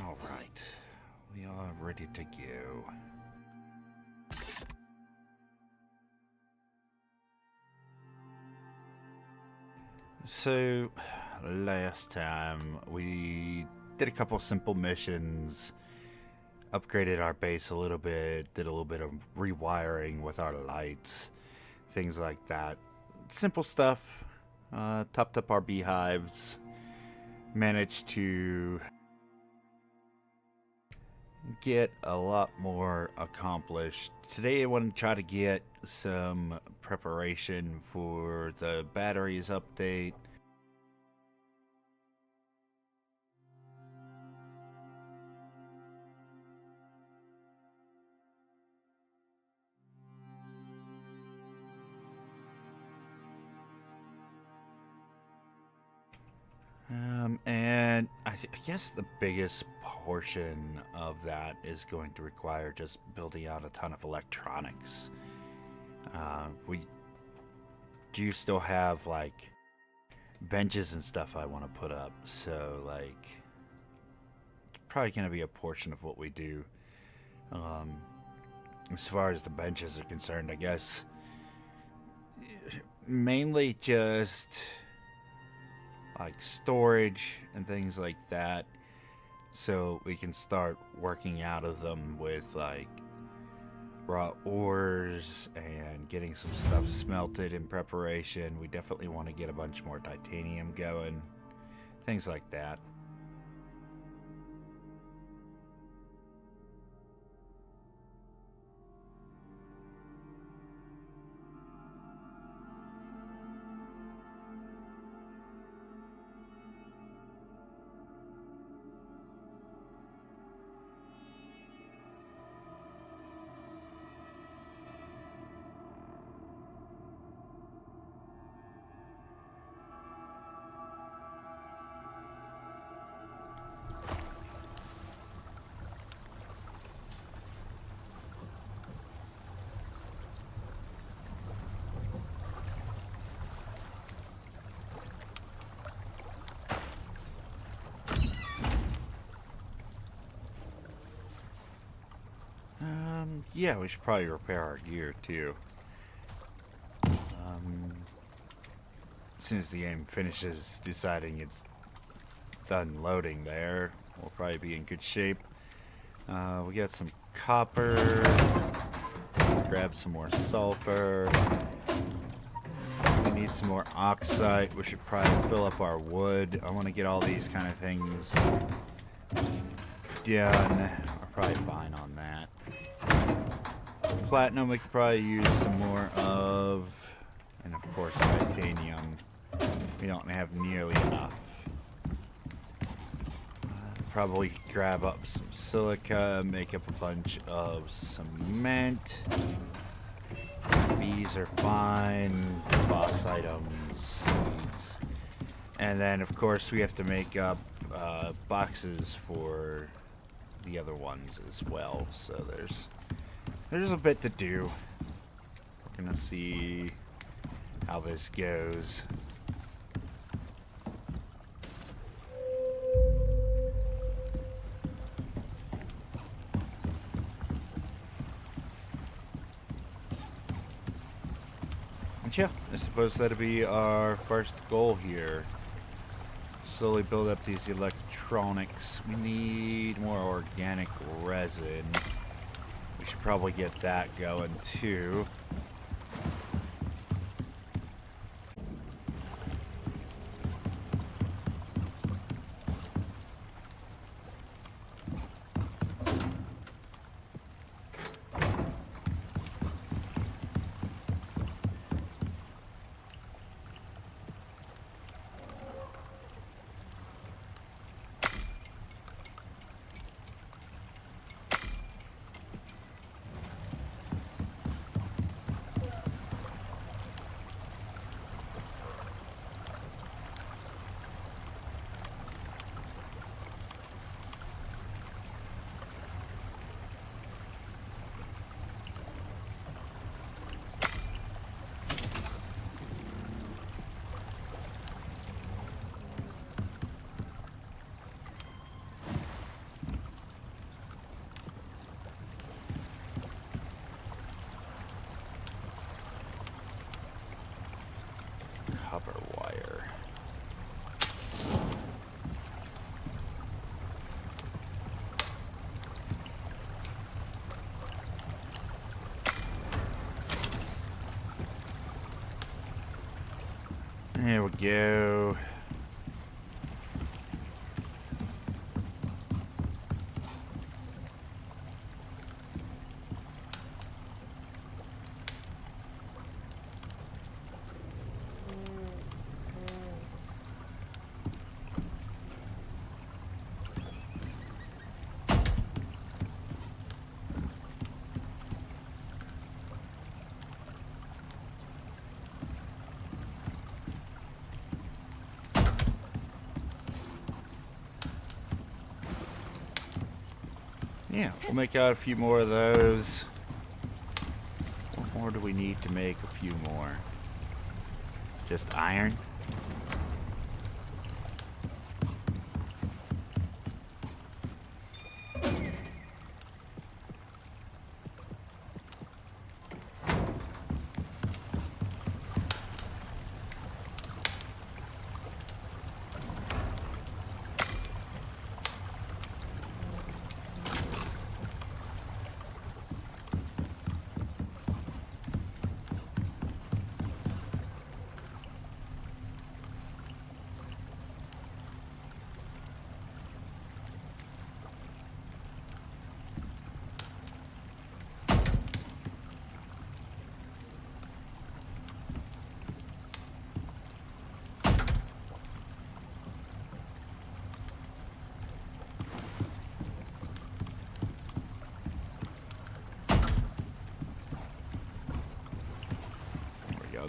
All right, we are ready to go. So, last time we did a couple simple missions, upgraded our base a little bit, did a little bit of rewiring with our lights, things like that. Simple stuff, topped up our beehives, managed to get a lot more accomplished. Today I want to try to get some preparation for the batteries update. And I guess the biggest portion of that is going to require just building out a ton of electronics. We do still have like benches and stuff I want to put up, so like it's probably going to be a portion of what we do. As far as the benches are concerned, I guess mainly just like storage and things like that, so we can start working out of them with like raw ores and getting some stuff smelted in preparation. We definitely want to get a bunch more titanium going, things like that. Yeah, we should probably repair our gear too. As soon as the game finishes deciding it's done loading there, we'll probably be in good shape. We got some copper. Grab some more sulfur. We need some more oxide. We should probably fill up our wood. I want to get all these kind of things done. We're probably fine on that. Platinum we could probably use some more of, and of course titanium. We don't have nearly enough. Probably grab up some silica, make up a bunch of cement. Bees are fine. Boss items, seeds. And then of course we have to make up boxes for the other ones as well. So there's a bit to do. We're gonna see how this goes. And yeah, I suppose that'll be our first goal here. Slowly build up these electronics. We need more organic resin. We should probably get that going too. Copper wire. There we go. Yeah, we'll make out a few more of those. What more do we need to make a few more? Just iron?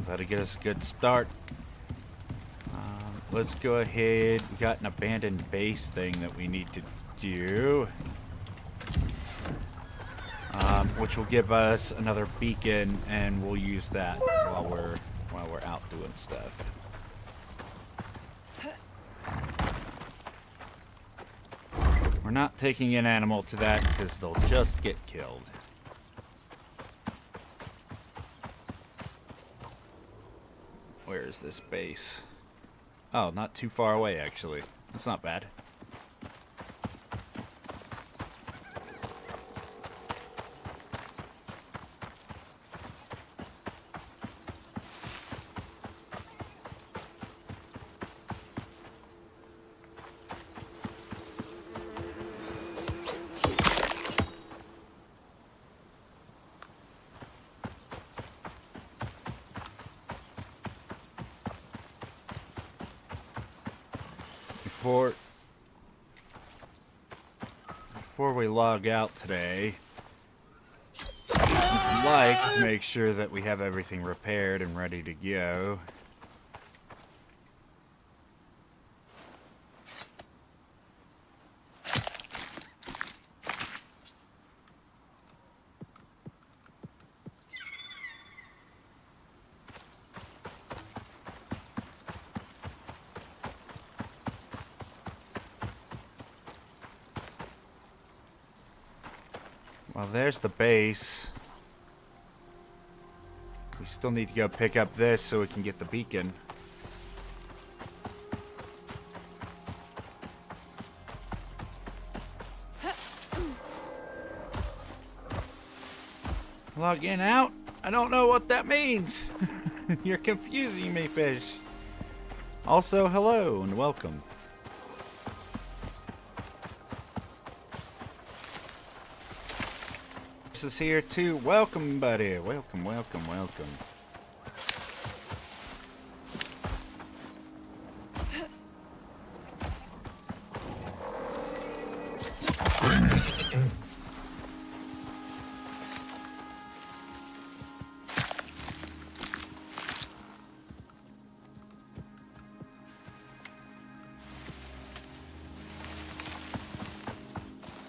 That'll get us a good start. Let's go ahead. We got an abandoned base thing that we need to do, which will give us another beacon, and we'll use that while we're out doing stuff. We're not taking an animal to that because they'll just get killed. Where is this base? Oh, not too far away, actually. That's not bad. Before we log out today, I'd like to make sure that we have everything repaired and ready to go. Well, there's the base. We still need to go pick up this so we can get the beacon. Log in, out? I don't know what that means. You're confusing me, fish. Also, hello and welcome. This is here too. Welcome, buddy. Welcome, welcome, welcome.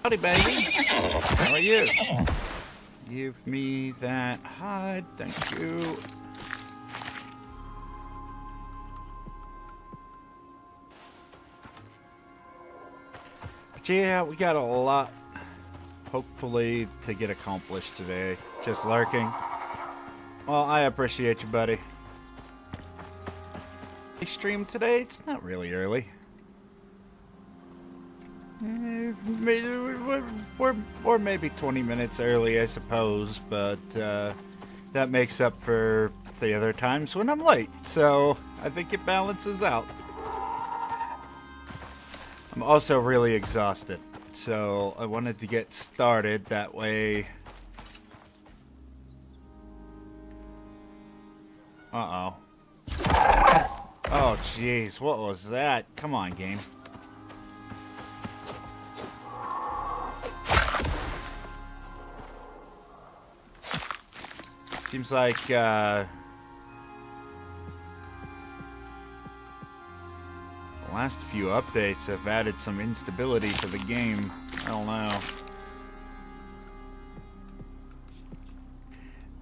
Howdy, baby. How are you? Give me that hide. Thank you. But yeah, we got a lot, hopefully, to get accomplished today. Just lurking. Well, I appreciate you, buddy. Stream today? It's not really early. Or maybe 20 minutes early, I suppose, but that makes up for the other times when I'm late, so I think it balances out. I'm also really exhausted, so I wanted to get started that way. Uh-oh. Oh, jeez, what was that? Come on, game. Seems like, the last few updates have added some instability to the game. I don't know.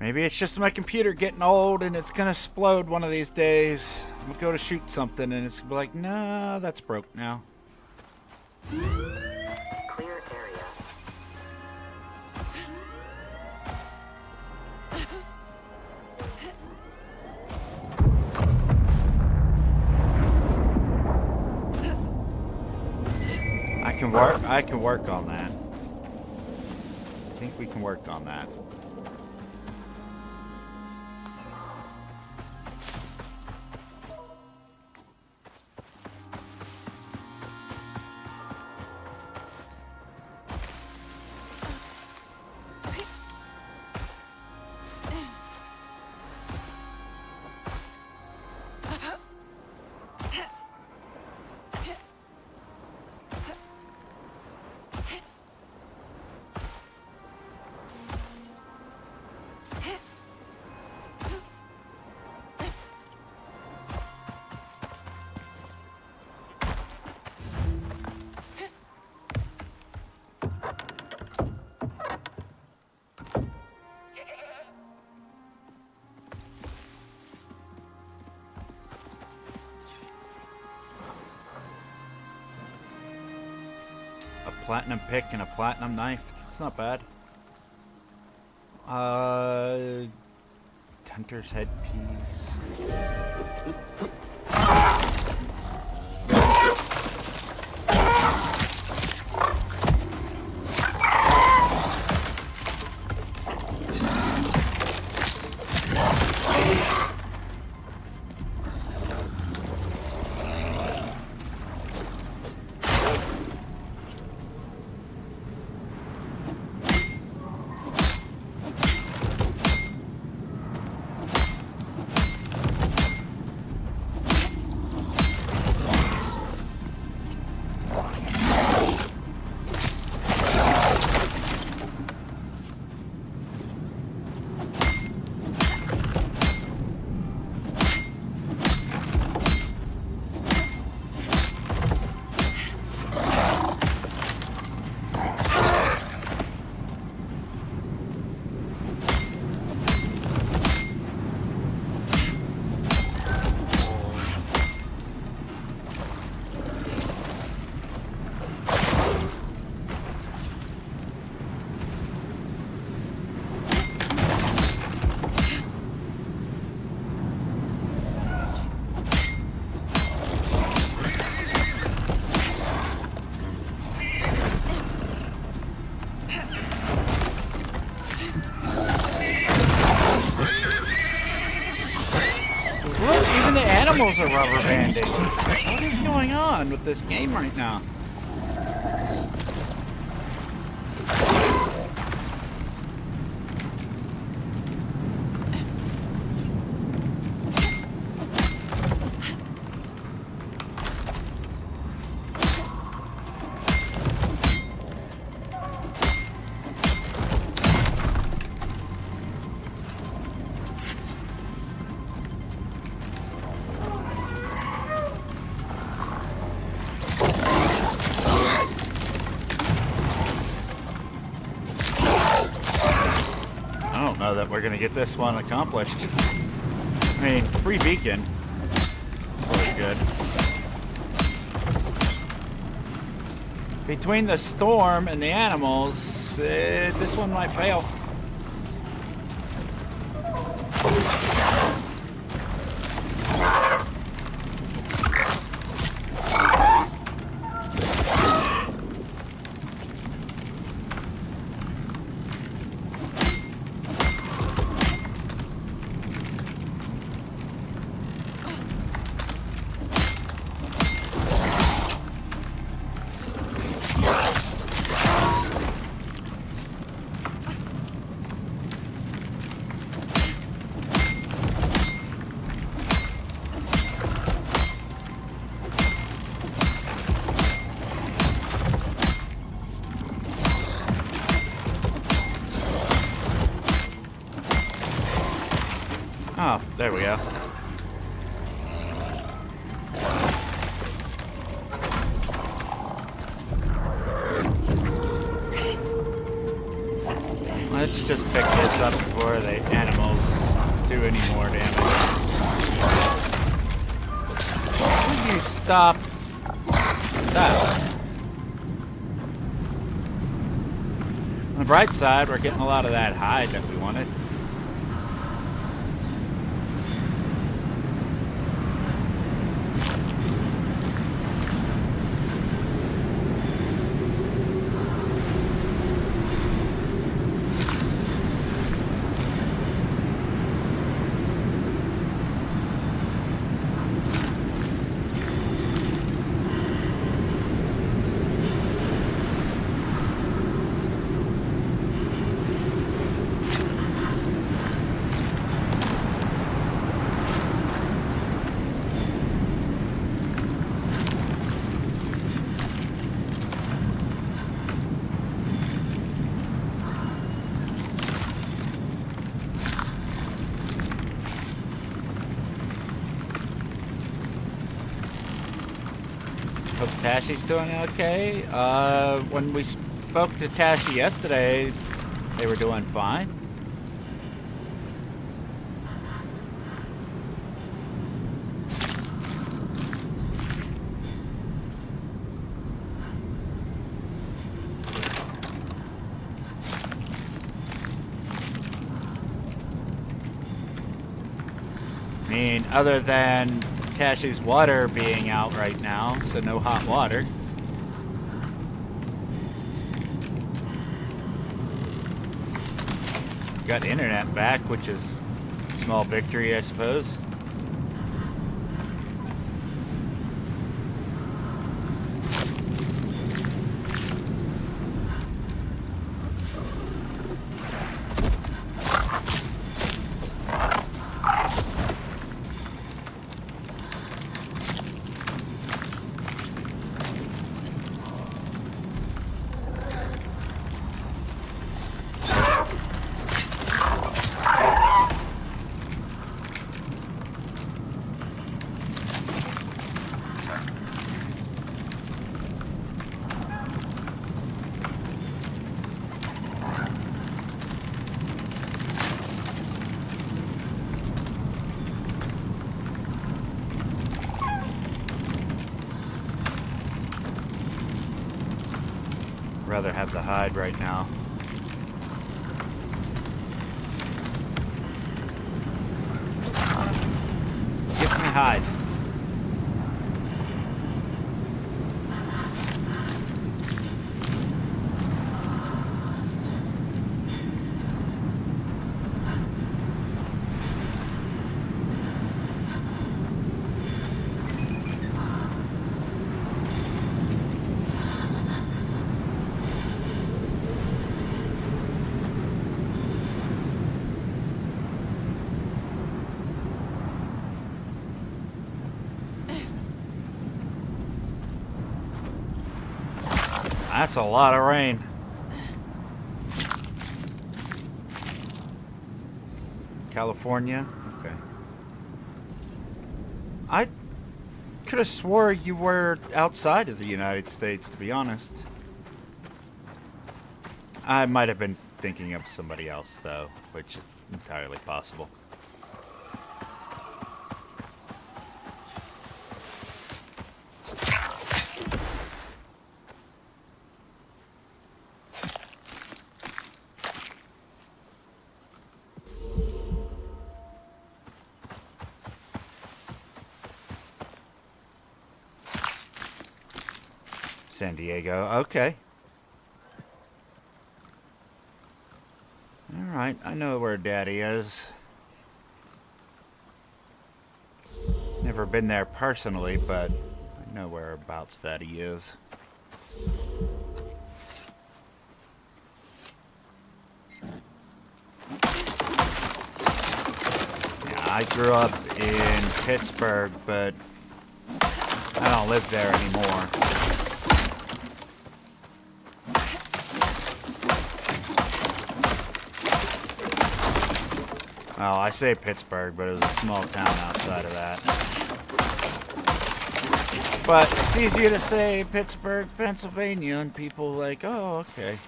Maybe it's just my computer getting old and it's gonna explode one of these days. I'm gonna go to shoot something and it's gonna be like, nah, that's broke now. Clear area. I can work on that. I think we can work on that. A platinum pick and a platinum knife. It's not bad. Hunter's headpiece. animals are rubber banding. What is going on with this game right now? That we're gonna get this one accomplished. I mean, free beacon. Really good. Between the storm and the animals, this one might fail. Oh, there we go. Let's just pick this up before the animals do any more damage. Would you stop that? On the bright side, we're getting a lot of that hide that we wanted. Hope Tashi's doing okay. When we spoke to Tashi yesterday, they were doing fine. I mean, other than Tashi's water being out right now, so no hot water. Got internet back, which is a small victory, I suppose. Rather have the hide right now. Give me hide. That's a lot of rain. California? Okay. I could have swore you were outside of the United States, to be honest. I might have been thinking of somebody else, though, which is entirely possible. San Diego, okay. Alright, I know where Daddy is. Never been there personally, but I know whereabouts that he is. Yeah, I grew up in Pittsburgh, but I don't live there anymore. Oh, I say Pittsburgh, but it was a small town outside of that. But it's easier to say Pittsburgh, Pennsylvania, and people like, oh, okay.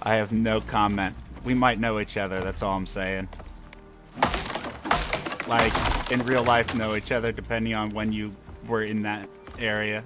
I have no comment. We might know each other, that's all I'm saying. Like, in real life know each other depending on when you were in that area.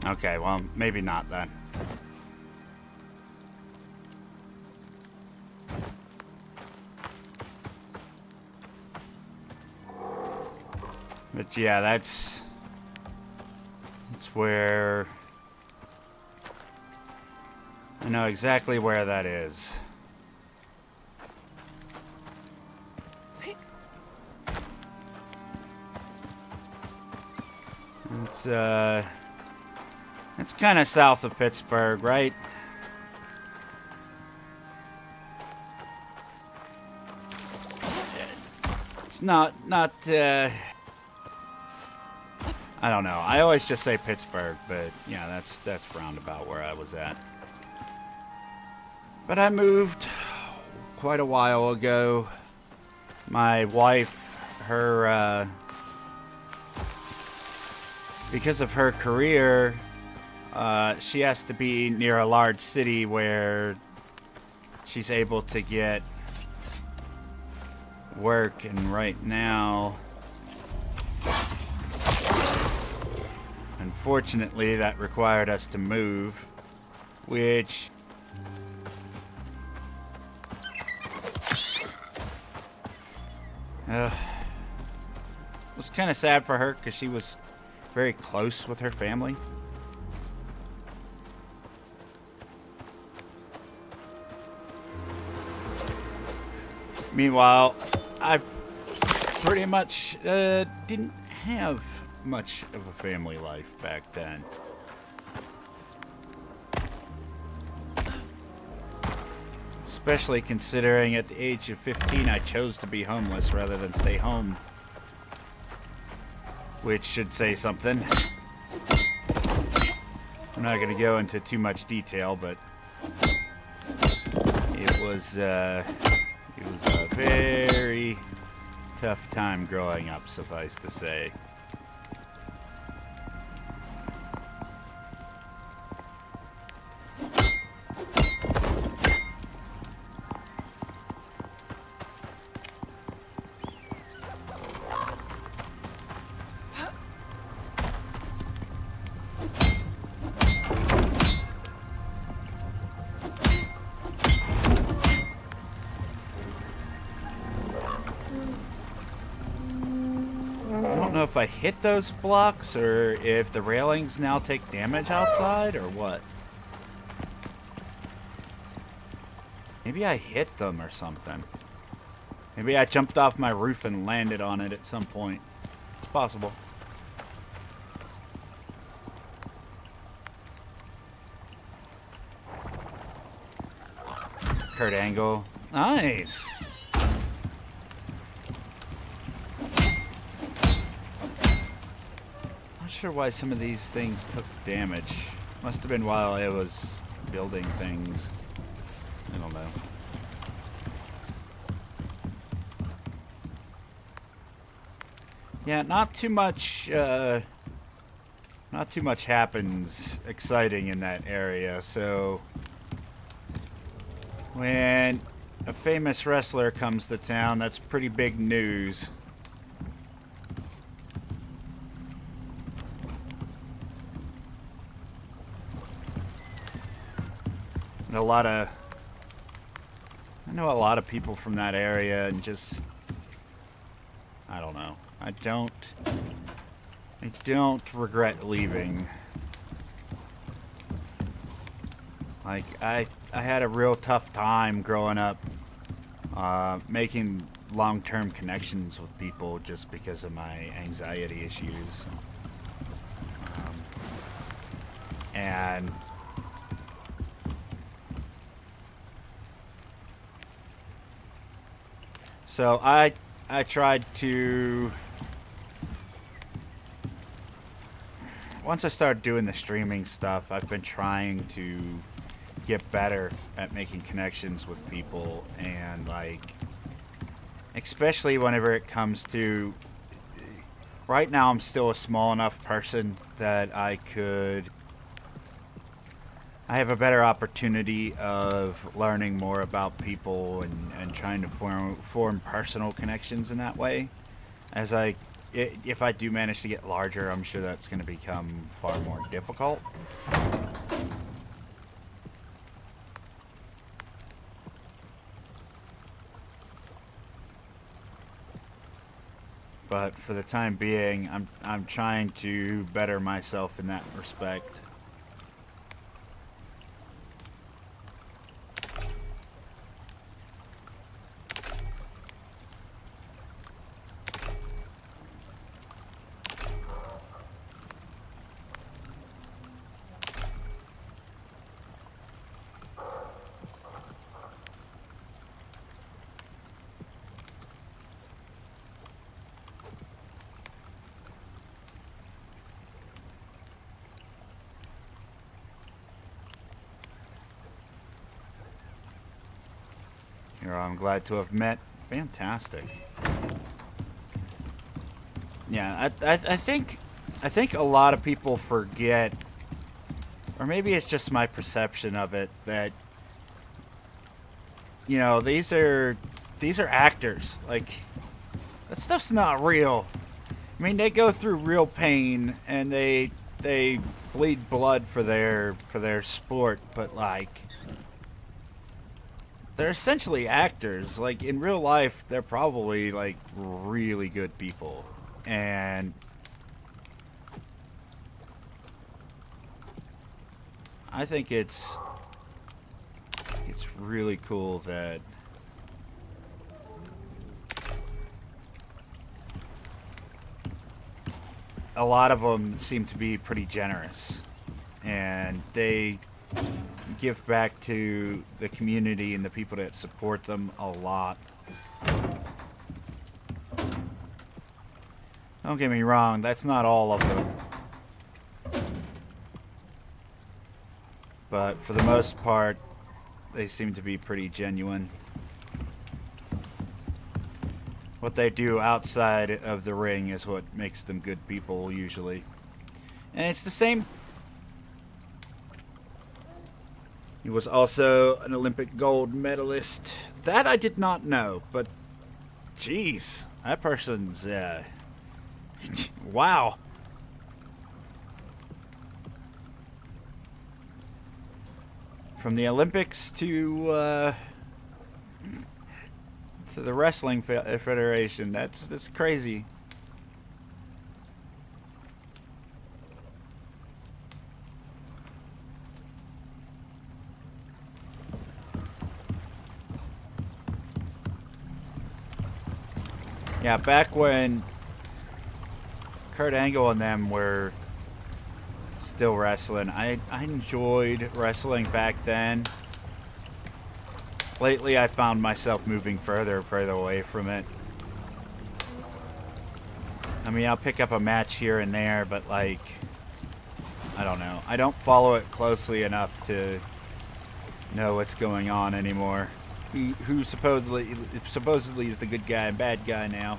Okay, well, maybe not then. But yeah, that's where I know exactly where that is. It's kind of south of Pittsburgh, right? It's not, I don't know. I always just say Pittsburgh, but yeah, that's roundabout where I was at. But I moved quite a while ago. My wife, because of her career, she has to be near a large city where she's able to get work, and right now, unfortunately, that required us to move, which was kind of sad for her because she was very close with her family. Meanwhile, I've pretty much didn't have much of a family life back then. Especially considering at the age of 15 I chose to be homeless rather than stay home. Which should say something. I'm not going to go into too much detail, but it was a very tough time growing up, suffice to say. If I hit those blocks or if the railings now take damage outside or what. Maybe I hit them or something. Maybe I jumped off my roof and landed on it at some point. It's possible. Kurt Angle. Nice. Sure why some of these things took damage. Must have been while I was building things. I don't know. Yeah, not too much happens exciting in that area, so when a famous wrestler comes to town, that's pretty big news. I know a lot of people from that area, and just, I don't know. I don't regret leaving. Like, I had a real tough time growing up, making long-term connections with people just because of my anxiety issues. And so I tried to, once I started doing the streaming stuff, I've been trying to get better at making connections with people, and like, especially whenever it comes to, right now I'm still a small enough person that I have a better opportunity of learning more about people and trying to form personal connections in that way. As if I do manage to get larger, I'm sure that's going to become far more difficult. But for the time being, I'm trying to better myself in that respect. I'm glad to have met. Fantastic. Yeah, I think a lot of people forget, or maybe it's just my perception of it, that, you know, these are actors. Like, that stuff's not real. I mean, they go through real pain and they bleed blood for their sport, but like, they're essentially actors. Like, in real life, they're probably like really good people, and I think it's really cool that a lot of them seem to be pretty generous, and they give back to the community and the people that support them a lot. Don't get me wrong, that's not all of them. But for the most part, they seem to be pretty genuine. What they do outside of the ring is what makes them good people, usually. And it's the same. He was also an Olympic gold medalist. That I did not know, but jeez, that person's, wow. From the Olympics to the Wrestling Federation. That's crazy. Yeah, back when Kurt Angle and them were still wrestling, I enjoyed wrestling back then. Lately, I found myself moving further and further away from it. I mean, I'll pick up a match here and there, but like, I don't know. I don't follow it closely enough to know what's going on anymore. Who supposedly is the good guy and bad guy now?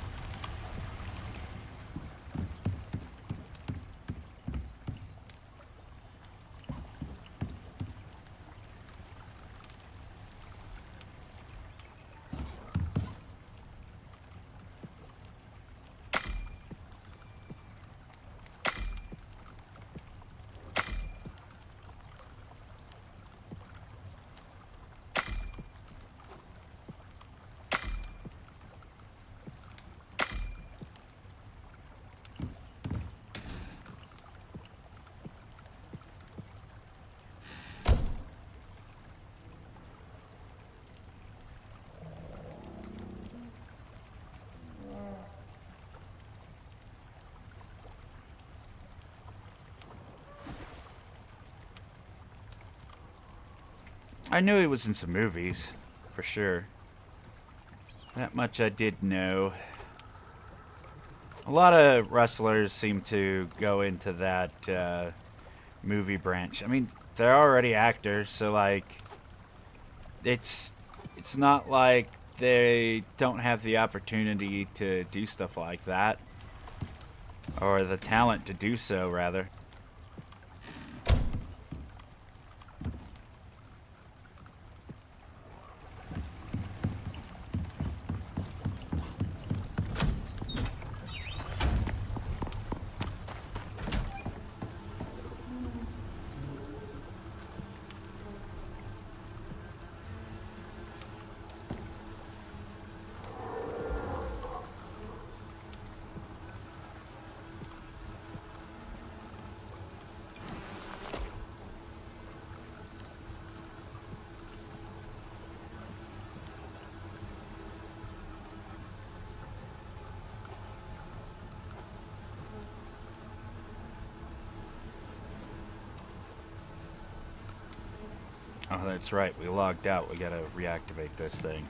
I knew he was in some movies, for sure. That much I did know. A lot of wrestlers seem to go into that movie branch. I mean, they're already actors, so like, it's not like they don't have the opportunity to do stuff like that, or the talent to do so, rather. Oh, that's right. We logged out. We gotta reactivate this thing.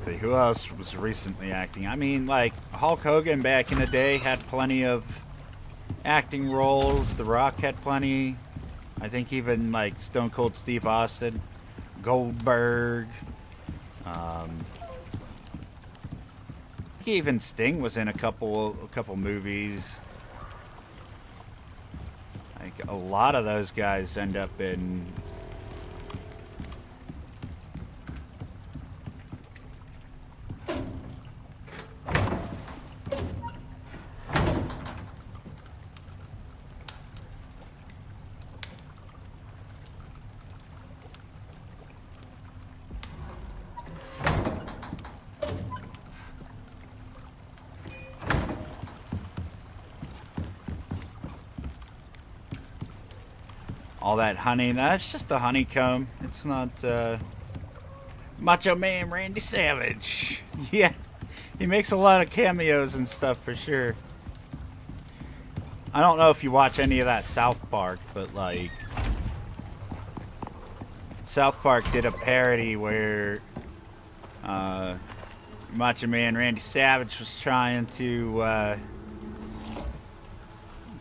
See, who else was recently acting? I mean, like, Hulk Hogan back in the day had plenty of acting roles. The Rock had plenty. I think even, like, Stone Cold Steve Austin. Goldberg. I think even Sting was in a couple movies. Like, a lot of those guys end up in all that honey. That's just the honeycomb. It's not Macho Man Randy Savage. Yeah, he makes a lot of cameos and stuff for sure. I don't know if you watch any of that South Park, but like South Park did a parody where Macho Man Randy Savage was trying to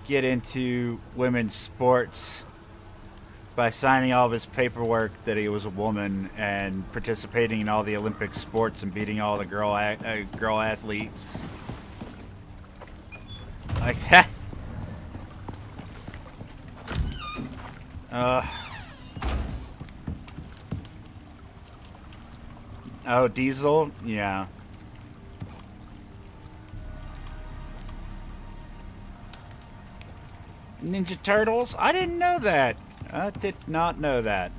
get into women's sports by signing all of his paperwork that he was a woman and participating in all the Olympic sports and beating all the girl athletes. Like that. Oh, Diesel? Yeah. Ninja Turtles? I didn't know that. I did not know that.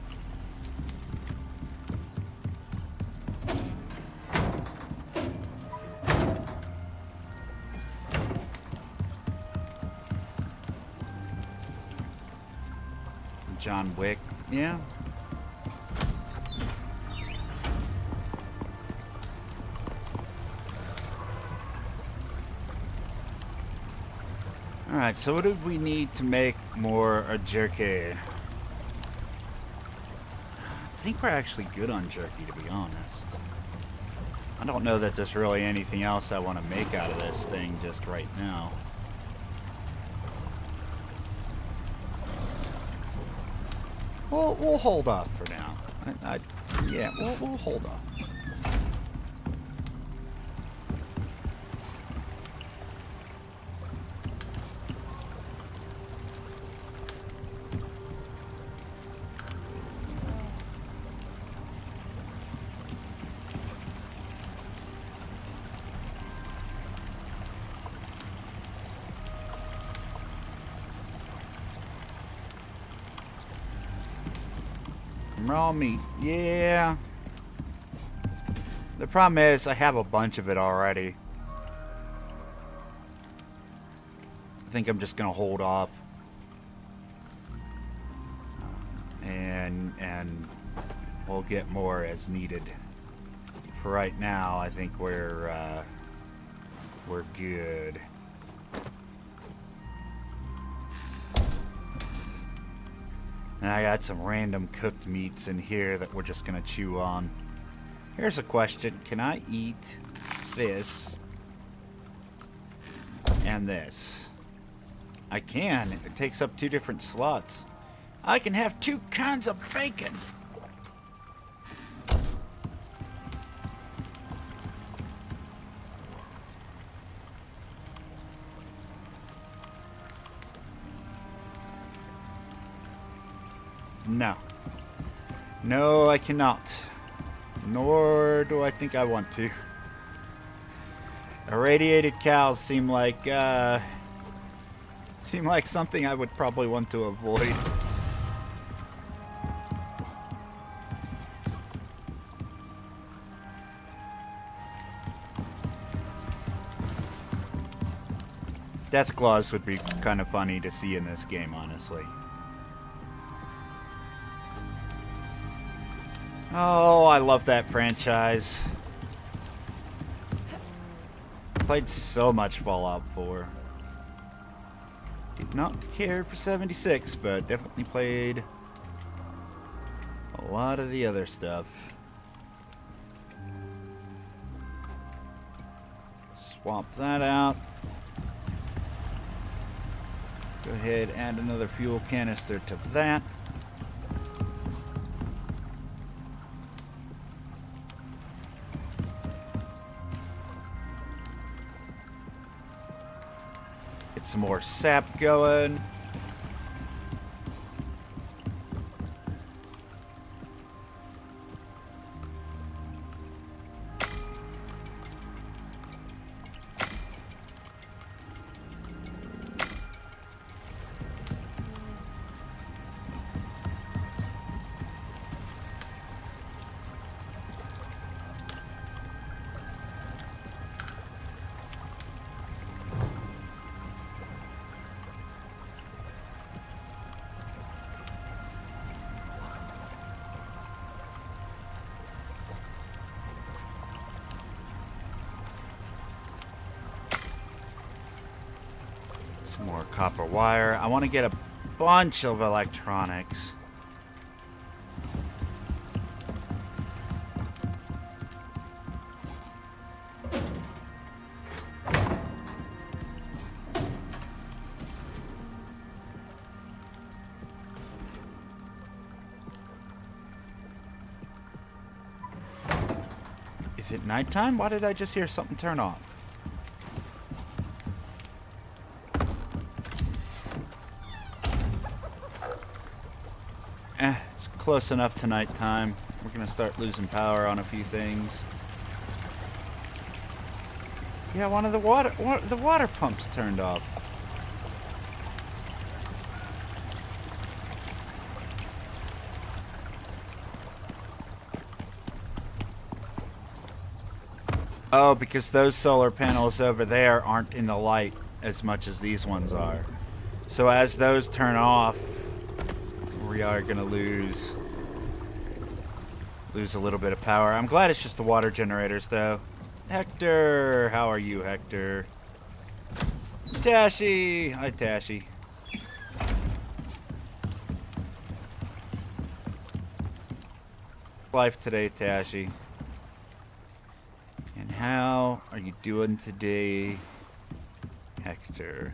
John Wick, yeah. Alright, so what do we need to make more a jerky? I think we're actually good on jerky, to be honest. I don't know that there's really anything else I want to make out of this thing just right now. We'll hold off for now. Yeah, we'll hold off. Raw meat, yeah. The problem is I have a bunch of it already. I think I'm just gonna hold off and we'll get more as needed. For right now, I think we're good. And I got some random cooked meats in here that we're just gonna chew on. Here's a question. Can I eat this and this? I can. It takes up 2 different slots. I can have 2 kinds of bacon. No. No, I cannot. Nor do I think I want to. Irradiated cows seem like something I would probably want to avoid. Deathclaws would be kind of funny to see in this game, honestly. Oh, I love that franchise. Played so much Fallout 4. Did not care for 76, but definitely played a lot of the other stuff. Swap that out. Go ahead, add another fuel canister to that. Some more sap going. Some more copper wire. I want to get a bunch of electronics. Is it nighttime? Why did I just hear something turn off? It's close enough to nighttime. We're gonna start losing power on a few things. Yeah, one of the water pumps turned off. Oh, because those solar panels over there aren't in the light as much as these ones are. So as those turn off, we are going to lose a little bit of power. I'm glad it's just the water generators, though. Hector! How are you, Hector? Tashi! Hi, Tashi. Life today, Tashi. And how are you doing today, Hector?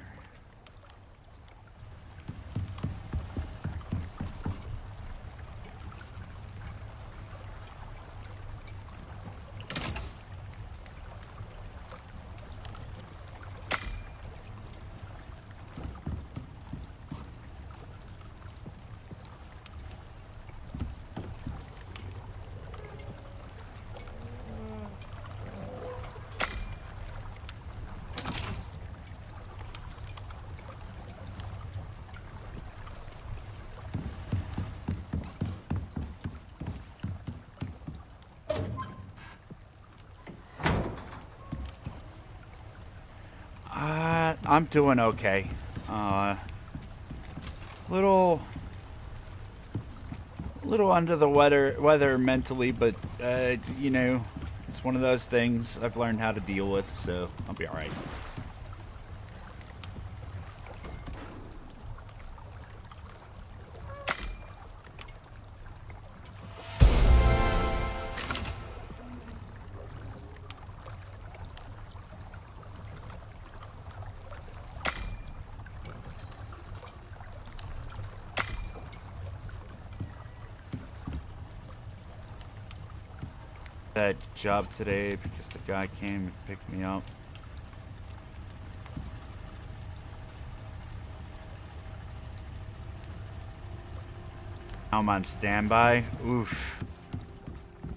I'm doing okay. Little under the weather mentally, but you know, it's one of those things I've learned how to deal with, so I'll be all right. That job today because the guy came and picked me up. I'm on standby. Oof.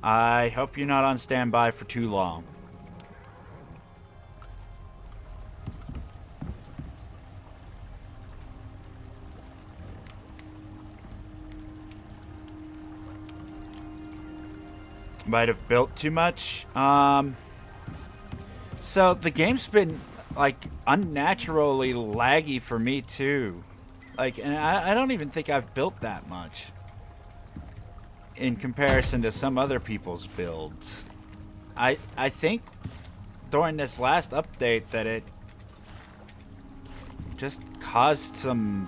I hope you're not on standby for too long. Might have built too much. So the game's been like unnaturally laggy for me too. Like, and I don't even think I've built that much in comparison to some other people's builds. I think during this last update that it just caused some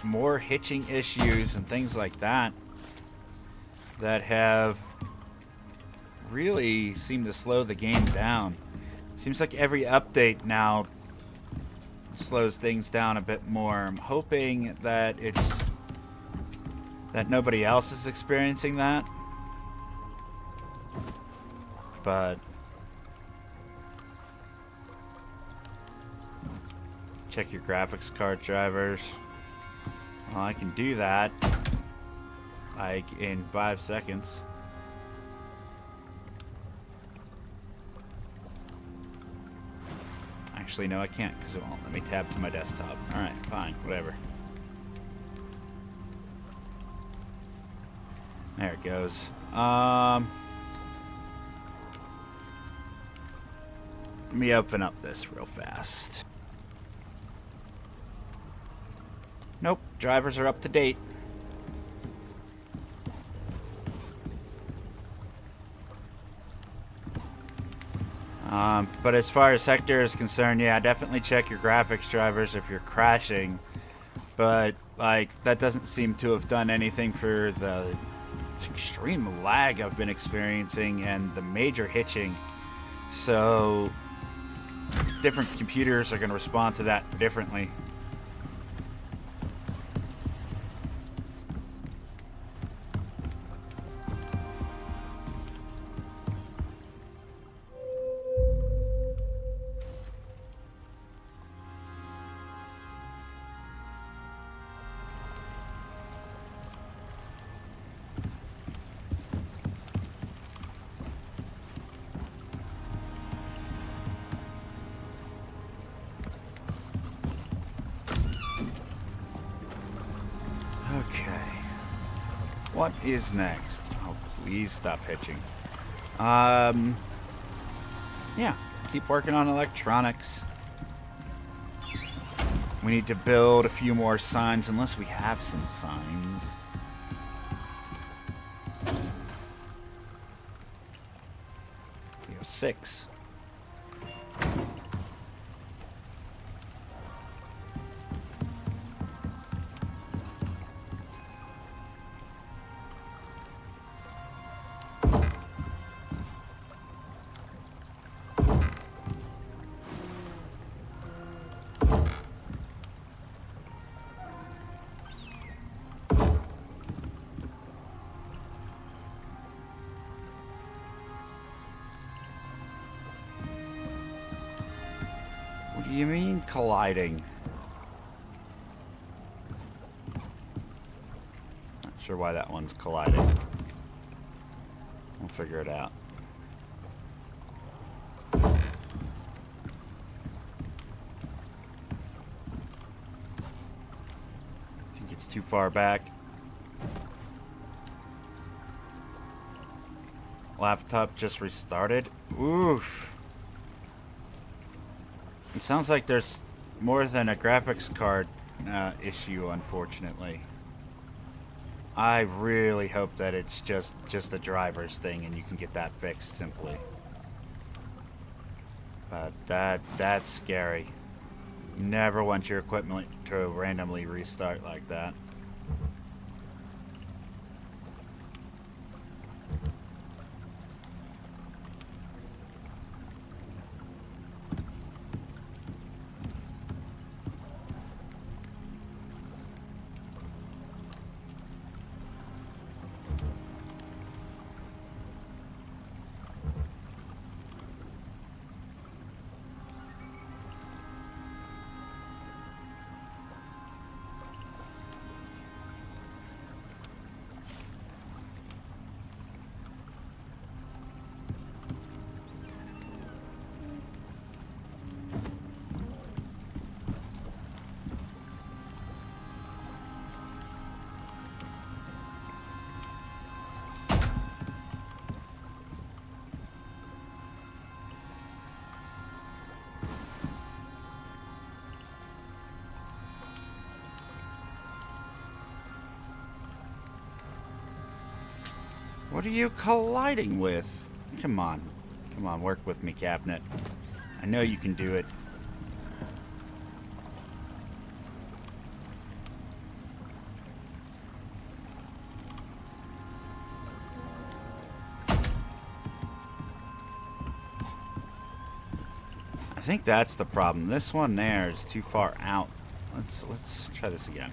more hitching issues and things like that that have really seemed to slow the game down. Seems like every update now slows things down a bit more. I'm hoping that nobody else is experiencing that. But check your graphics card drivers. Well, I can do that like in 5 seconds. Actually, no, I can't because it won't let me tab to my desktop. Alright, fine, whatever. There it goes. Let me open up this real fast. Nope, drivers are up to date. But as far as sector is concerned, yeah, definitely check your graphics drivers if you're crashing. But, like, that doesn't seem to have done anything for the extreme lag I've been experiencing and the major hitching. So, different computers are going to respond to that differently. What is next? Oh, please stop hitching. Yeah, keep working on electronics. We need to build a few more signs, unless we have some signs. We have 6. What do you mean colliding? Not sure why that one's colliding. We'll figure it out. I think it's too far back. Laptop just restarted. Oof. It sounds like there's more than a graphics card issue, unfortunately. I really hope that it's just a driver's thing and you can get that fixed simply. But that's scary. You never want your equipment to randomly restart like that. What are you colliding with? Come on. Come on, work with me, cabinet. I know you can do it. I think that's the problem. This one there is too far out. Let's try this again.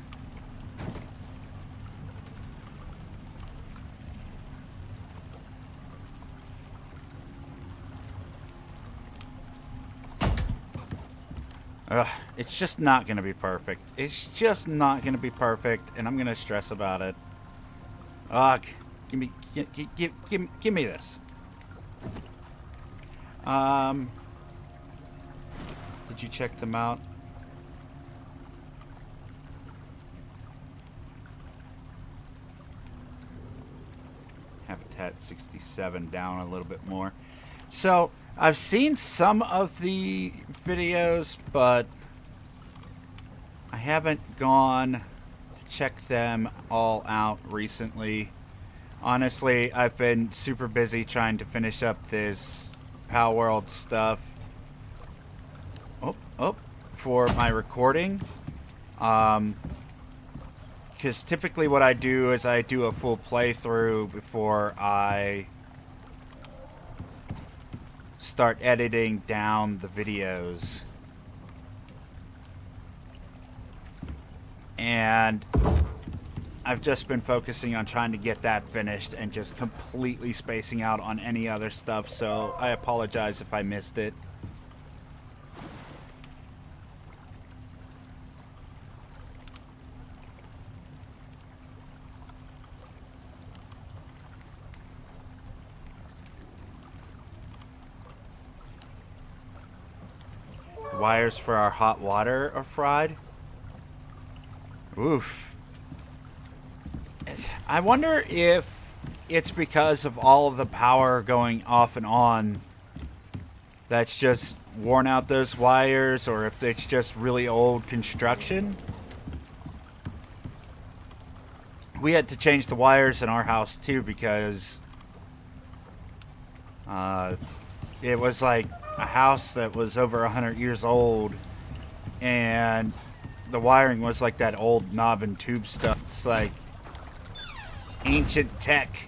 Ugh, it's just not going to be perfect. It's just not going to be perfect, and I'm going to stress about it. Ugh, give me this. Did you check them out? Habitat 67 down a little bit more. So, I've seen some of the videos, but I haven't gone to check them all out recently. Honestly, I've been super busy trying to finish up this Pal World stuff. For my recording. Because typically what I do is I do a full playthrough before I start editing down the videos. And I've just been focusing on trying to get that finished and just completely spacing out on any other stuff, so I apologize if I missed it. Wires for our hot water are fried. Oof. I wonder if it's because of all of the power going off and on that's just worn out those wires, or if it's just really old construction. We had to change the wires in our house too because it was like a house that was over 100 years old, and the wiring was like that old knob and tube stuff. It's like ancient tech.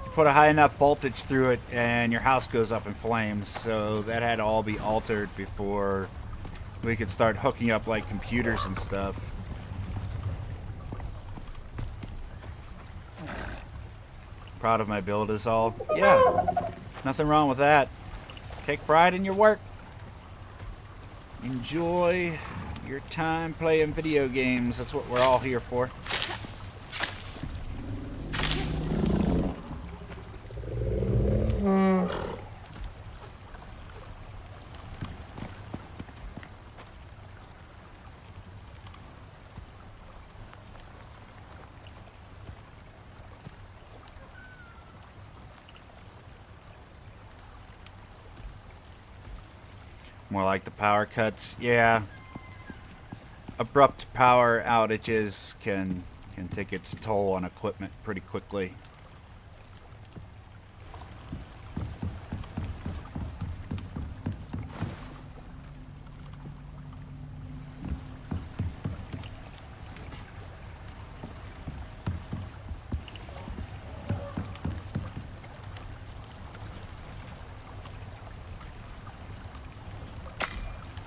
You put a high enough voltage through it and your house goes up in flames, so that had to all be altered before we could start hooking up like computers and stuff. Proud of my build is all. Yeah, nothing wrong with that. Take pride in your work. Enjoy your time playing video games. That's what we're all here for. More like the power cuts. Yeah. Abrupt power outages can take its toll on equipment pretty quickly.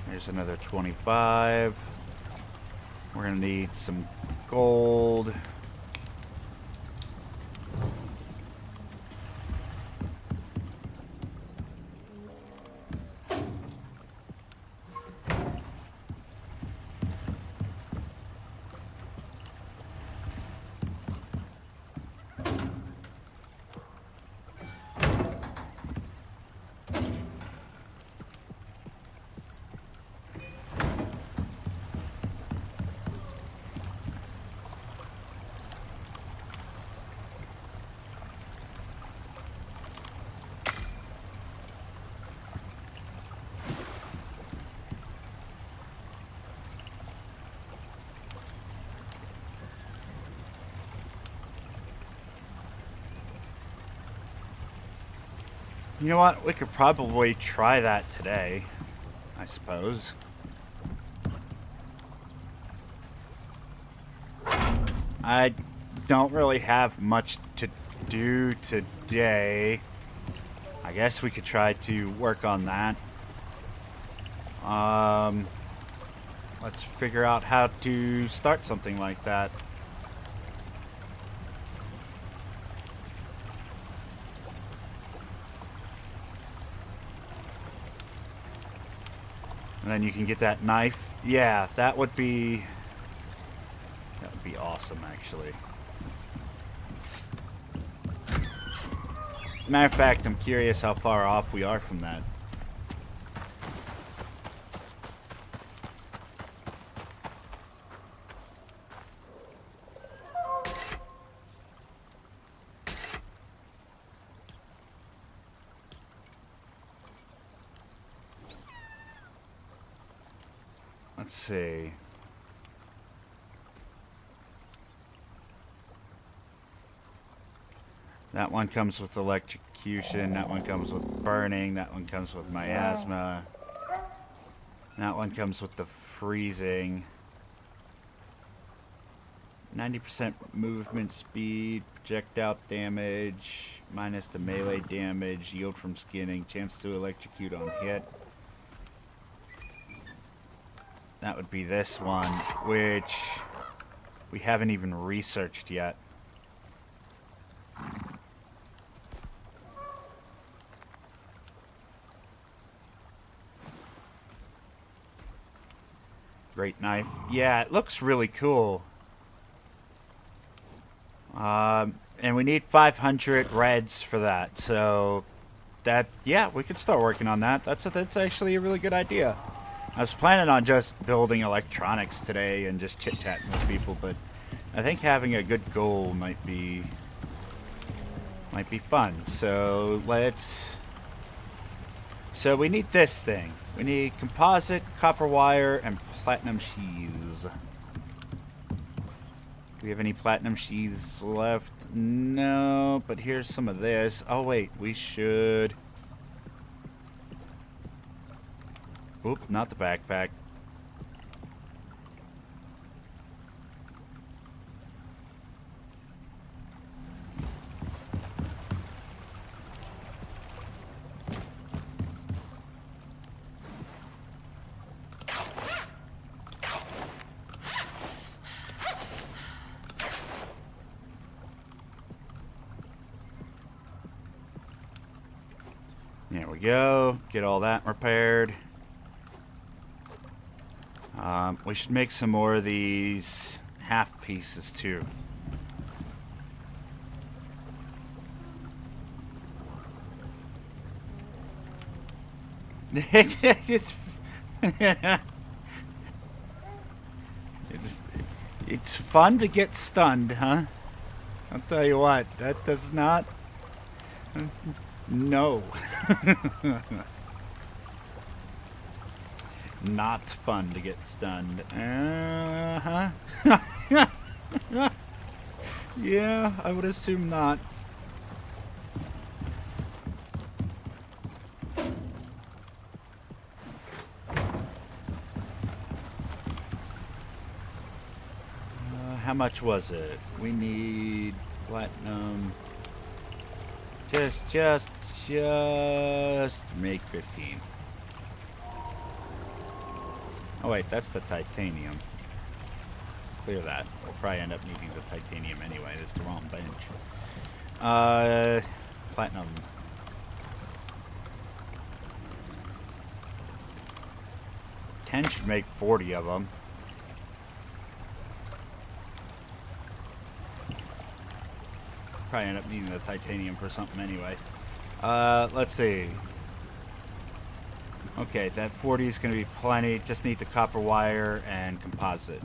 There's another 25. We're gonna need some gold. You know what? We could probably try that today, I suppose. I don't really have much to do today. I guess we could try to work on that. Let's figure out how to start something like that. And then you can get that knife. Yeah, that would be awesome, actually. Matter of fact, I'm curious how far off we are from that. Let's see. That one comes with electrocution. That one comes with burning. That one comes with miasma. That one comes with the freezing. 90% movement speed, projectile damage, minus the melee damage, yield from skinning, chance to electrocute on hit. That would be this one, which we haven't even researched yet. Great knife. Yeah, it looks really cool. And we need 500 reds for that. So that, yeah, we could start working on that. That's actually a really good idea. I was planning on just building electronics today and just chit-chatting with people, but I think having a good goal might be fun. So so we need this thing. We need composite, copper wire, and platinum sheaths. Do we have any platinum sheaths left? No, but here's some of this. Oh wait, we should... Oop, not the backpack. There we go. Get all that repaired. We should make some more of these half pieces too. It's fun to get stunned, huh? I'll tell you what, that does not... No. Not fun to get stunned. Uh-huh. Yeah, I would assume not. How much was it? We need platinum. Just make 15. Oh wait, that's the titanium. Clear that. We'll probably end up needing the titanium anyway. That's the wrong bench. Platinum. Ten should make 40 of them. Probably end up needing the titanium for something anyway. Let's see. Okay, that 40 is going to be plenty. Just need the copper wire and composite.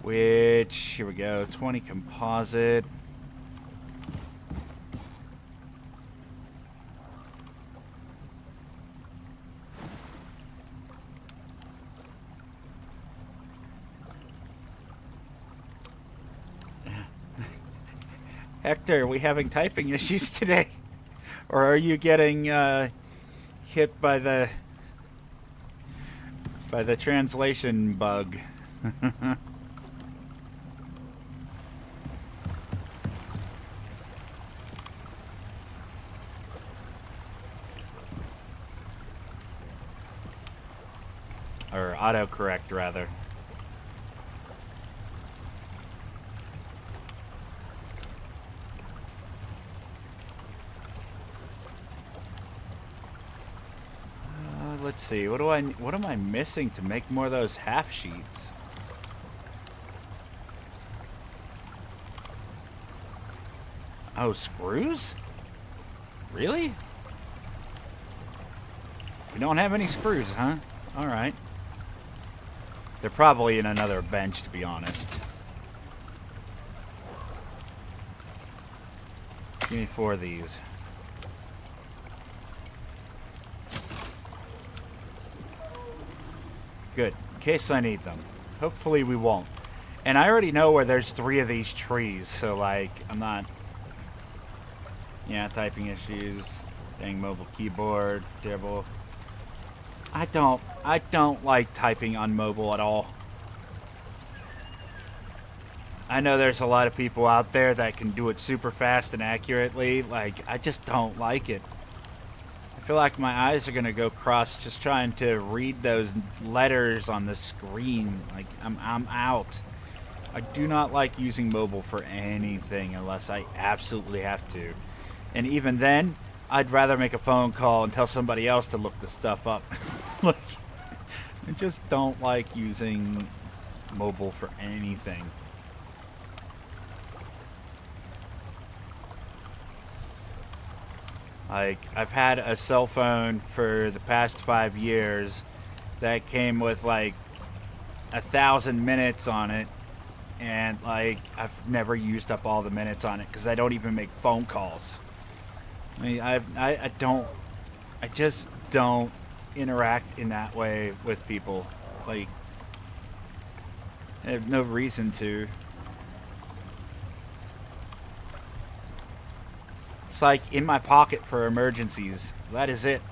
Which, here we go, 20 composite. Hector, are we having typing issues today? Or are you getting hit by the translation bug? Or autocorrect, rather. Let's see. What am I missing to make more of those half sheets? Oh, screws? Really? We don't have any screws, huh? All right. They're probably in another bench, to be honest. Give me 4 of these. Good, in case I need them. Hopefully we won't. And I already know where there's 3 of these trees, so like, I'm not Yeah, typing issues. Dang mobile keyboard. Terrible. I don't like typing on mobile at all. I know there's a lot of people out there that can do it super fast and accurately. Like, I just don't like it. I feel like my eyes are gonna go cross just trying to read those letters on the screen. Like, I'm out. I do not like using mobile for anything unless I absolutely have to. And even then, I'd rather make a phone call and tell somebody else to look the stuff up. Like, I just don't like using mobile for anything. Like, I've had a cell phone for the past 5 years that came with like 1,000 minutes on it, and like I've never used up all the minutes on it because I don't even make phone calls. I mean, I just don't interact in that way with people. Like, I have no reason to. It's like in my pocket for emergencies. That is it.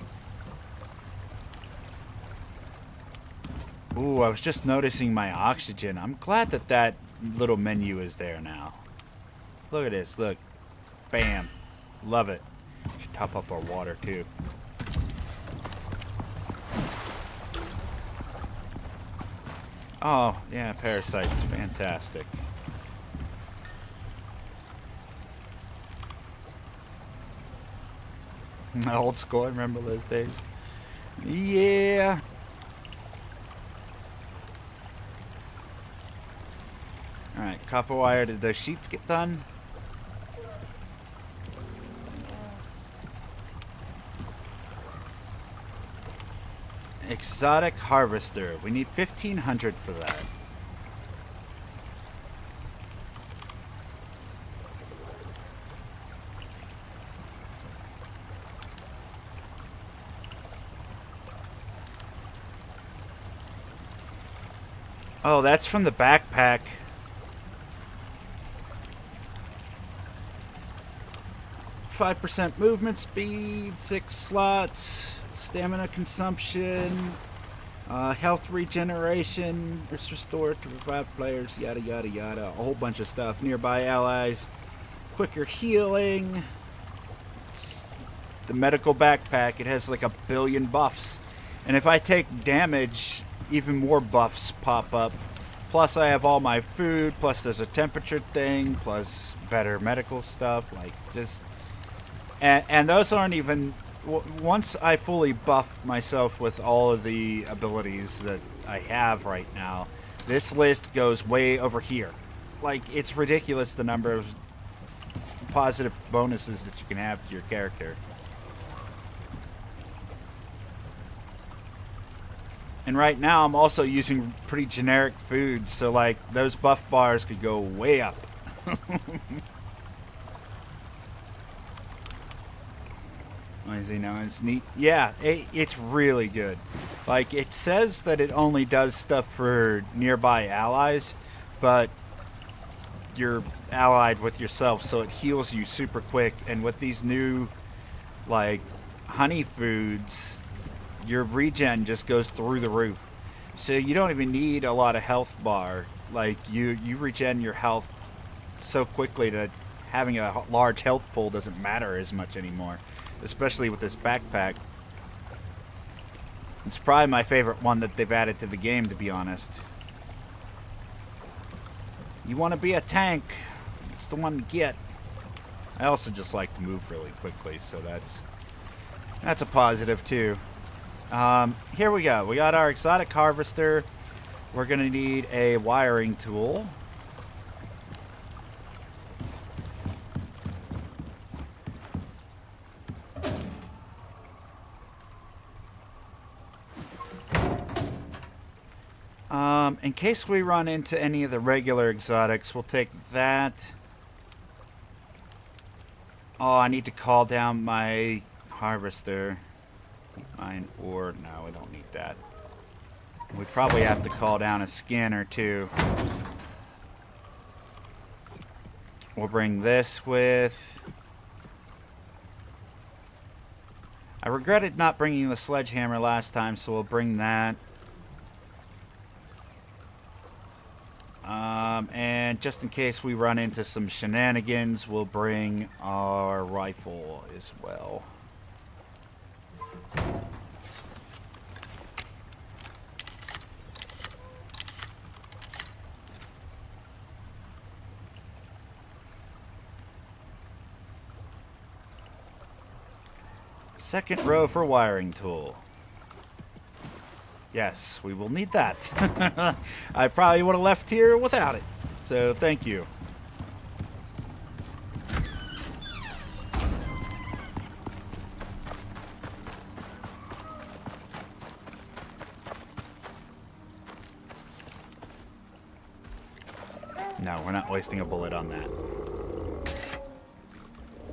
Ooh, I was just noticing my oxygen. I'm glad that that little menu is there now. Look at this, look. Bam. Love it. Should top up our water too. Oh, yeah, parasites. Fantastic. Old school, I remember those days. Yeah. Alright, copper wire. Did those sheets get done? Exotic harvester. We need 1,500 for that. Oh, that's from the backpack. %5 movement speed, 6 slots, stamina consumption, health regeneration, it's restored to revive players, yada yada yada, a whole bunch of stuff. Nearby allies, quicker healing. It's the medical backpack, it has like 1 billion buffs. And if I take damage, even more buffs pop up. Plus I have all my food, plus there's a temperature thing, plus better medical stuff, like just... And those aren't even... Once I fully buff myself with all of the abilities that I have right now, this list goes way over here. Like, it's ridiculous the number of positive bonuses that you can have to your character. And right now I'm also using pretty generic foods, so like those buff bars could go way up. Is he now? It's neat. Yeah, it's really good. Like, it says that it only does stuff for nearby allies, but you're allied with yourself, so it heals you super quick. And with these new, like, honey foods, your regen just goes through the roof. So you don't even need a lot of health bar. Like, you regen your health so quickly that having a large health pool doesn't matter as much anymore. Especially with this backpack. It's probably my favorite one that they've added to the game, to be honest. You want to be a tank, it's the one to get. I also just like to move really quickly, so that's a positive too. Here we go. We got our exotic harvester. We're going to need a wiring tool. In case we run into any of the regular exotics, we'll take that. Oh, I need to call down my harvester. Mine ore. No, we don't need that. We probably have to call down a scanner too. We'll bring this with. regretted not bringing the sledgehammer last time, so we'll bring that. And just in case we run into some shenanigans, we'll bring our rifle as well. Second row for wiring tool. Yes, we will need that. I probably would have left here without it. So, thank you. No, we're not wasting a bullet on that.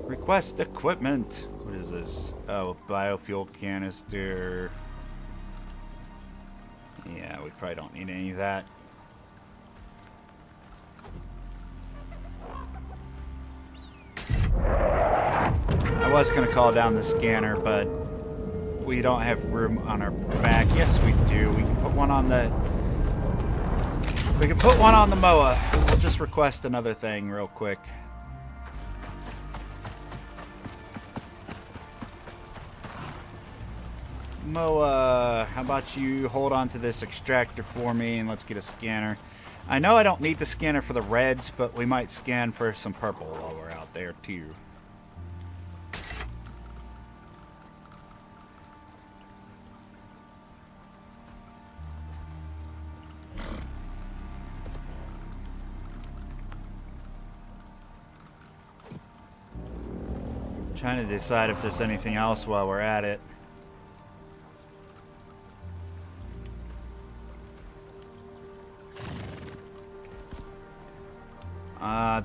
Request equipment. What is this? Oh, biofuel canister. Yeah, we probably don't need any of that. I was going to call down the scanner, but we don't have room on our back. Yes, we do. We can put one on the... We can put one on the MOA. We'll just request another thing real quick. MOA, how about you hold on to this extractor for me and let's get a scanner. I know I don't need the scanner for the reds, but we might scan for some purple while we're out there too. Trying to decide if there's anything else while we're at it.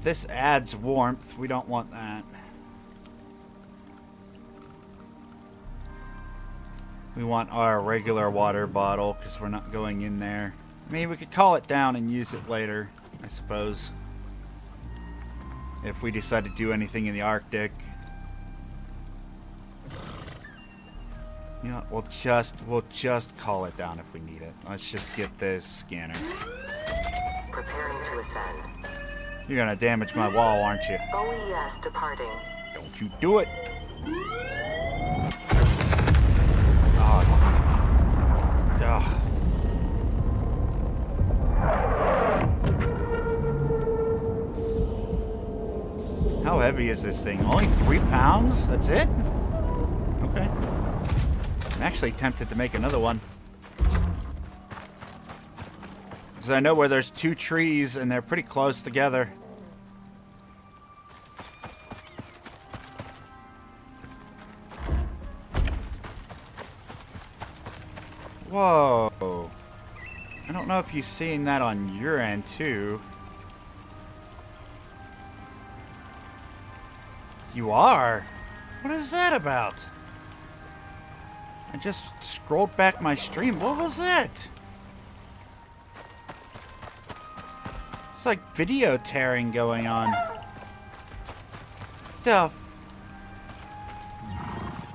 This adds warmth. We don't want that. We want our regular water bottle because we're not going in there. I mean, we could call it down and use it later, I suppose. If we decide to do anything in the Arctic. You know, we'll just call it down if we need it. Let's just get this scanner. Preparing to ascend. You're gonna damage my wall, aren't you? OES departing. Don't you do it! Oh. Ugh. How heavy is this thing? Only 3 pounds? That's it? Okay. I'm actually tempted to make another one. Because I know where there's 2 trees and they're pretty close together. Whoa. I don't know if you've seen that on your end too. You are? What is that about? I just scrolled back my stream. What was that? It's like video tearing going on. The...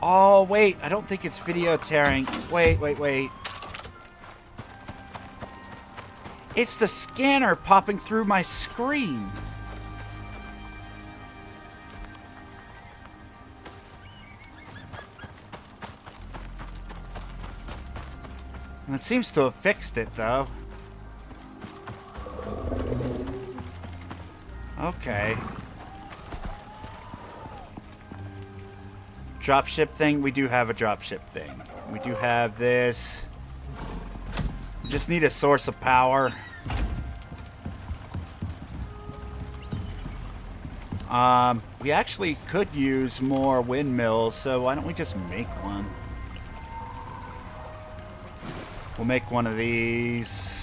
Oh, wait. I don't think it's video tearing. Wait. It's the scanner popping through my screen. It seems to have fixed it, though. Okay. Dropship thing? We do have a dropship thing. We do have this. We just need a source of power. We actually could use more windmills, so why don't we just make one? We'll make one of these.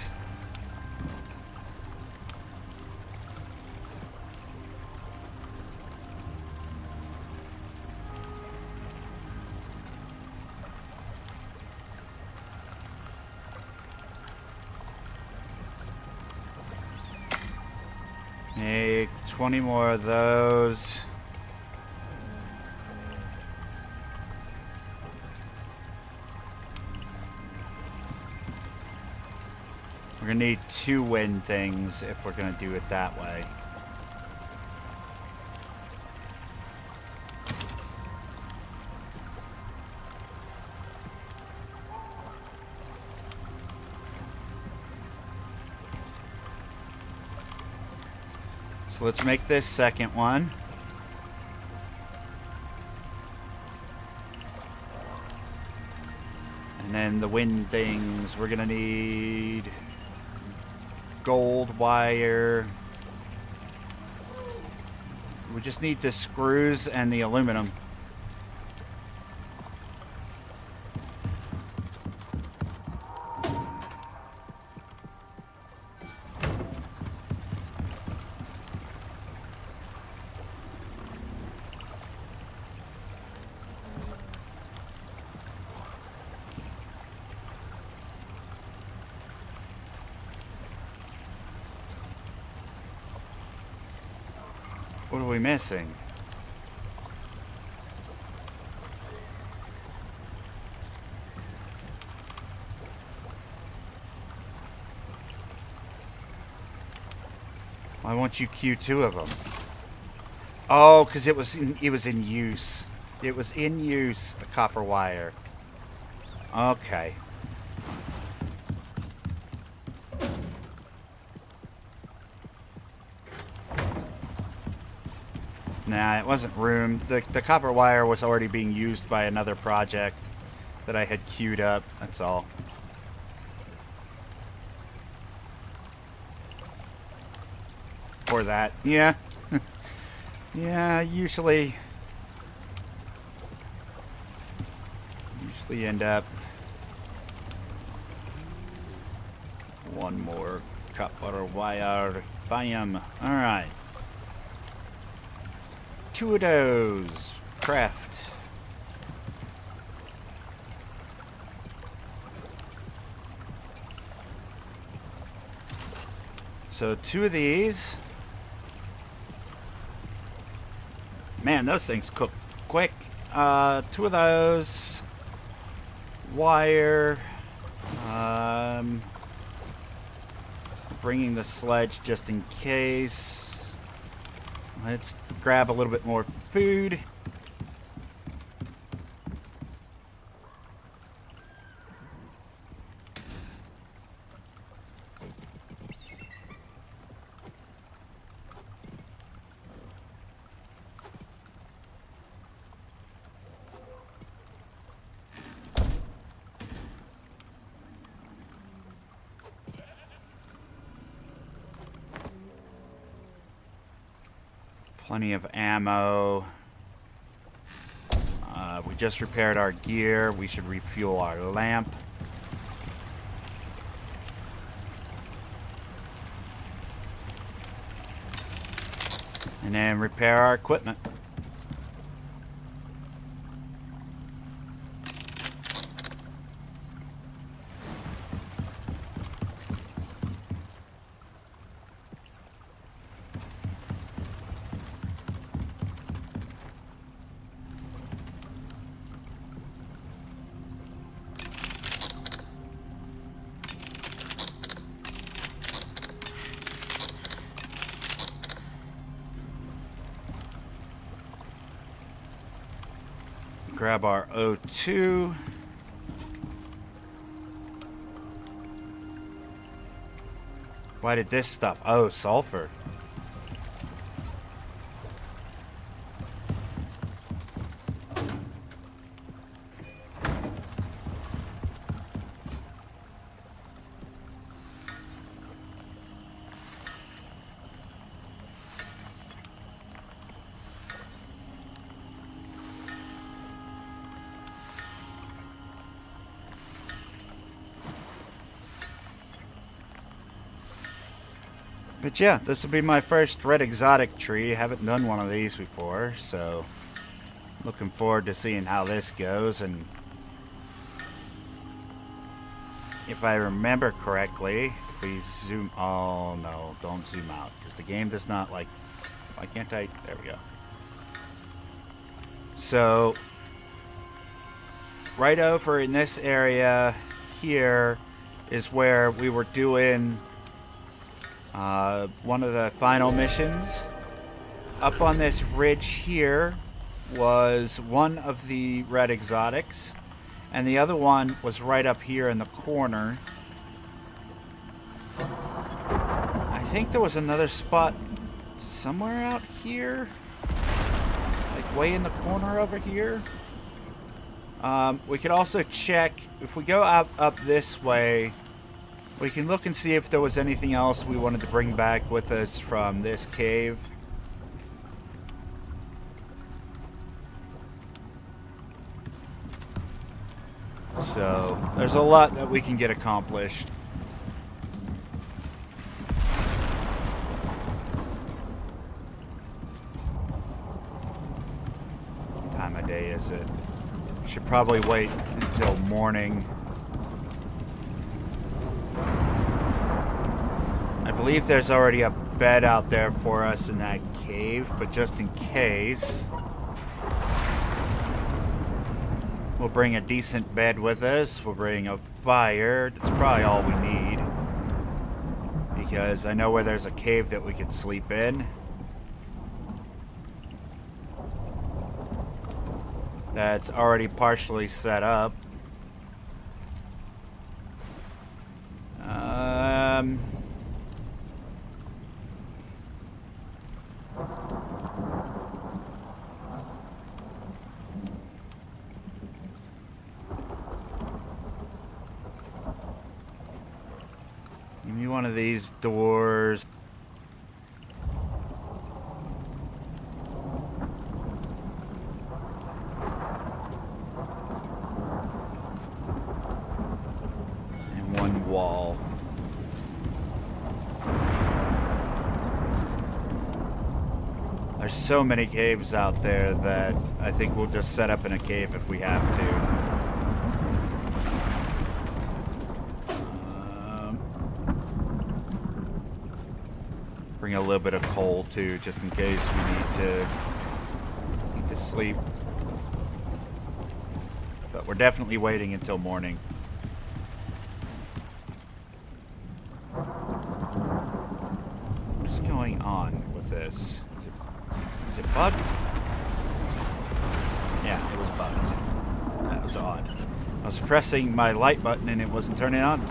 Make 20 more of those. We're gonna need 2 wind things if we're gonna do it that way. So let's make this second one. And then the wind things, we're gonna need gold wire. We just need the screws and the aluminum. What are we missing? Why won't you queue 2 of them? Oh, because it was in use. It was in use, the copper wire. Okay. Nah, it wasn't room. The copper wire was already being used by another project that I had queued up. That's all. For that. Yeah. Yeah, usually end up one more copper wire. Bam. Alright. 2 of those. Craft. So 2 of these. Man, those things cook quick. 2 of those. Wire. Bringing the sledge just in case. Let's grab a little bit more food. Plenty of ammo. We just repaired our gear. We should refuel our lamp. And then repair our equipment. Grab our O2. Why did this stop? Oh, sulfur. But yeah, this will be my first red exotic tree. Haven't done one of these before, so looking forward to seeing how this goes. And if I remember correctly, if we zoom... Oh no, don't zoom out, because the game does not like... Why can't I? There we go. So, right over in this area here is where we were doing one of the final missions. Up on this ridge here was one of the red exotics, and the other one was right up here in the corner. I think there was another spot somewhere out here, like way in the corner over here. We could also check, if we go up this way, we can look and see if there was anything else we wanted to bring back with us from this cave. So, there's a lot that we can get accomplished. What time of day is it? Should probably wait until morning. I believe there's already a bed out there for us in that cave, but just in case, we'll bring a decent bed with us. We'll bring a fire. That's probably all we need, because I know where there's a cave that we could sleep in. That's already partially set up. Give me one of these doors. Wall. There's so many caves out there that I think we'll just set up in a cave if we have to. Bring a little bit of coal too, just in case we need to sleep. But we're definitely waiting until morning. On with this. Is it bugged? Yeah, it was bugged. That was odd. I was pressing my light button and it wasn't turning on.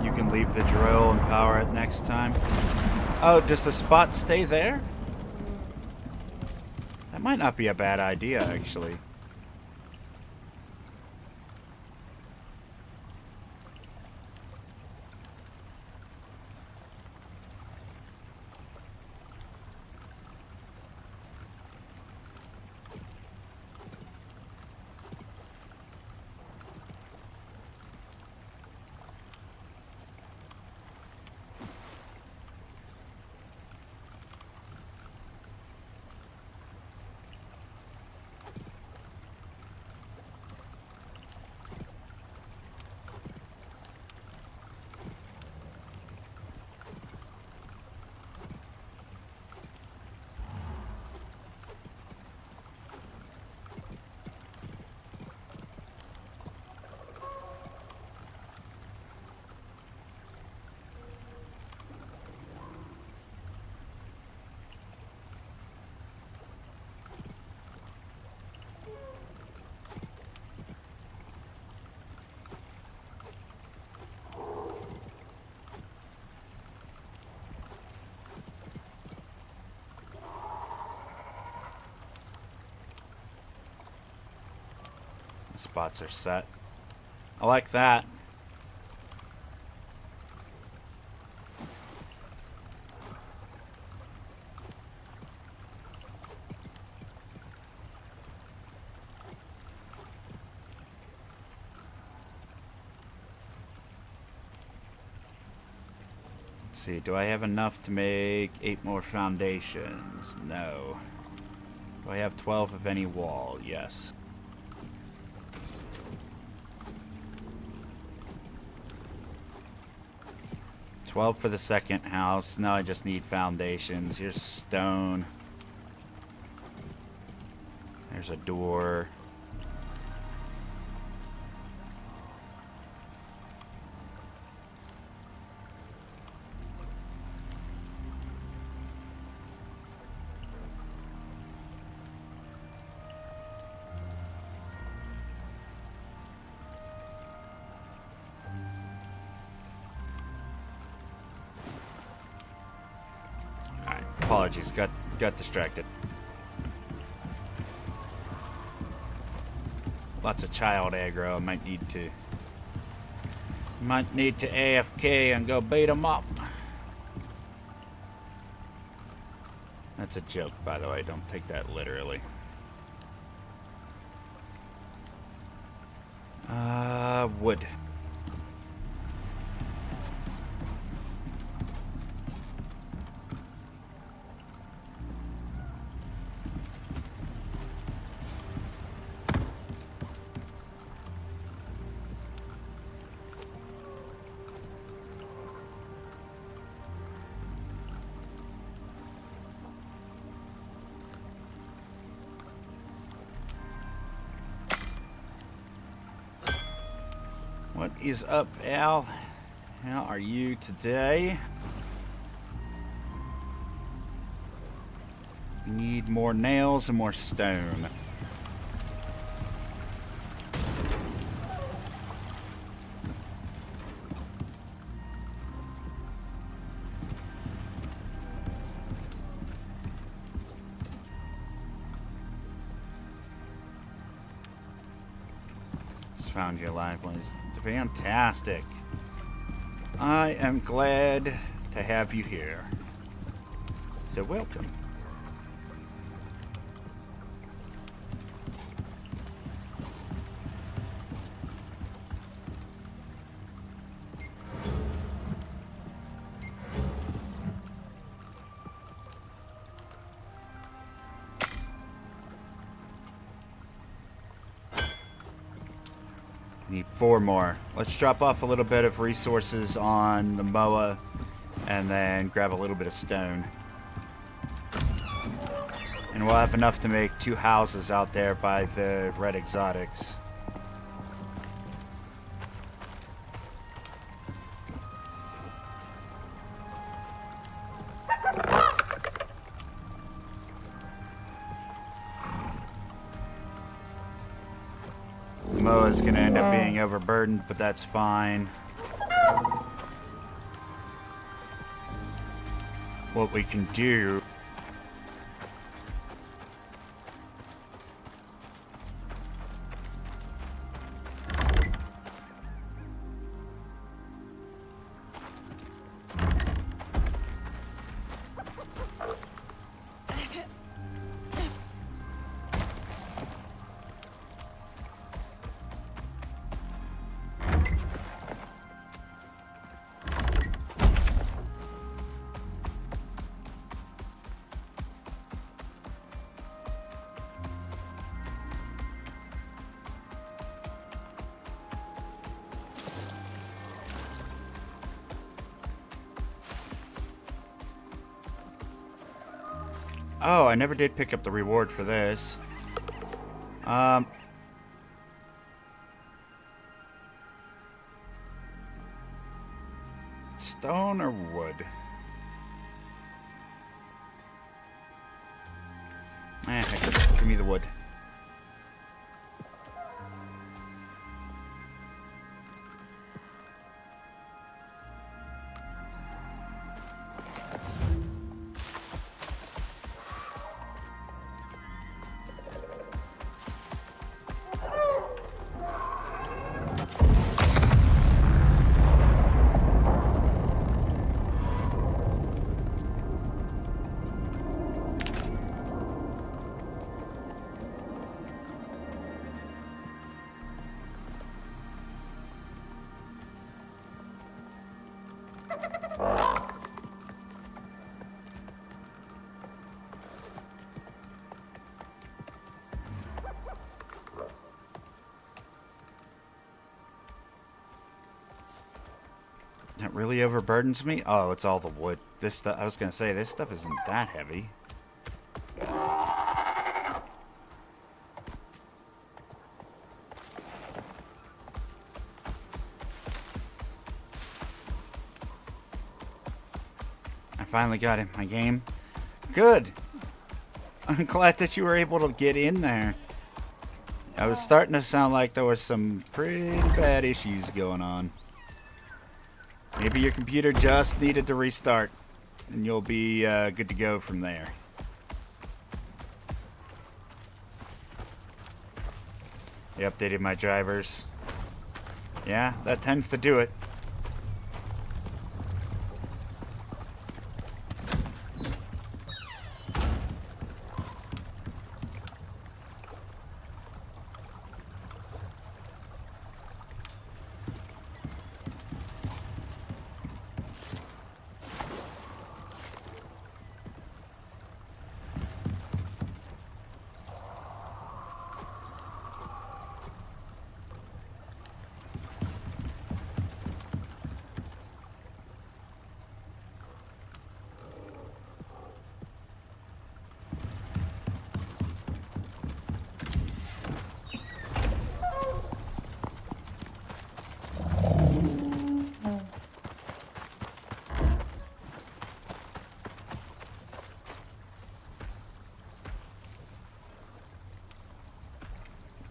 You can leave the drill and power it next time. Oh, does the spot stay there? That might not be a bad idea, actually. Spots are set. I like that. Let's see, do I have enough to make 8 more foundations? No. Do I have 12 of any wall? Yes. 12 12 for the second house. Now I just need foundations. Here's stone. There's a door. Apologies, got distracted. Lots of child aggro. I might need to AFK and go beat them up. That's a joke, by the way. Don't take that literally. Wood. What is up, Al? How are you today? We need more nails and more stone. Just found you alive, Blazze. Fantastic. I am glad to have you here. So welcome. Need 4 more. Let's drop off a little bit of resources on the MOA and then grab a little bit of stone. And we'll have enough to make 2 houses out there by the red exotics. Moa's gonna end up being overburdened, but that's fine. What we can do... Oh, I never did pick up the reward for this. Stone or wood? Heck, give me the wood. That really overburdens me? Oh, it's all the wood. This stuff, I was gonna say, this stuff isn't that heavy. I finally got in my game. Good! I'm glad that you were able to get in there. I was starting to sound like there was some pretty bad issues going on. Maybe your computer just needed to restart, and you'll be good to go from there. They updated my drivers. Yeah, that tends to do it.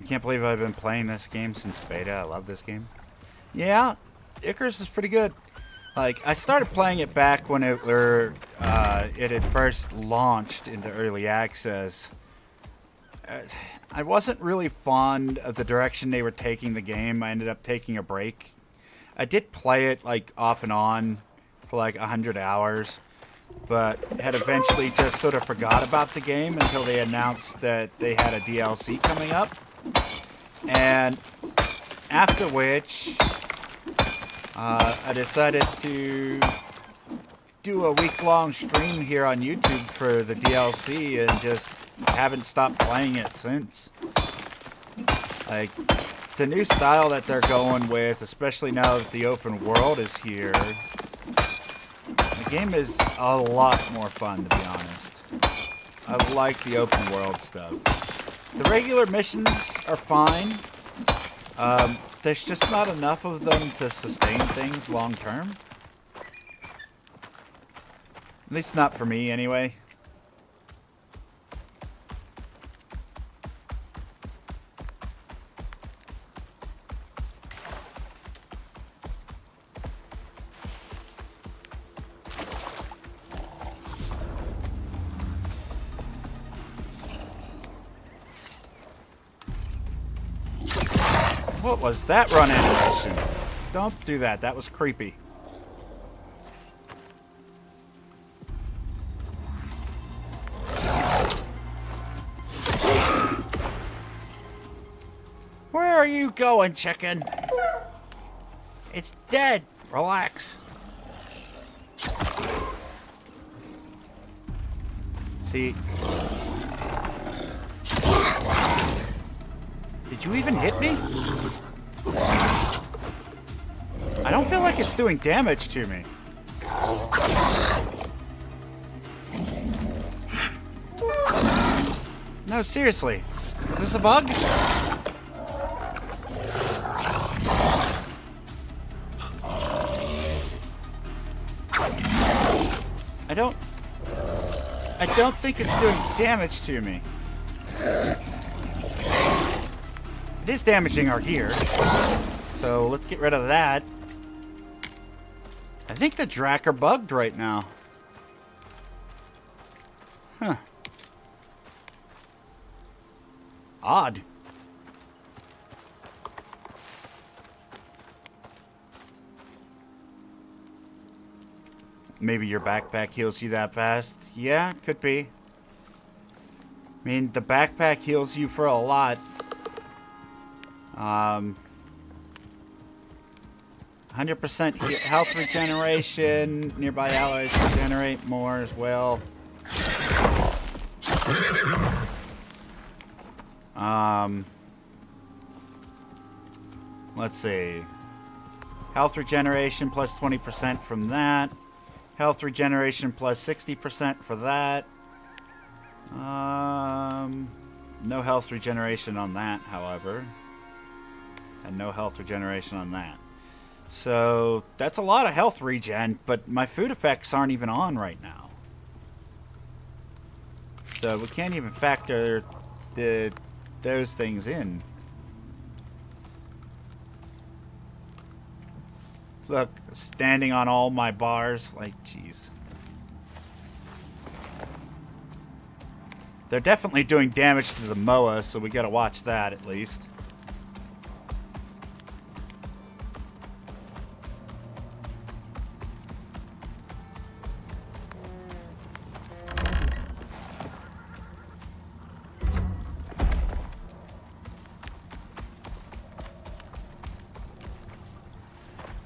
Can't believe I've been playing this game since beta. I love this game. Yeah, Icarus is pretty good. Like, I started playing it back when it had first launched into early access. I wasn't really fond of the direction they were taking the game. I ended up taking a break. I did play it like off and on for like 100 hours, but had eventually just sort of forgot about the game until they announced that they had a DLC coming up. And after which, I decided to do a week-long stream here on YouTube for the DLC and just haven't stopped playing it since. Like, the new style that they're going with, especially now that the open world is here, the game is a lot more fun, to be honest. I like the open world stuff. The regular missions are fine. There's just not enough of them to sustain things long term. At least not for me, anyway. What was that run animation? Don't do that. That was creepy. Where are you going, chicken? It's dead. Relax. See? Did you even hit me? I don't feel like it's doing damage to me. No, seriously. Is this a bug? I don't think it's doing damage to me. It is damaging our gear, so let's get rid of that. I think the Drac are bugged right now. Huh. Odd. Maybe your backpack heals you that fast. Yeah, could be. I mean, the backpack heals you for a lot. 100% health regeneration. Nearby allies regenerate more as well. Let's see. Health regeneration plus 20% from that. Health regeneration plus 60% for that. No health regeneration on that, however. And no health regeneration on that. So, that's a lot of health regen, but my food effects aren't even on right now. So, we can't even factor those things in. Look, standing on all my bars, like, jeez. They're definitely doing damage to the MOA, so we gotta watch that at least.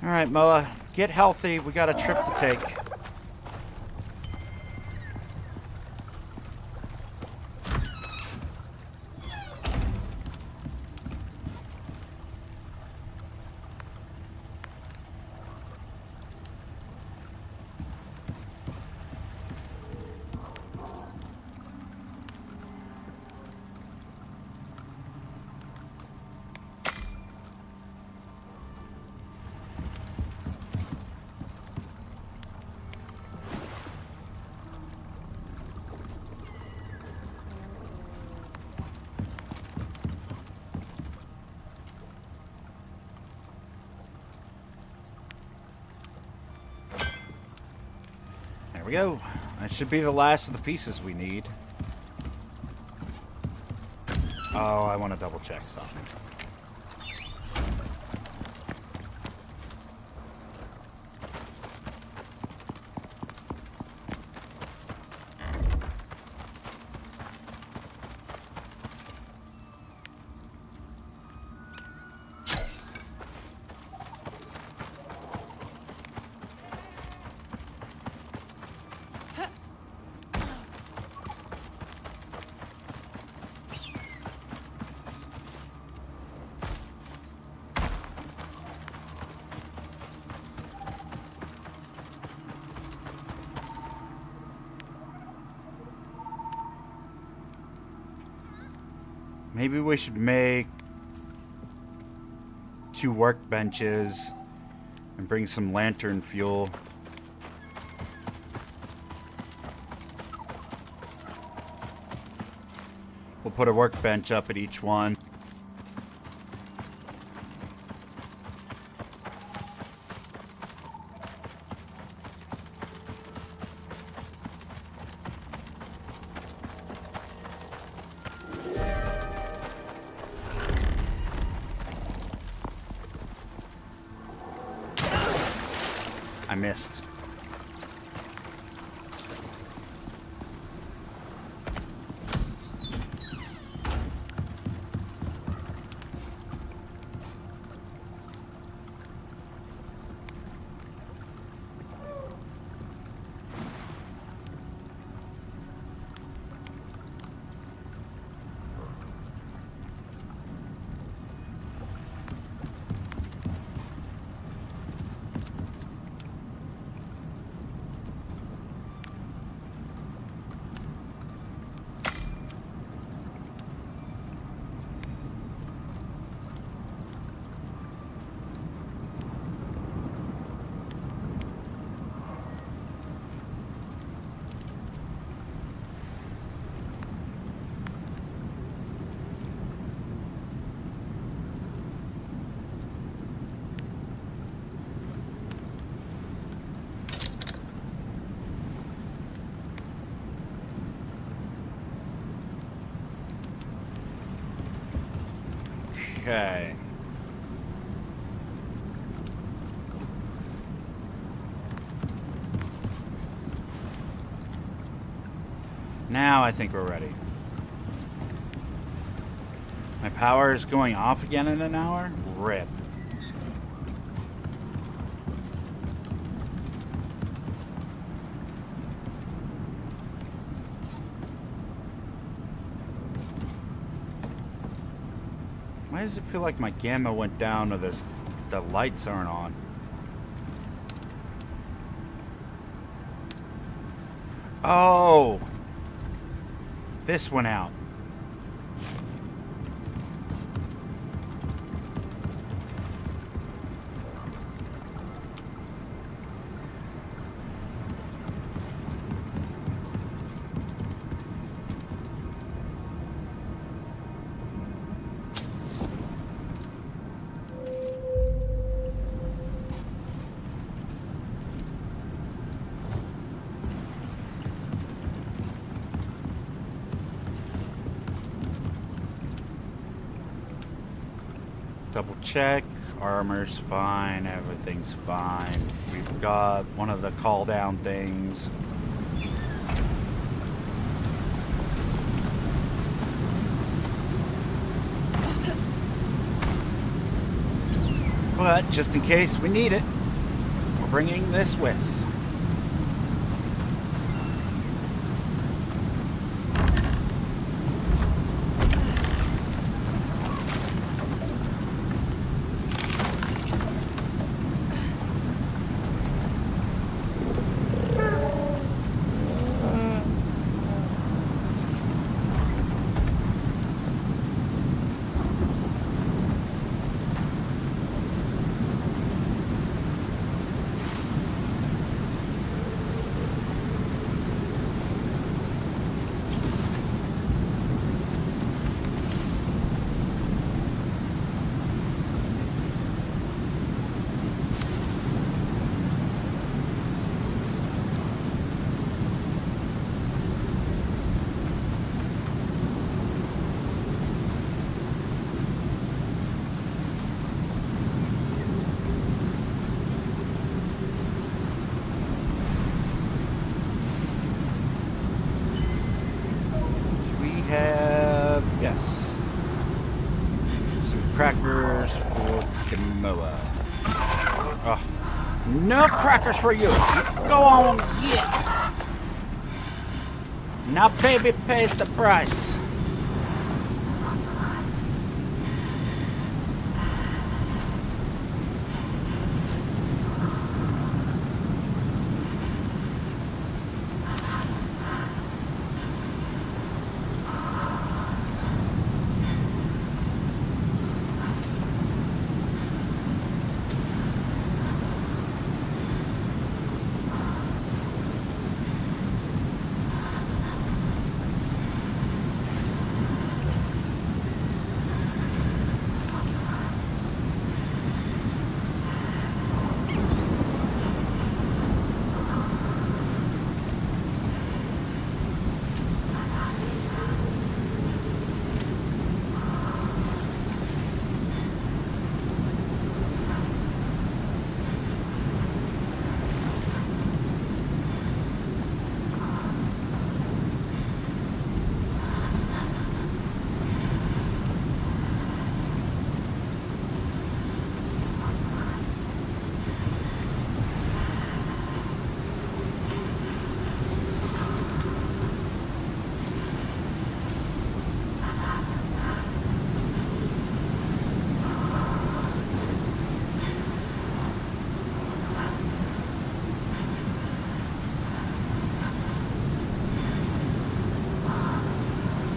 Alright, Moa, get healthy. We got a trip to take. There we go. That should be the last of the pieces we need. Oh, I want to double check something. Maybe we should make 2 workbenches and bring some lantern fuel. We'll put a workbench up at each one. I missed. Okay. Now I think we're ready. My power is going off again in an hour? Rip. Why does it feel like my gamma went down or the lights aren't on? Oh! This went out. Double check, armor's fine, everything's fine. We've got one of the call down things. But just in case we need it, we're bringing this with. Crackers for Kamoa. Oh, no crackers for you. Go on, yeah. Now baby pays the price.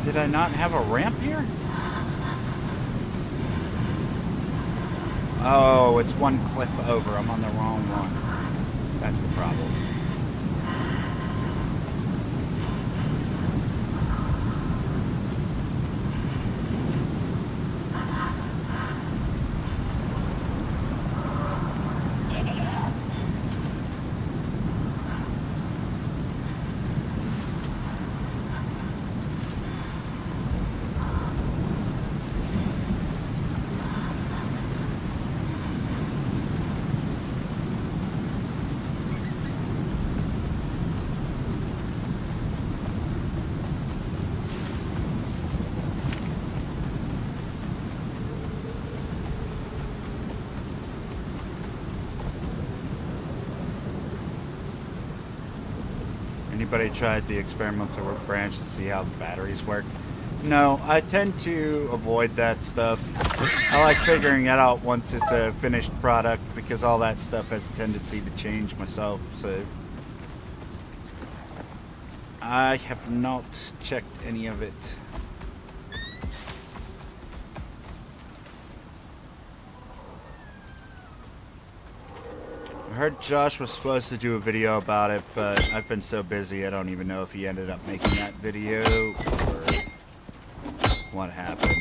Did I not have a ramp here? Oh, it's one cliff over. I'm on the wrong one. That's the problem. Anybody tried the experimental branch to see how the batteries work? No, I tend to avoid that stuff. I like figuring it out once it's a finished product because all that stuff has a tendency to change myself, so... I have not checked any of it. I heard Josh was supposed to do a video about it, but I've been so busy I don't even know if he ended up making that video or what happened.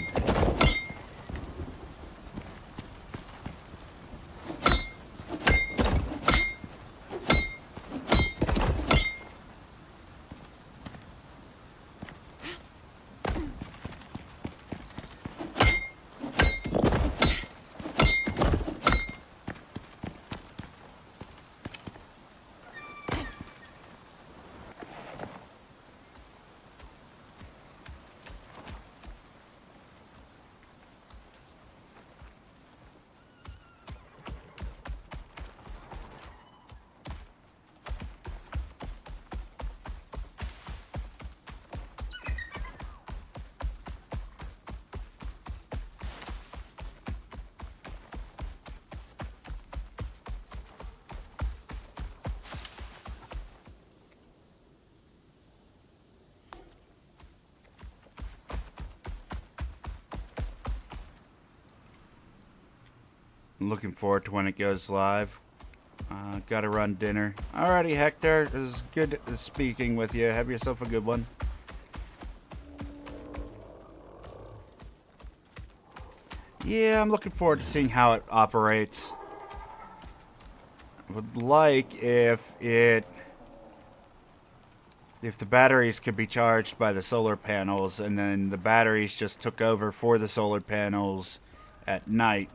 I'm looking forward to when it goes live. Gotta run dinner. Alrighty, Hector. It was good speaking with you. Have yourself a good one. Yeah, I'm looking forward to seeing how it operates. I would like if the batteries could be charged by the solar panels, and then the batteries just took over for the solar panels at night.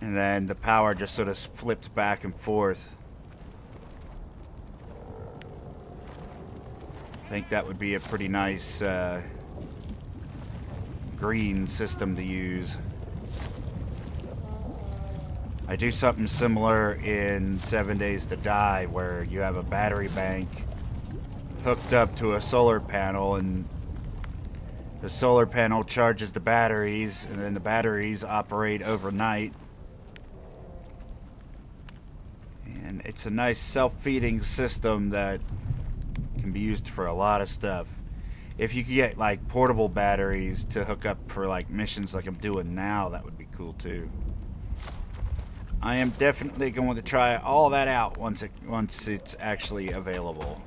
And then the power just sort of flipped back and forth. I think that would be a pretty nice green system to use. I do something similar in 7 Days to Die, where you have a battery bank hooked up to a solar panel, and the solar panel charges the batteries, and then the batteries operate overnight. And it's a nice self-feeding system that can be used for a lot of stuff. If you could get like portable batteries to hook up for like missions like I'm doing now, that would be cool too. I am definitely going to try all that out once it's actually available.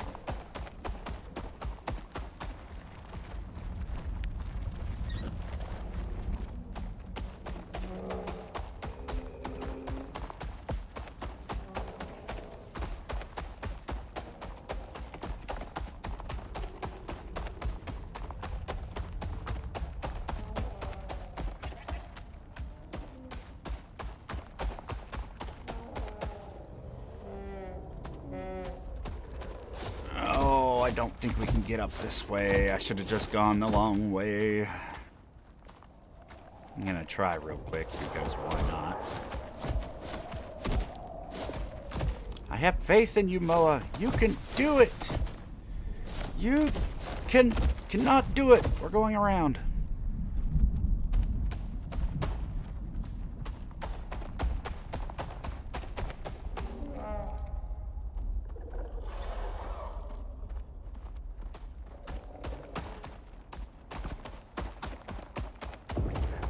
I don't think we can get up this way. I should have just gone the long way. I'm gonna try real quick because why not? I have faith in you, Moa. You can do it. You cannot do it. We're going around.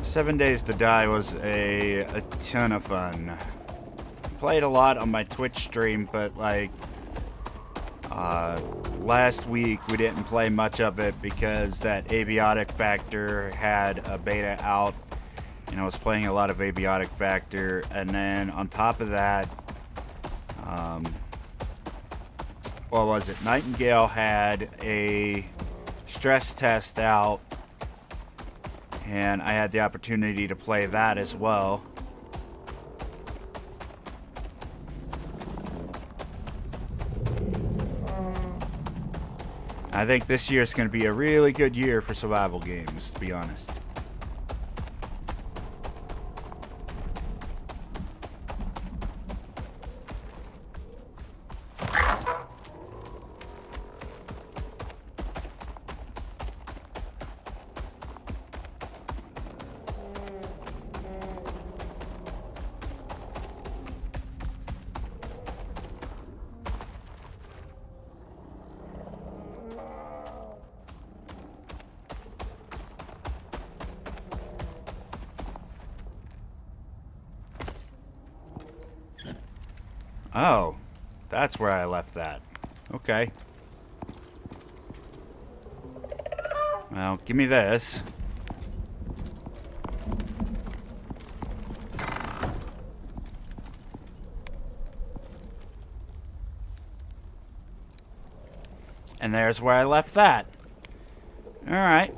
Seven Days to Die was a ton of fun. Played a lot on my Twitch stream, but like last week we didn't play much of it because that Aviotic Factor had a beta out, and I was playing a lot of Aviotic Factor. And then on top of that, what was it? Nightingale had a stress test out, and I had the opportunity to play that as well. I think this year is going to be a really good year for survival games, to be honest. Oh, that's where I left that. Okay. Well, give me this. And there's where I left that. Alright.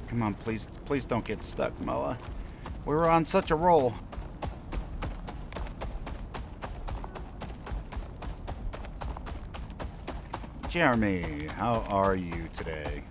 Come on, please don't get stuck, Moa. We were on such a roll. Jeremy, how are you today?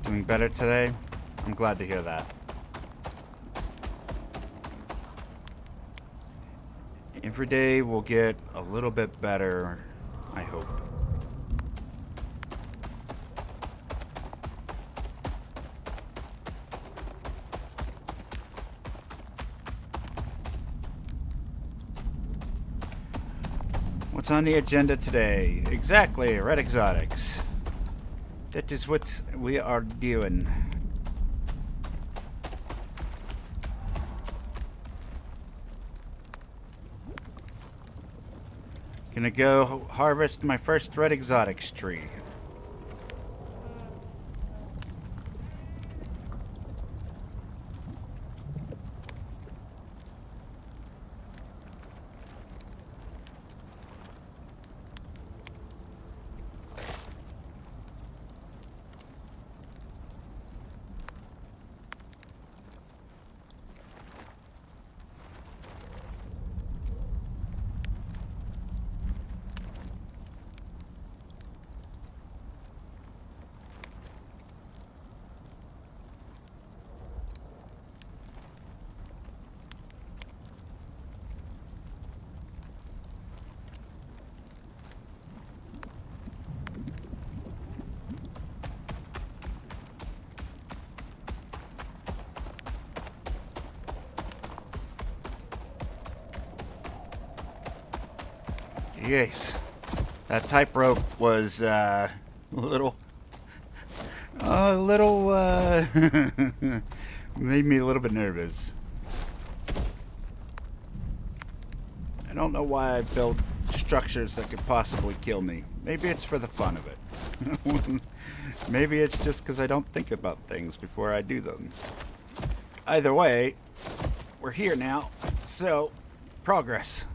Doing better today? I'm glad to hear that. Every day will get a little bit better, I hope. What's on the agenda today? Exactly, red exotics. That is what we are doing. Gonna go harvest my first red exotics tree. Jeez. That type rope was a little made me a little bit nervous. I don't know why I built structures that could possibly kill me. Maybe it's for the fun of it. Maybe it's just because I don't think about things before I do them. Either way, we're here now, so progress.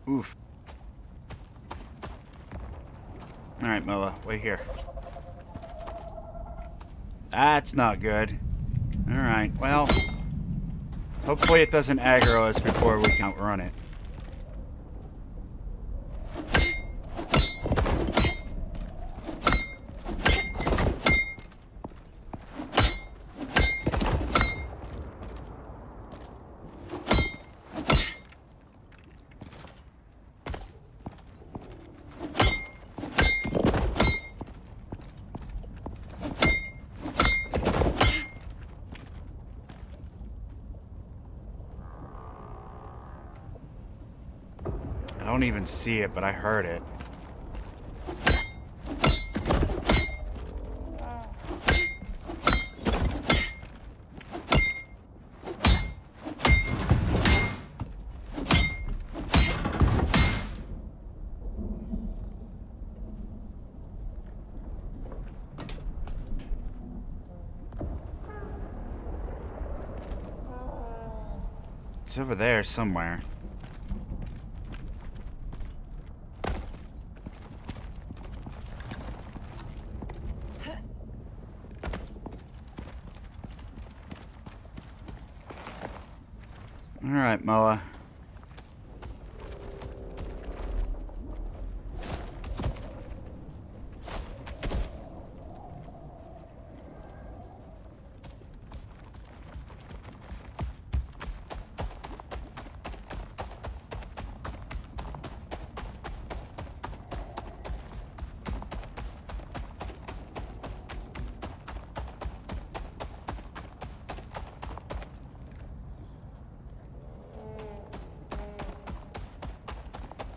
Oof. Alright, Moa, wait here. That's not good. Alright, well, hopefully it doesn't aggro us before we can outrun it. I don't even see it, but I heard it. It's over there somewhere. Alright, Moa.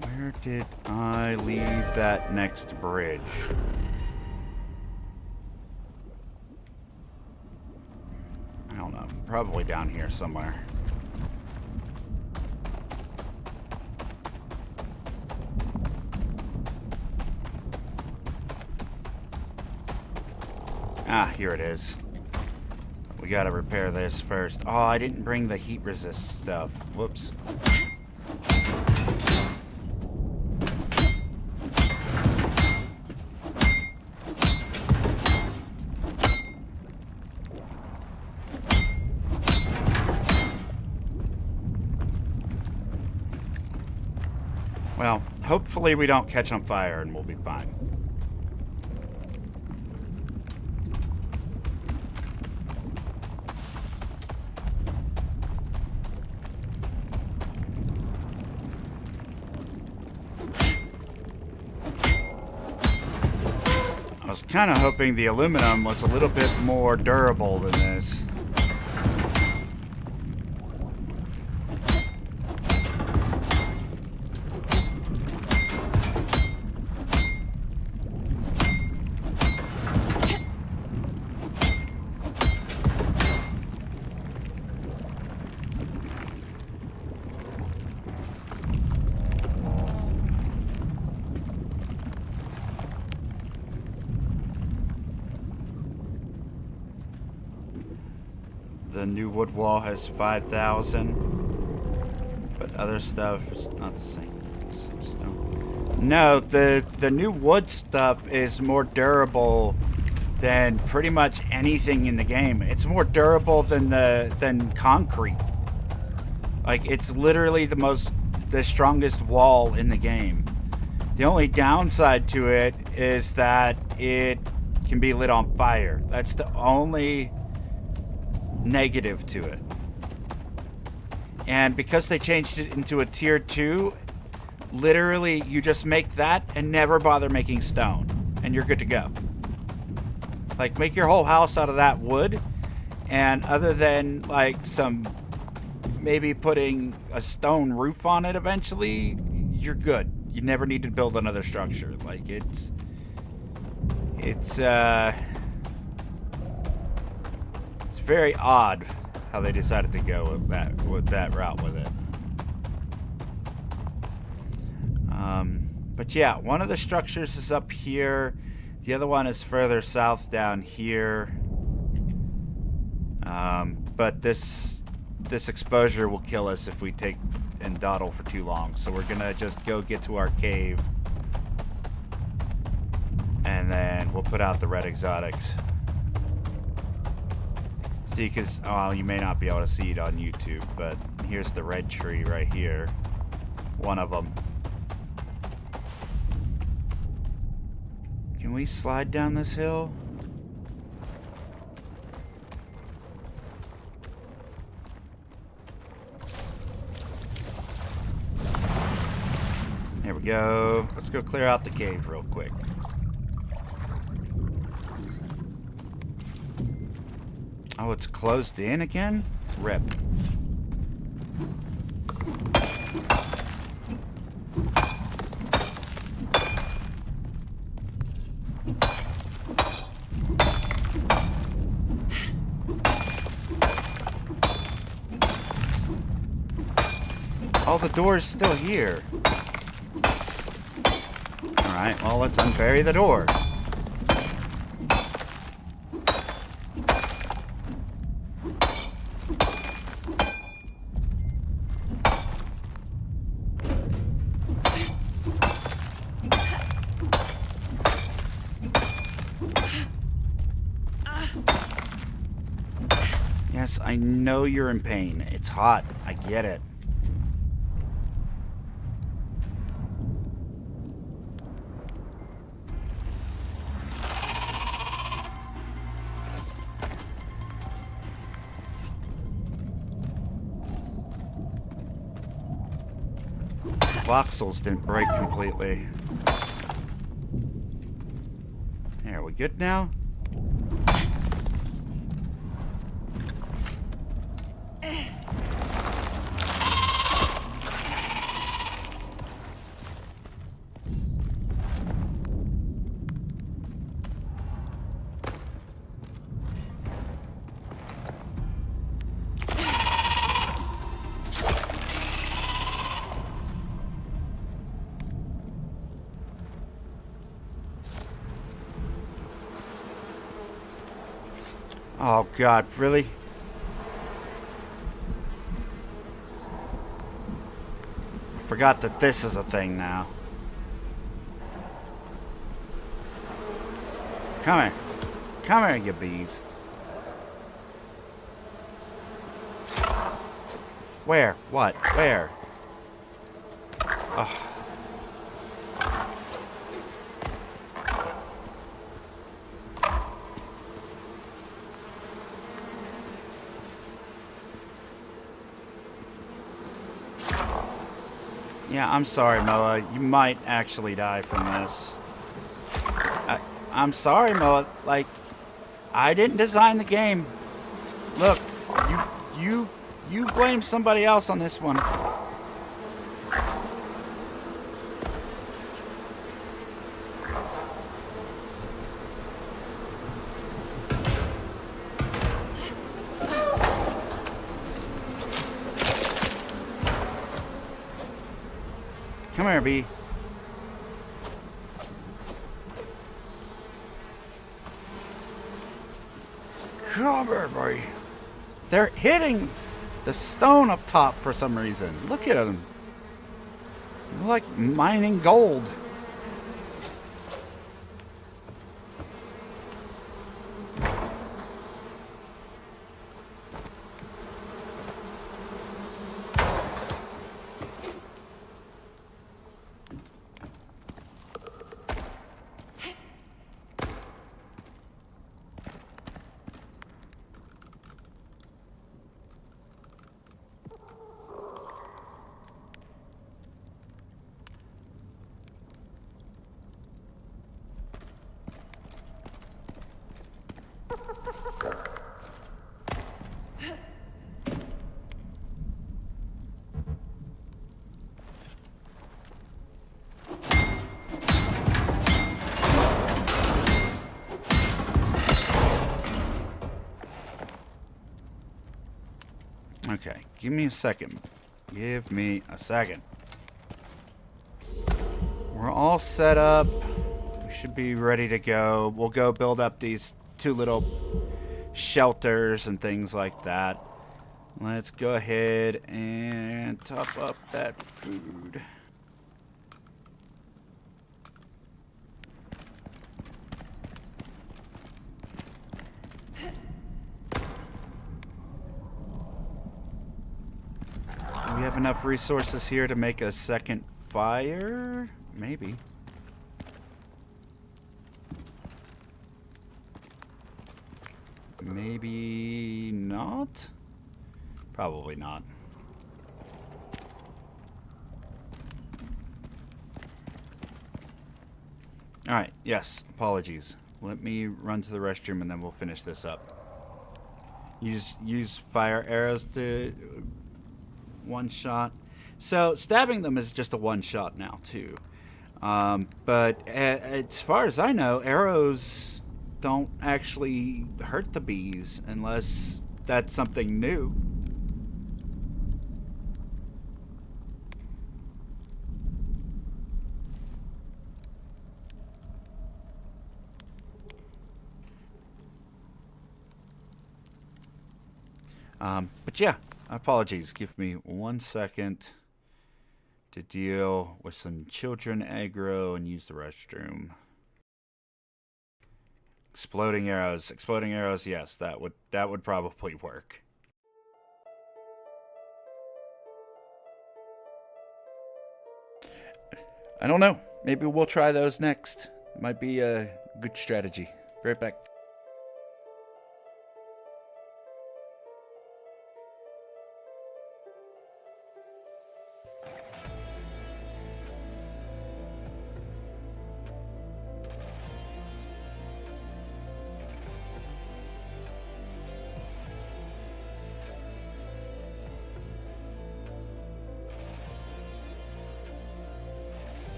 Where did I leave that next bridge? I don't know. Probably down here somewhere. Ah, here it is. We gotta repair this first. Oh, I didn't bring the heat resist stuff. Whoops. Well, hopefully we don't catch on fire and we'll be fine. I was kind of hoping the aluminum was a little bit more durable than this. The new wood wall has 5,000, but other stuff is not the same. No, the new wood stuff is more durable than pretty much anything in the game. It's more durable than concrete. Like, it's literally the strongest wall in the game. The only downside to it is that it can be lit on fire. That's the only negative to it. And because they changed it into a tier 2, literally you just make that and never bother making stone and you're good to go. Like, make your whole house out of that wood, and other than like some maybe putting a stone roof on it eventually, you're good. You never need to build another structure. Like, it's very odd how they decided to go with that route with it. But yeah, one of the structures is up here. The other one is further south down here. But this this exposure will kill us if we take and dawdle for too long. So we're gonna just go get to our cave. And then we'll put out the red exotics. See, because, oh, you may not be able to see it on YouTube, but here's the red tree right here. One of them. Can we slide down this hill? There we go. Let's go clear out the cave real quick. Oh, it's closed in again? Rip. Oh, the door's still here. Alright, well, let's unbury the door. Yes, I know you're in pain. It's hot. I get it. Voxels didn't break completely. There, are we good now? Oh God, really? Forgot that this is a thing now. Come here. Come here, you bees. Where? What? Where? Oh. Yeah, I'm sorry, Moa. You might actually die from this. I'm sorry, Moa. Like, I didn't design the game. Look, you blame somebody else on this one. Come here, bee. Come here, bee. They're hitting the stone up top for some reason. Look at them. They're like mining gold. Okay, give me a second. Give me a second. We're all set up. We should be ready to go. We'll go build up these two little shelters and things like that. Let's go ahead and top up that food. Do we have enough resources here to make a second fire? Maybe. Maybe not? Probably not. Alright, yes, apologies. Let me run to the restroom and then we'll finish this up. Use fire arrows to one shot. So stabbing them is just a one shot now too. But as far as I know, arrows don't actually hurt the bees unless that's something new. But yeah, apologies. Give me 1 second to deal with some children aggro and use the restroom. Exploding arrows. Exploding arrows, yes, that would probably work. I don't know. Maybe we'll try those next. It might be a good strategy. Be right back.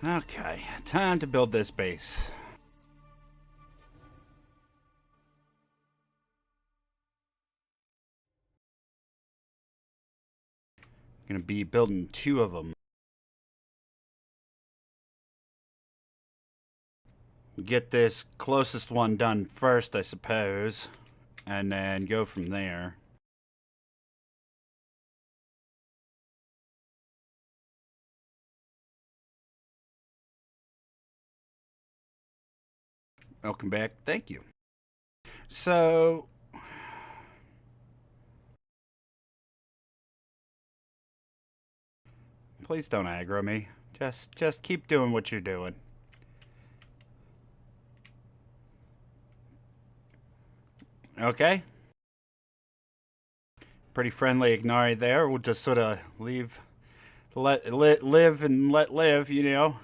Okay, time to build this base. Gonna be building 2 of them. Get this closest one done first, I suppose, and then go from there. Welcome back. Thank you. So, please don't aggro me. Just keep doing what you're doing. Okay. Pretty friendly Ignari there. We'll just sort of live and let live, you know.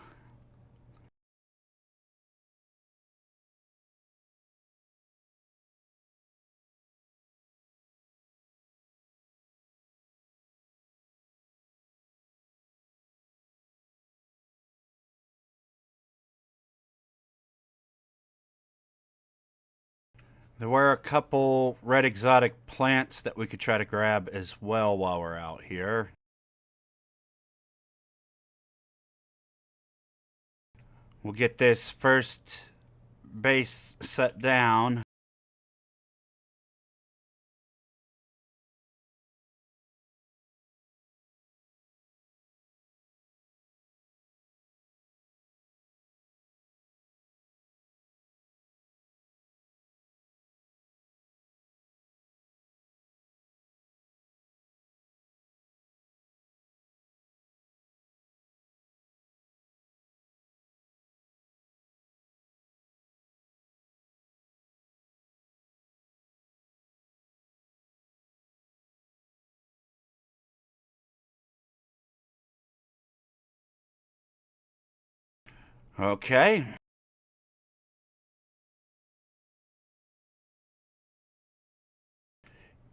There were a couple red exotic plants that we could try to grab as well while we're out here. We'll get this first base set down. Okay.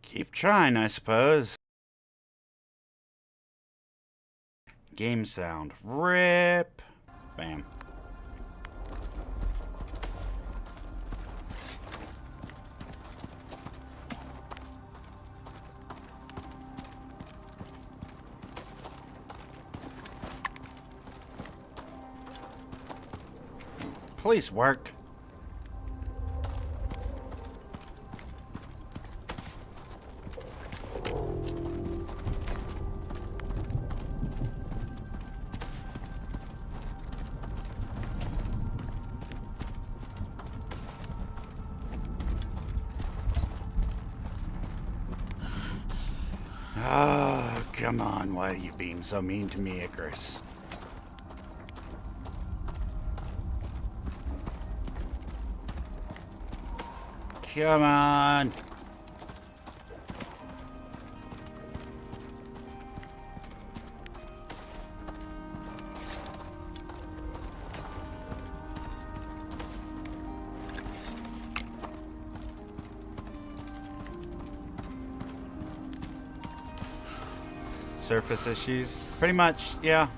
Keep trying, I suppose. Game sound. Rip. Bam. Please work. Oh, come on. Why are you being so mean to me, Icarus? Come on. Surface issues. Pretty much, yeah.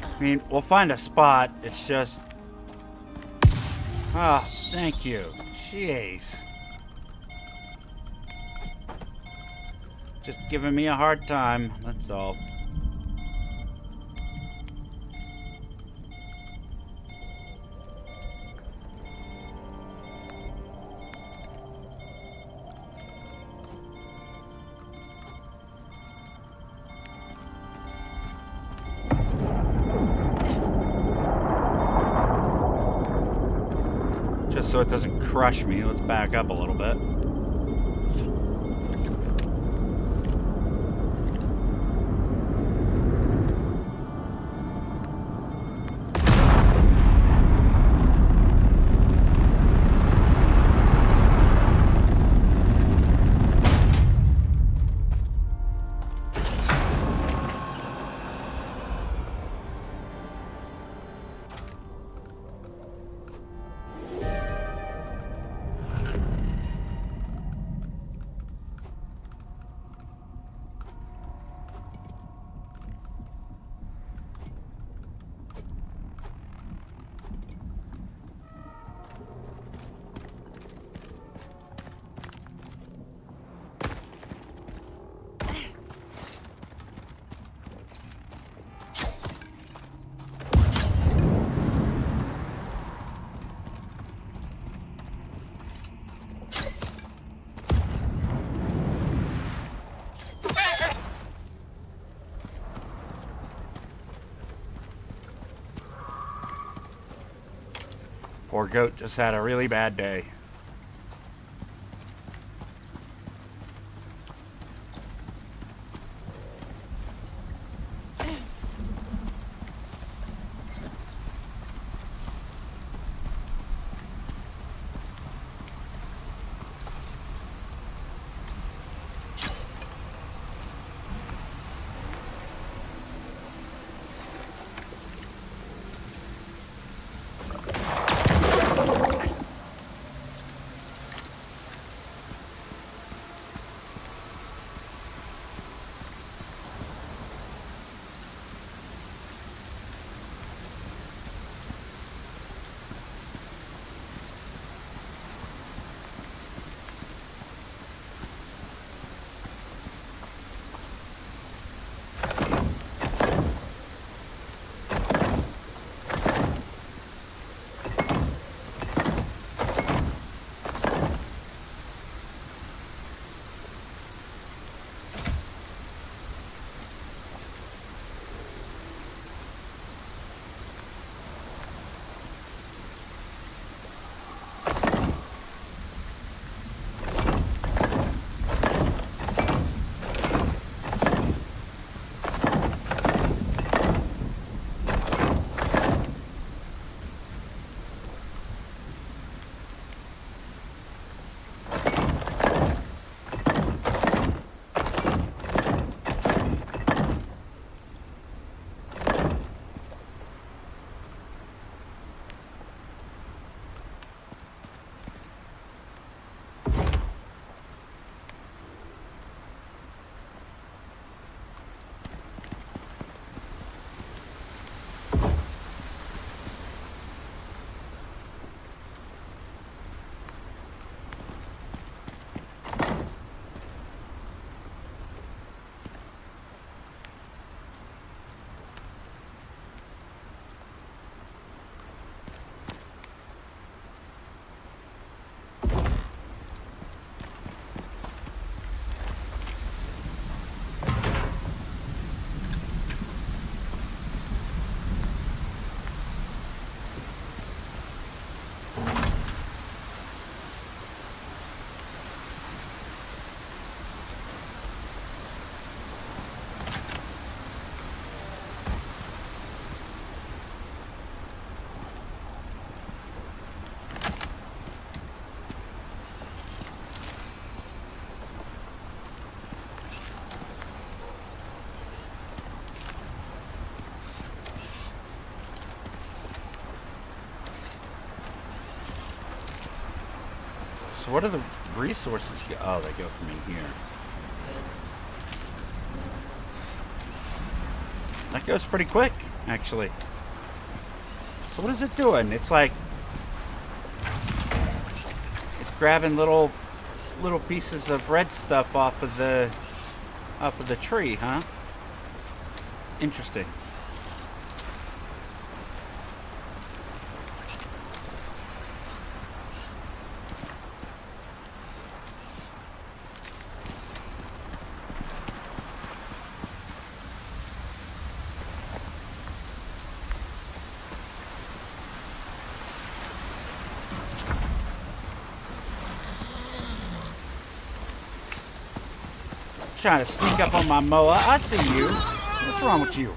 I mean, we'll find a spot. It's just... Oh, thank you. Jeez. Just giving me a hard time, that's all. Just so it doesn't crush me, let's back up a little bit. Poor goat just had a really bad day. So what are the resources? Oh, they go from in here. That goes pretty quick, actually. So what is it doing? It's like it's grabbing little pieces of red stuff off of the tree, huh? Interesting. Trying to sneak up on my moa. I see you. What's wrong with you?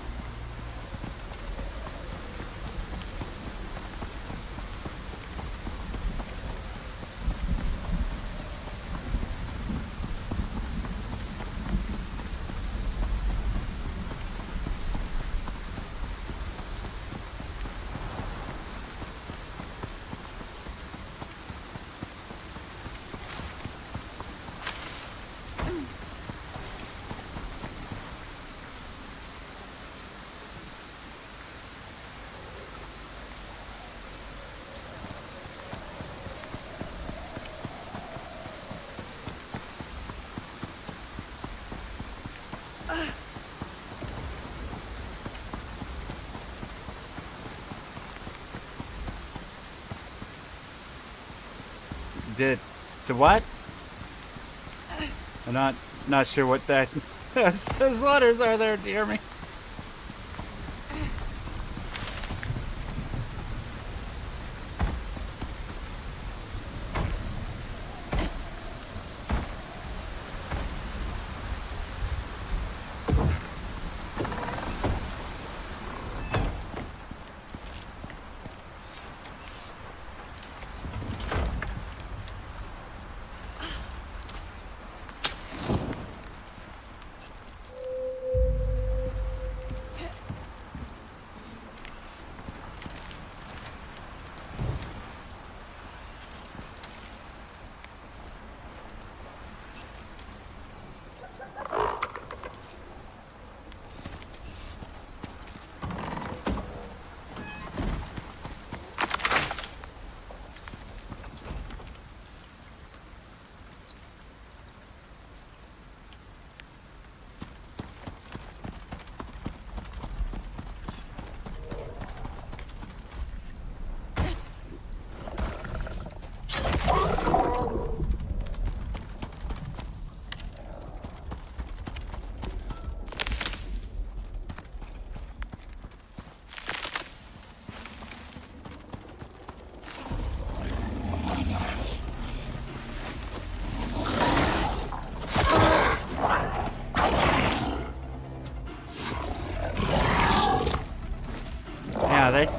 The what? I'm not sure what that those letters are there, dear me.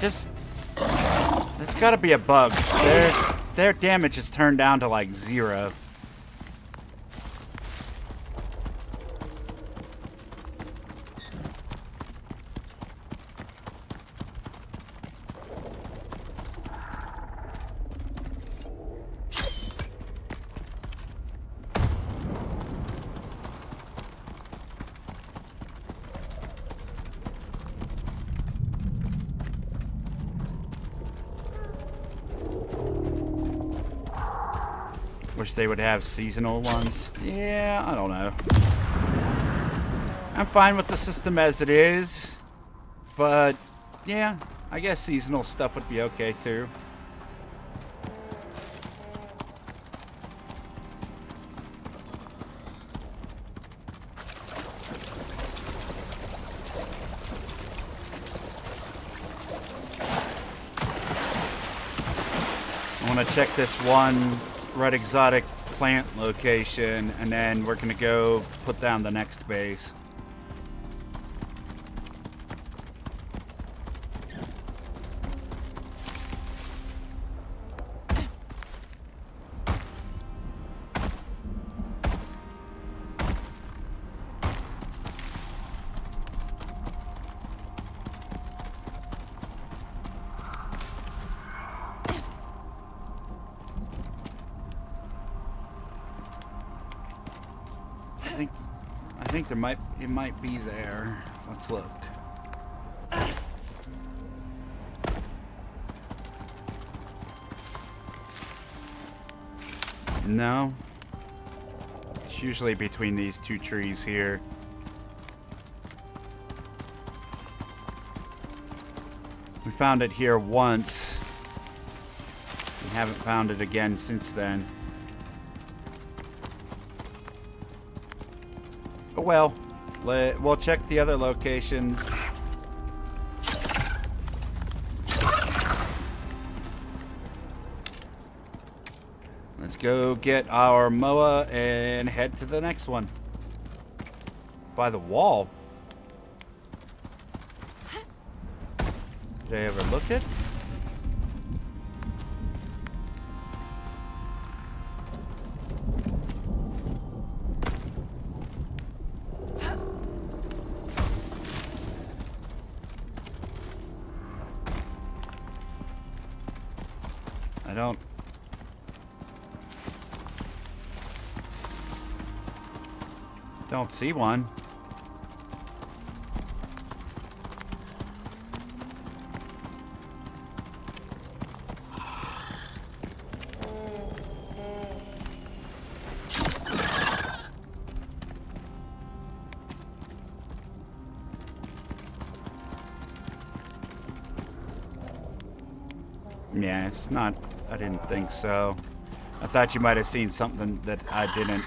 just... That's gotta be a bug. Their damage is turned down to like 0. Wish they would have seasonal ones. Yeah, I don't know. I'm fine with the system as it is. But, yeah, I guess seasonal stuff would be okay too. I want to check this one red exotic plant location, and then we're gonna go put down the next base. I think it might be there. Let's look. No. It's usually between these two trees here. We found it here once. We haven't found it again since then. Oh well, we'll check the other locations. Let's go get our MOA and head to the next one. By the wall. Did I overlook it? I don't see one. Yeah, it's not. I didn't think so. I thought you might have seen something that I didn't.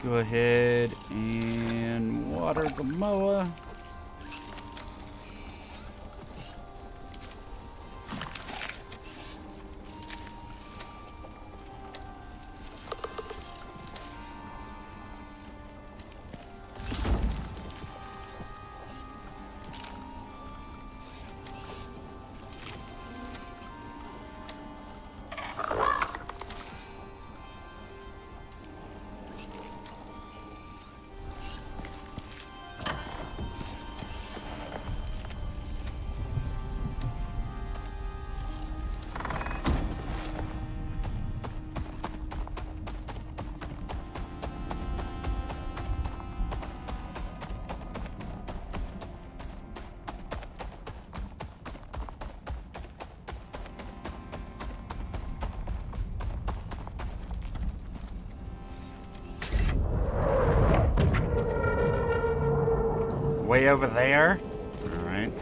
go ahead and water the moa. Way over there. All right.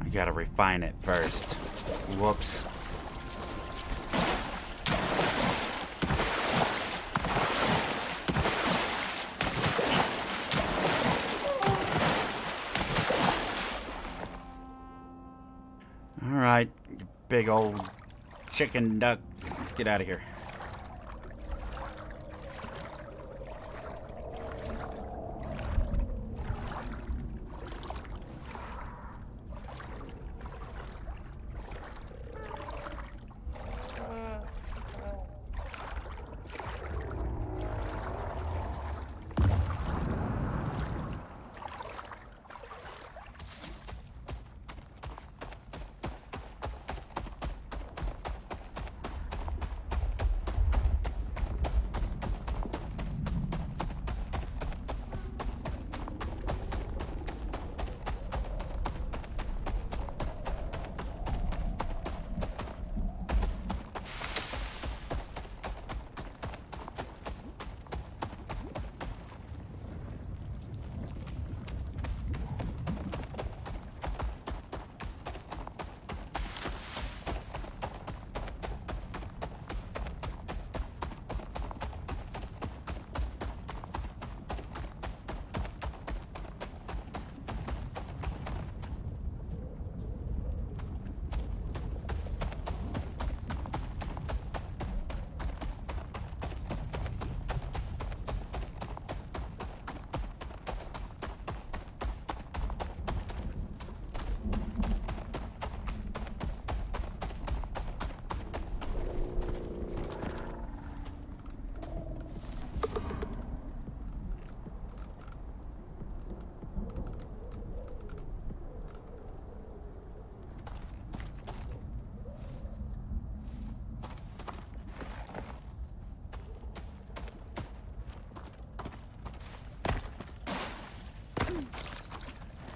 I gotta refine it first. Whoops. All right, you big old chicken duck. Let's get out of here.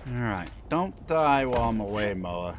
Alright, don't die while I'm away, Moa.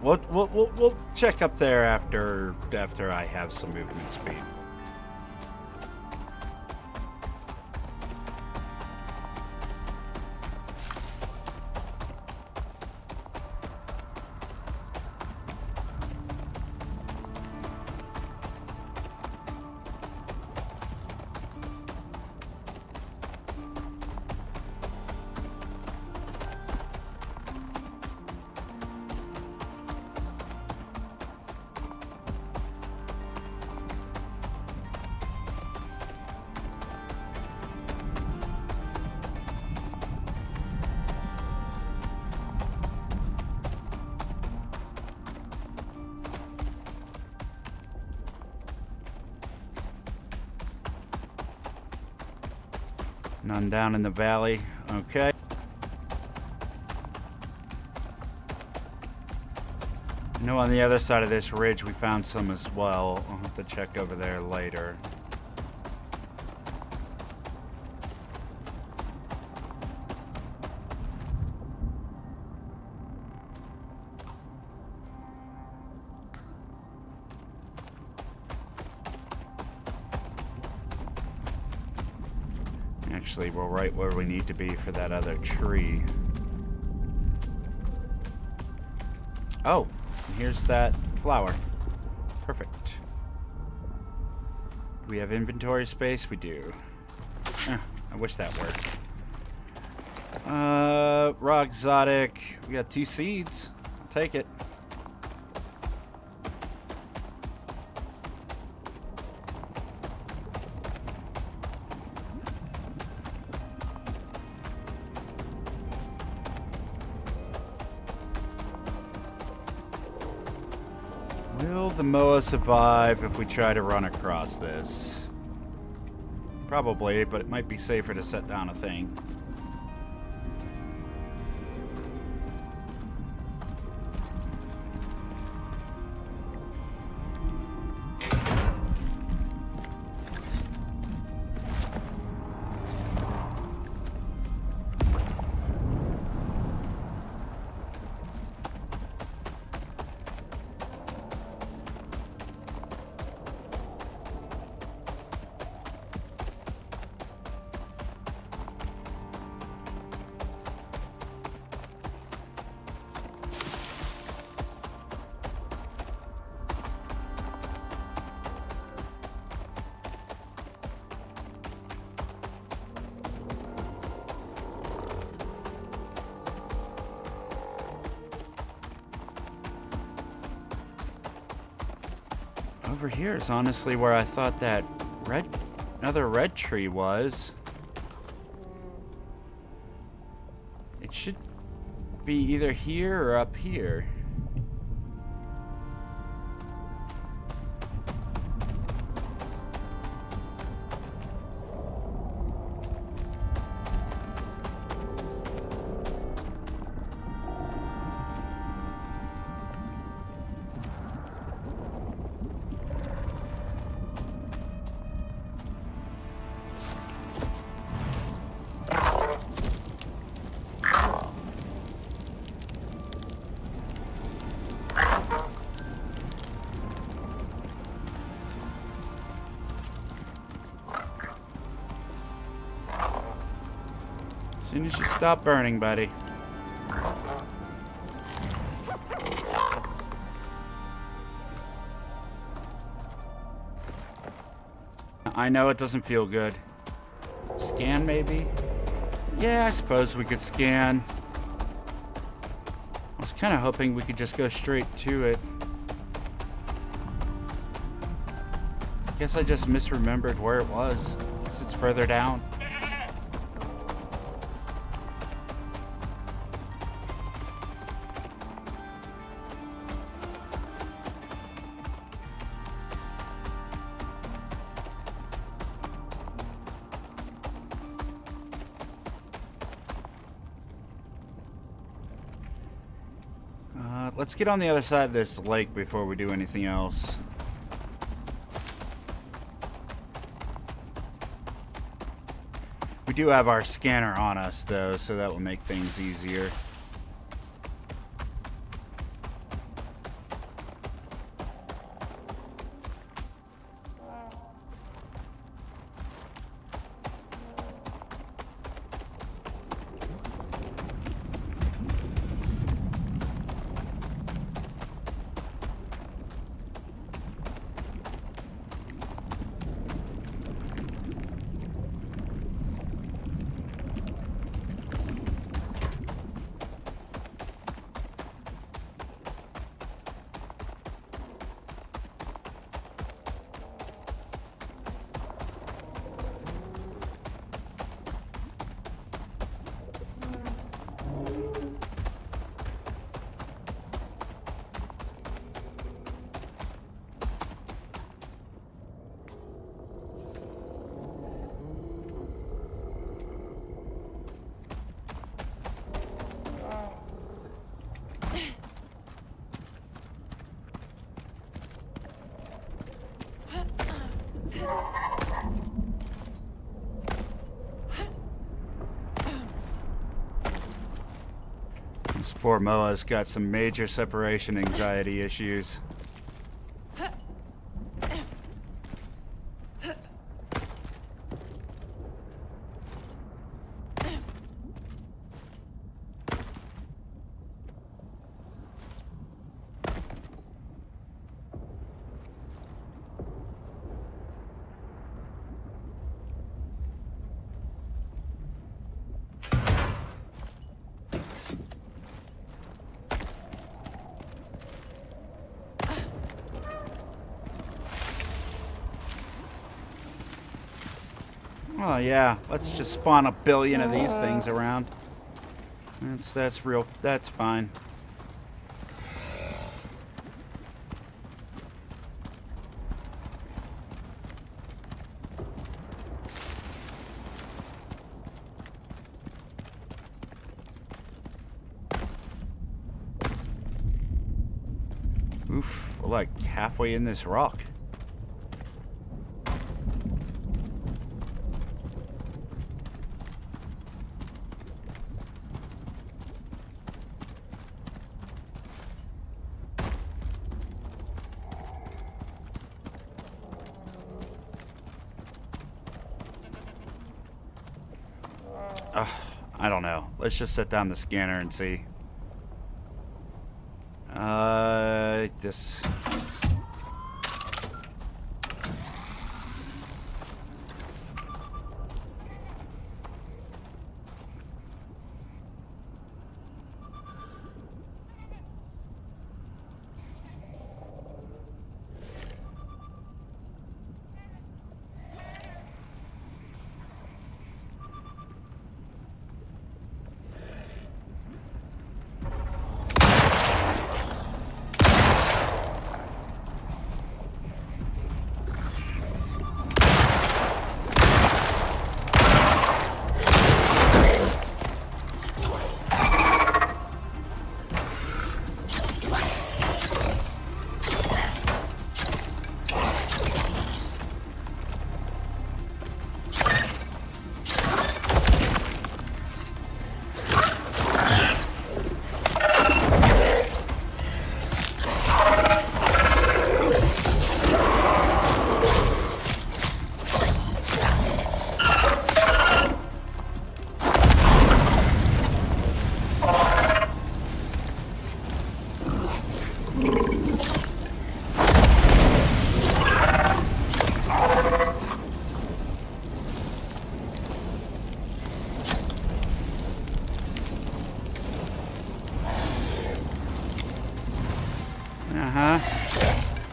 We'll check up there after I have some movement speed. None down in the valley. Okay. I know on the other side of this ridge we found some as well. I'll have to check over there later. Actually, we're right where we need to be for that other tree. Oh, and here's that flower. Perfect. Do we have inventory space? We do. I wish that worked. Raw exotic. We got 2 seeds. I'll take it. Will the Moa survive if we try to run across this? Probably, but it might be safer to set down a thing. Over here is honestly where I thought that another red tree was. It should be either here or up here. As soon as you stop burning, buddy. I know it doesn't feel good. Scan, maybe? Yeah, I suppose we could scan. I was kind of hoping we could just go straight to it. Guess I just misremembered where it was. Guess it's further down. Let's get on the other side of this lake before we do anything else. We do have our scanner on us, though, so that will make things easier. Poor Moa's got some major separation anxiety issues. Oh yeah, let's just spawn a billion of these things around. That's fine. Oof, we're like halfway in this rock. I don't know. Let's just set down the scanner and see. This.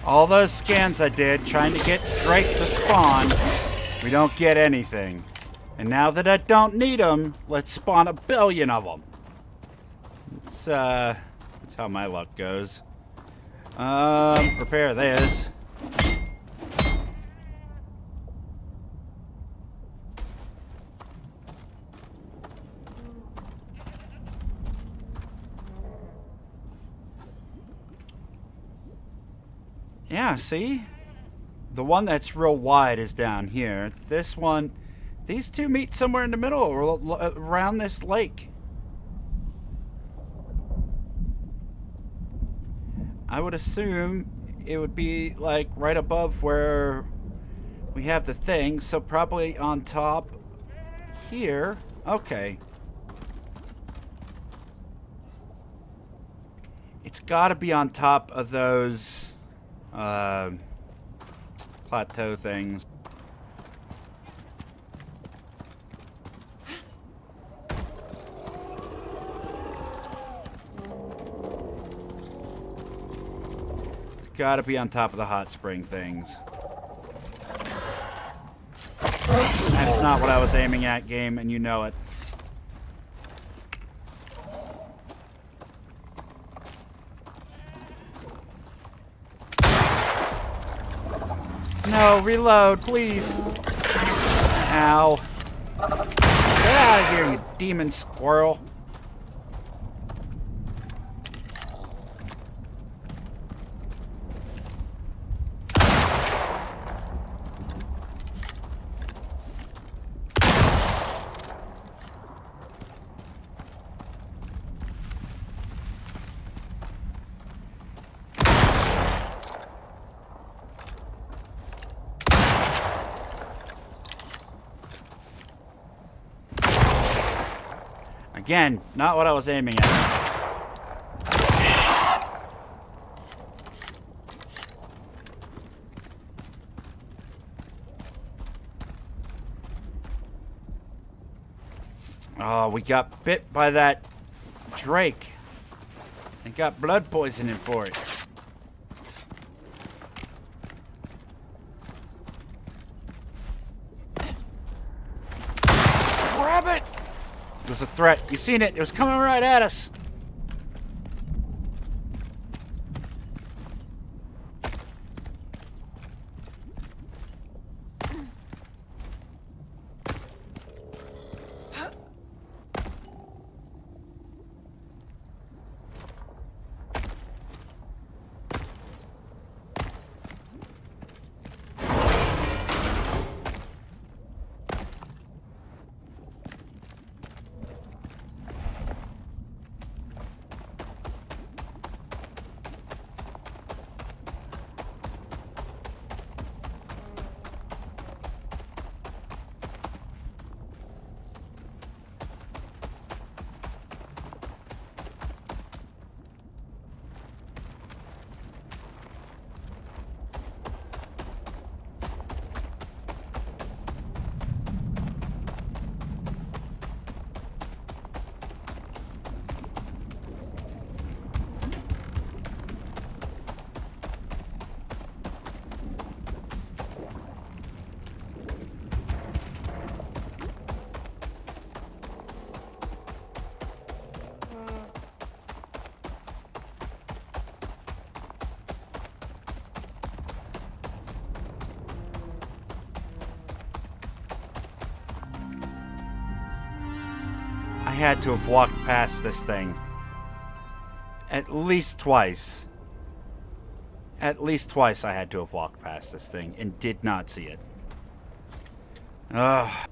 All those scans I did trying to get Drake to spawn, we don't get anything. And now that I don't need them, let's spawn a billion of them. That's how my luck goes. Repair this. Yeah, see? The one that's real wide is down here. This one, these two meet somewhere in the middle, around this lake. I would assume it would be like right above where we have the thing, so probably on top here. Okay. It's got to be on top of those plateau things. It's gotta be on top of the hot spring things. That's not what I was aiming at, game, and you know it. No, reload, please. Ow. Get out of here, you demon squirrel. Again, not what I was aiming at. Oh, we got bit by that drake and got blood poisoning for it. Grab it! It was a threat. You seen it? It was coming right at us. I had to have walked past this thing at least twice. At least twice I had to have walked past this thing and did not see it. Ugh.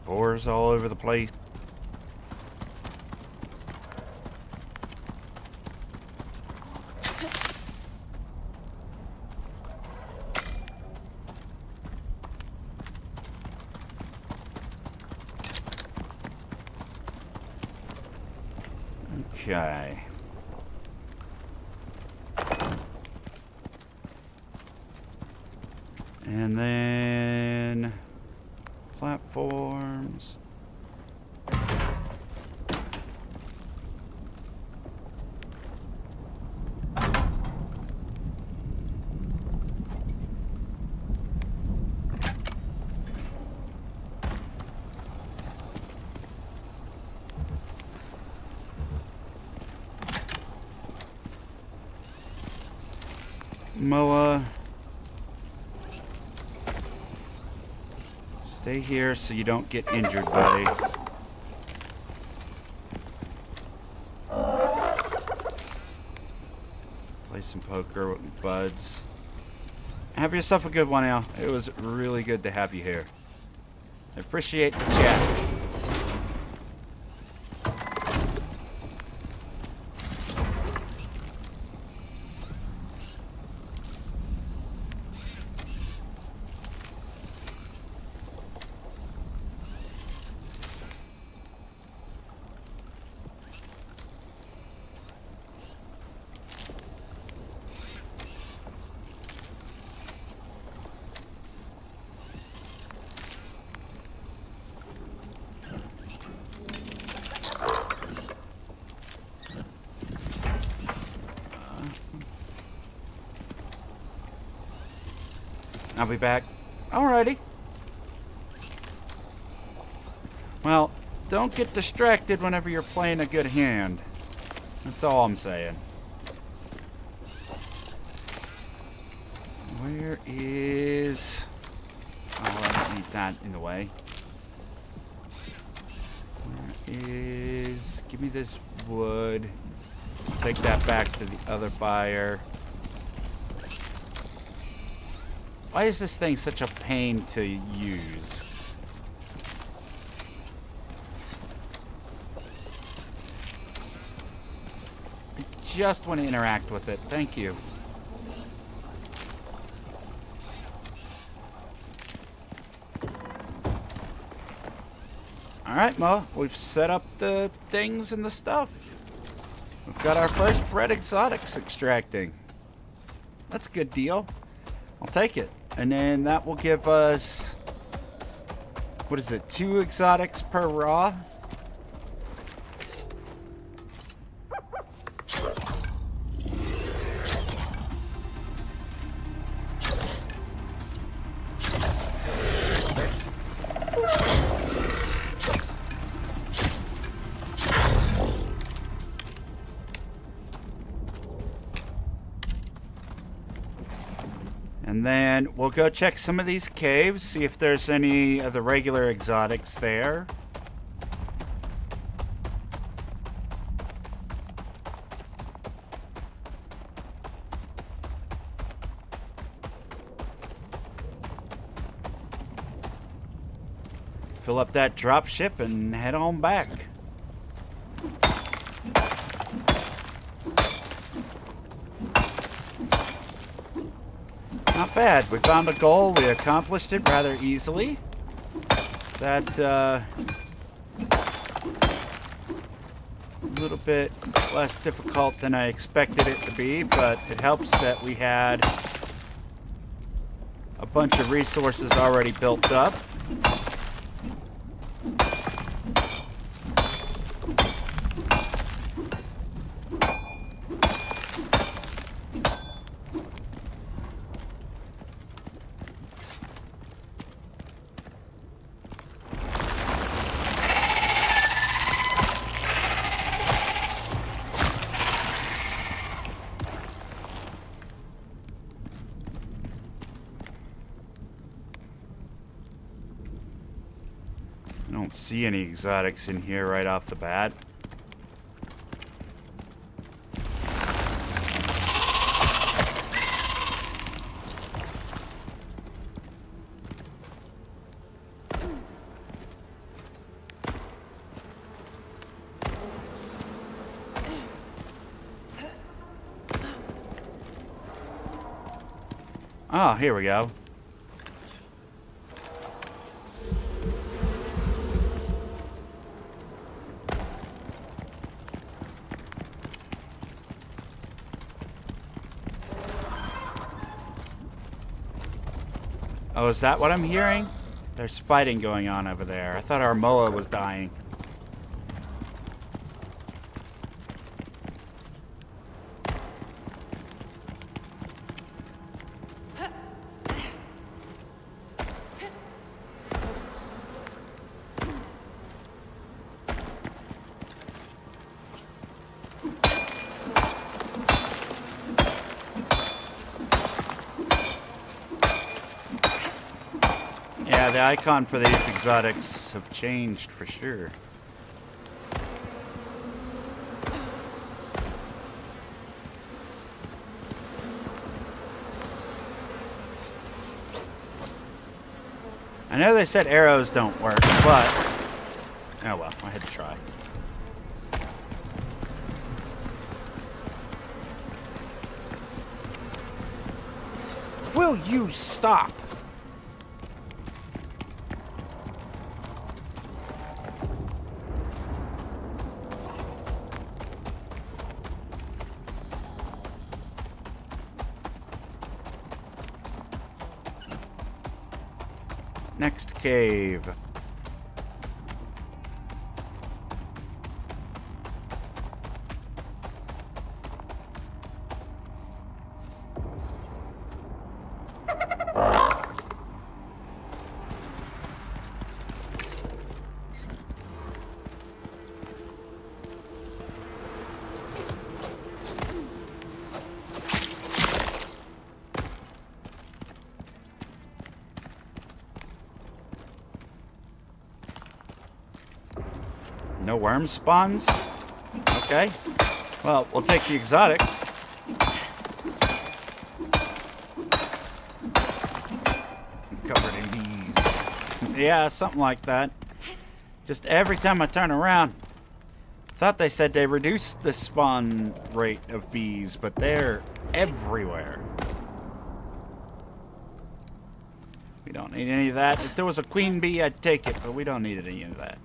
Boars all over the place. Okay. And then platforms. Moa. Stay here so you don't get injured, buddy. some poker buds. Have yourself a good one, Al. It was really good to have you here. I appreciate the chat. I'll be back. Alrighty. Well, don't get distracted whenever you're playing a good hand. That's all I'm saying. Where is... Oh, I don't need that in the way. Where is... Give me this wood. Take that back to the other buyer. Why is this thing such a pain to use? I just want to interact with it. Thank you. Alright, Mo. We've set up the things and the stuff. We've got our first red exotics extracting. That's a good deal. I'll take it. And then that will give us, what is it, 2 exotics per raw? And then we'll go check some of these caves, see if there's any of the regular exotics there. Fill up that drop ship and head on back. Not bad. We found a goal. We accomplished it rather easily. That, a little bit less difficult than I expected it to be, but it helps that we had a bunch of resources already built up. I don't see any exotics in here right off the bat. Oh, here we go. Oh, is that what I'm hearing? There's fighting going on over there. I thought our Moa was dying. Yeah, the icon for these exotics have changed for sure. I know they said arrows don't work, but... Oh well, I had to try. Will you stop? Next cave. No worm spawns? Okay. Well, we'll take the exotics. Covered in bees. Yeah, something like that. Just every time I turn around. Thought they said they reduced the spawn rate of bees, but they're everywhere. We don't need any of that. If there was a queen bee, I'd take it, but we don't need any of that.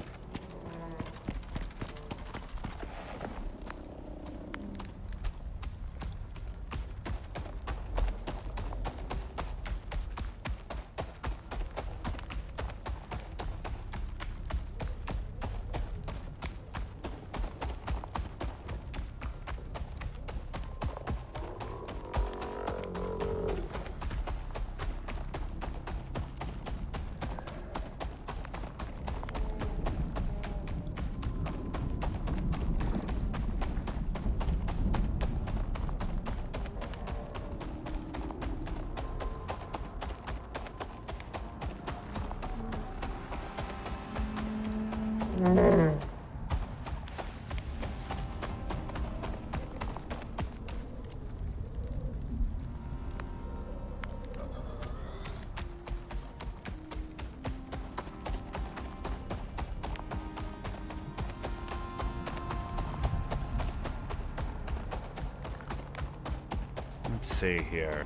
Let's see here.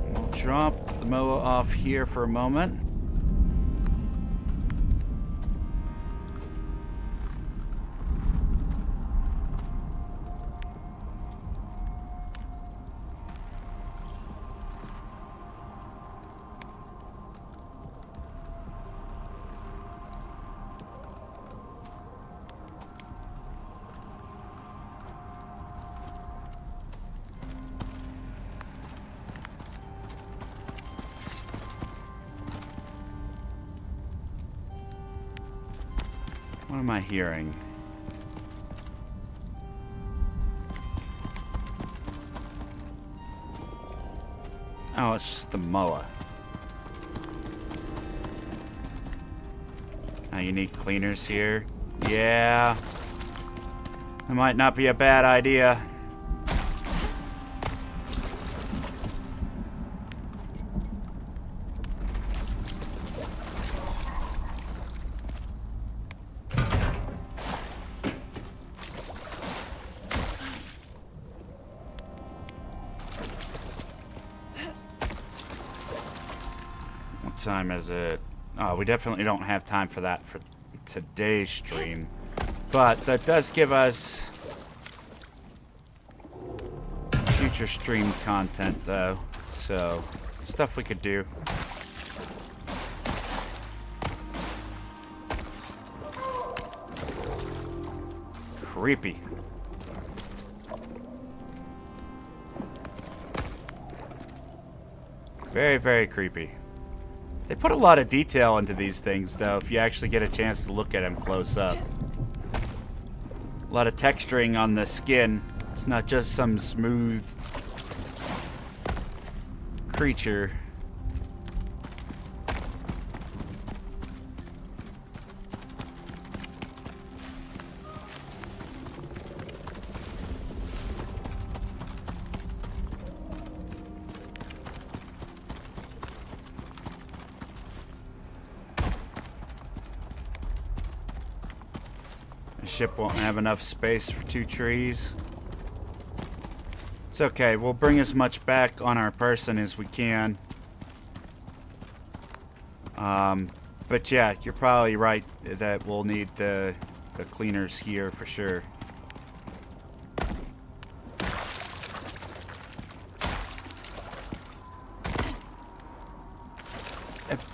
We'll drop the moa off here for a moment. What am I hearing? Oh, it's just the moa. Now you need cleaners here. Yeah. That might not be a bad idea. Time is it? Oh, we definitely don't have time for that for today's stream, but that does give us future stream content though, so stuff we could do. Creepy. Very, very creepy. They put a lot of detail into these things, though, if you actually get a chance to look at them close up. A lot of texturing on the skin. It's not just some smooth creature. ship won't have enough space for 2 trees. It's okay. We'll bring as much back on our person as we can. But yeah, you're probably right that we'll need the cleaners here for sure.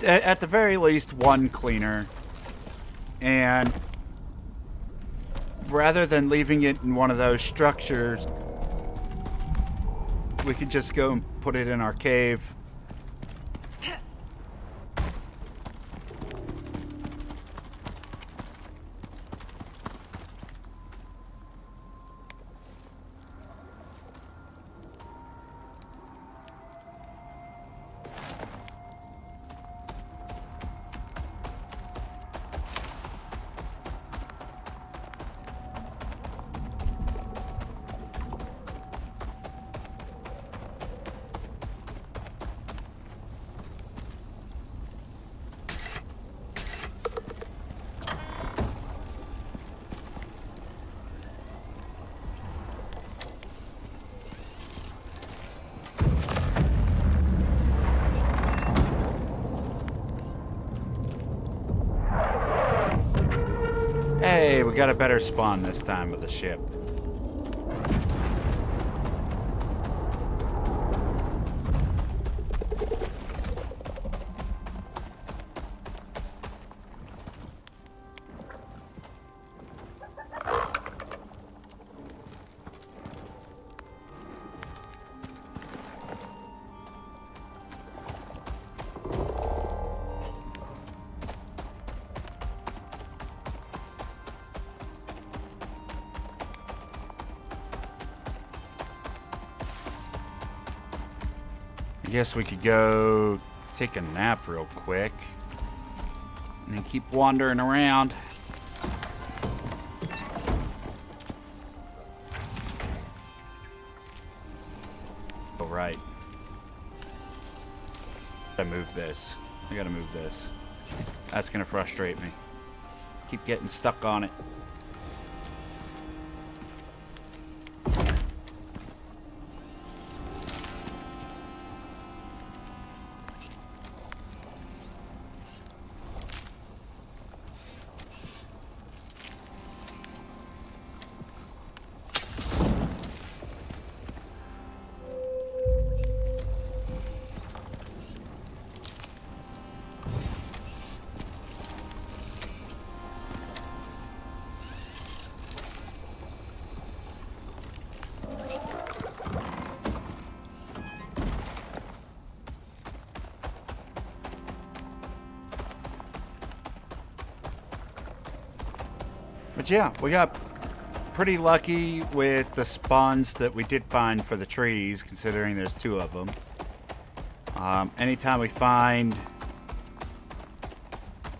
At the very least, 1 cleaner. And rather than leaving it in one of those structures, we could just go and put it in our cave. Hey, we got a better spawn this time with the ship. I guess we could go take a nap real quick and then keep wandering around. All right. I gotta move this. I gotta move this. That's gonna frustrate me. Keep getting stuck on it. But yeah, we got pretty lucky with the spawns that we did find for the trees, considering there's 2 of them. Anytime we find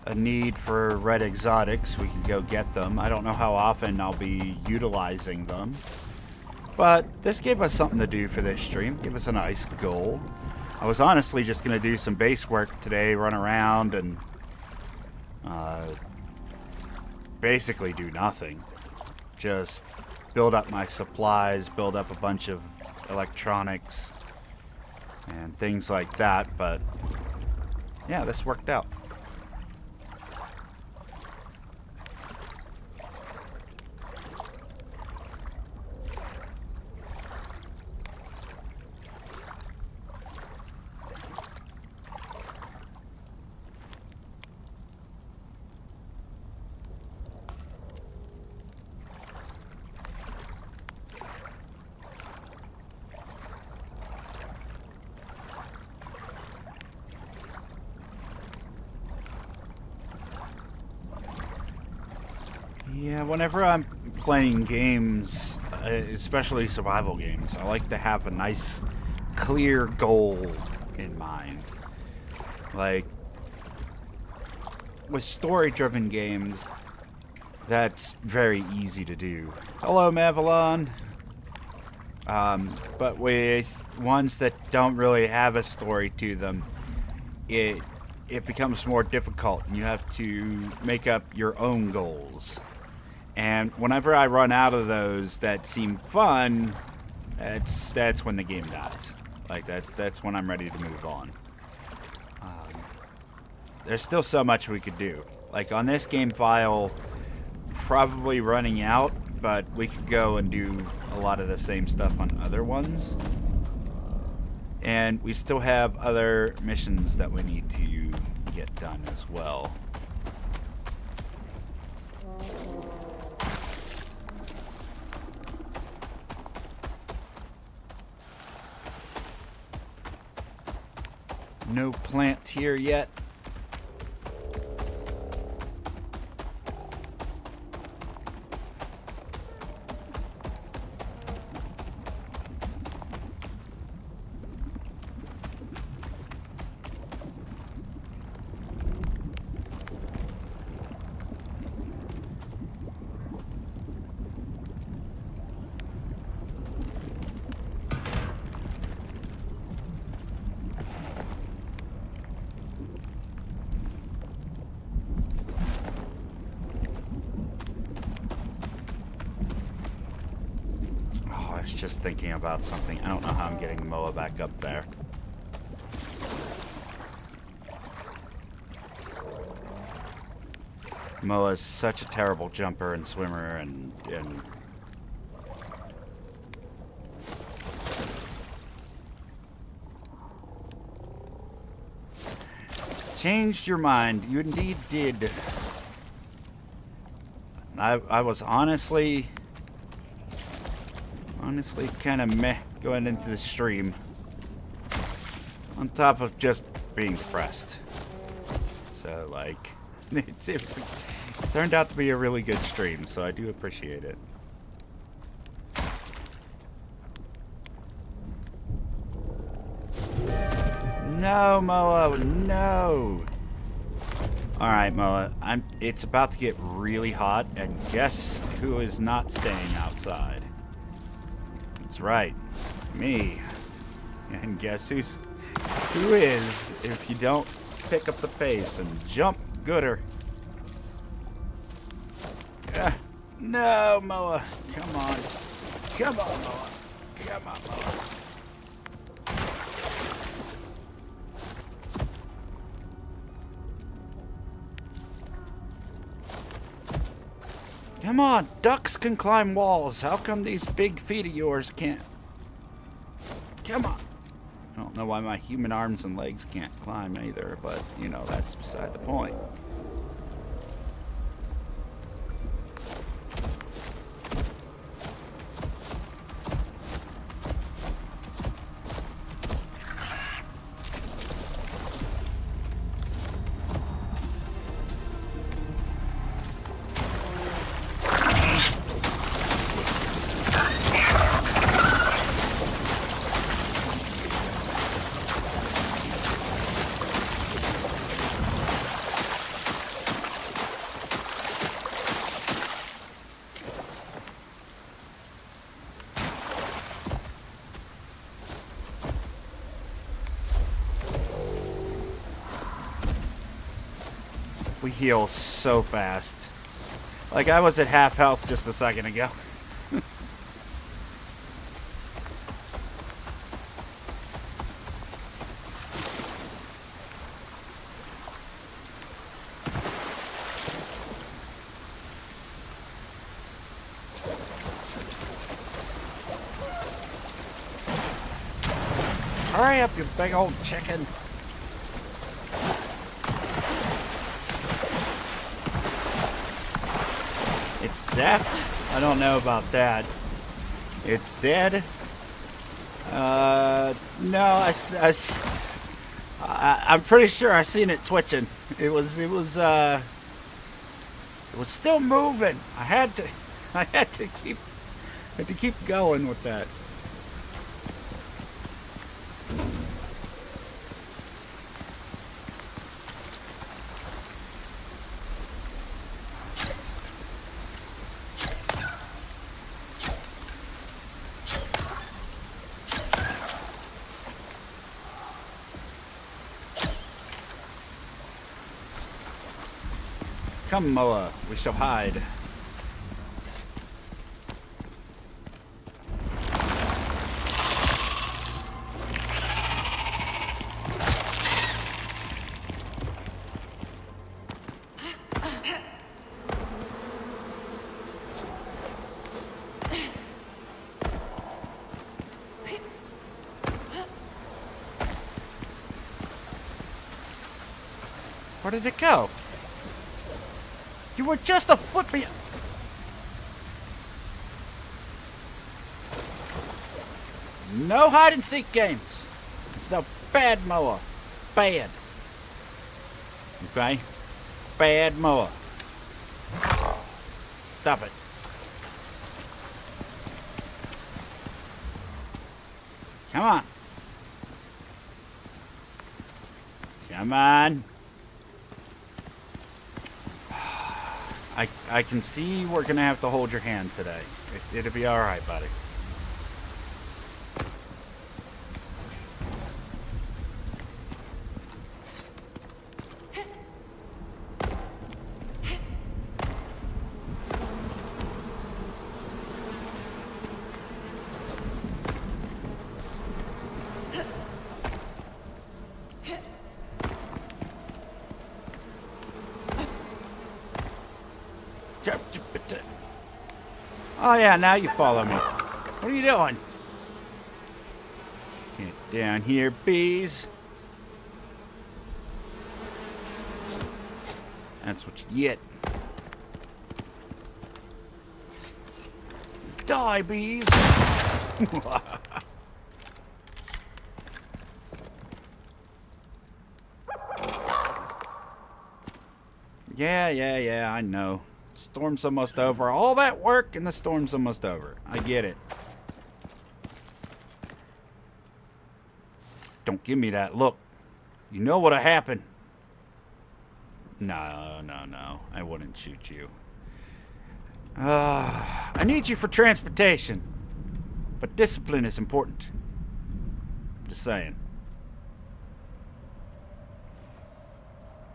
a need for red exotics, we can go get them. I don't know how often I'll be utilizing them, but this gave us something to do for this stream. Give us a nice goal. I was honestly just going to do some base work today, run around and basically do nothing. Just build up my supplies, build up a bunch of electronics and things like that, but yeah, this worked out. Yeah, whenever I'm playing games, especially survival games, I like to have a nice, clear goal in mind. Like, with story-driven games, that's very easy to do. Hello, Mavalon! But with ones that don't really have a story to them, it becomes more difficult, and you have to make up your own goals. And whenever I run out of those that seem fun, that's when the game dies. Like that's when I'm ready to move on. There's still so much we could do. Like on this game file, probably running out, but we could go and do a lot of the same stuff on other ones. And we still have other missions that we need to get done as well. No plant here yet. Just thinking about something. I don't know how I'm getting the moa back up there. Moa is such a terrible jumper and swimmer and changed your mind. You indeed did. I was honestly kind of meh going into the stream, on top of just being depressed. So like it turned out to be a really good stream, so I do appreciate it. No, Moa, no. All right, Moa, it's about to get really hot, and guess who is not staying outside? That's right, me. And guess who is if you don't pick up the pace and jump gooder. No, Moa. Come on. Come on, Moa. Come on, Moa. Come on, ducks can climb walls. How come these big feet of yours can't? Come on. I don't know why my human arms and legs can't climb either, but, you know, that's beside the point. We heal so fast. Like I was at half health just a second ago. Hurry up, you big old chicken. It's dead? I don't know about that. It's dead? No, I'm pretty sure I seen it twitching. It was still moving. I had to keep going with that. Come, Moa, we shall hide. Where did it go? You were just a foot behind. No hide and seek games. It's a bad mower. Bad. Okay? Bad mower. Stop it. Come on. Come on. I can see we're going to have to hold your hand today. It'll be alright, buddy. Oh yeah, now you follow me. What are you doing? Get down here, bees. That's what you get. Die, bees. Yeah, I know. Storm's almost over. All that work and the storm's almost over. I get it. Don't give me that look. You know what'll happen. No. I wouldn't shoot you. I need you for transportation. But discipline is important. Just saying.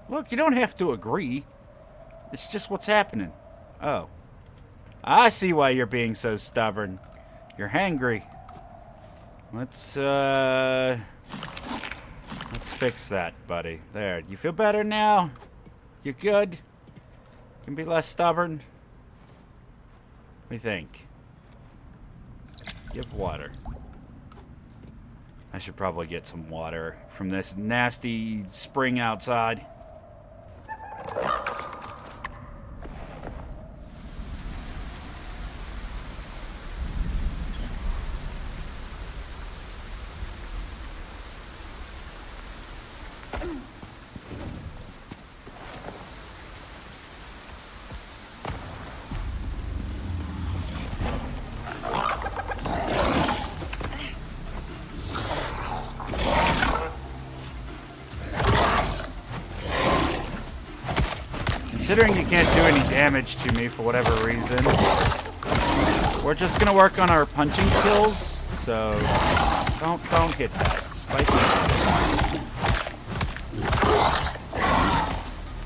Look, you don't have to agree. It's just what's happening. Oh. I see why you're being so stubborn. You're hangry. Let's fix that, buddy. There. You feel better now? You good? You can be less stubborn? What do you think? Give water. I should probably get some water from this nasty spring outside. Considering you can't do any damage to me for whatever reason, we're just gonna work on our punching skills. So don't hit that. Fight that.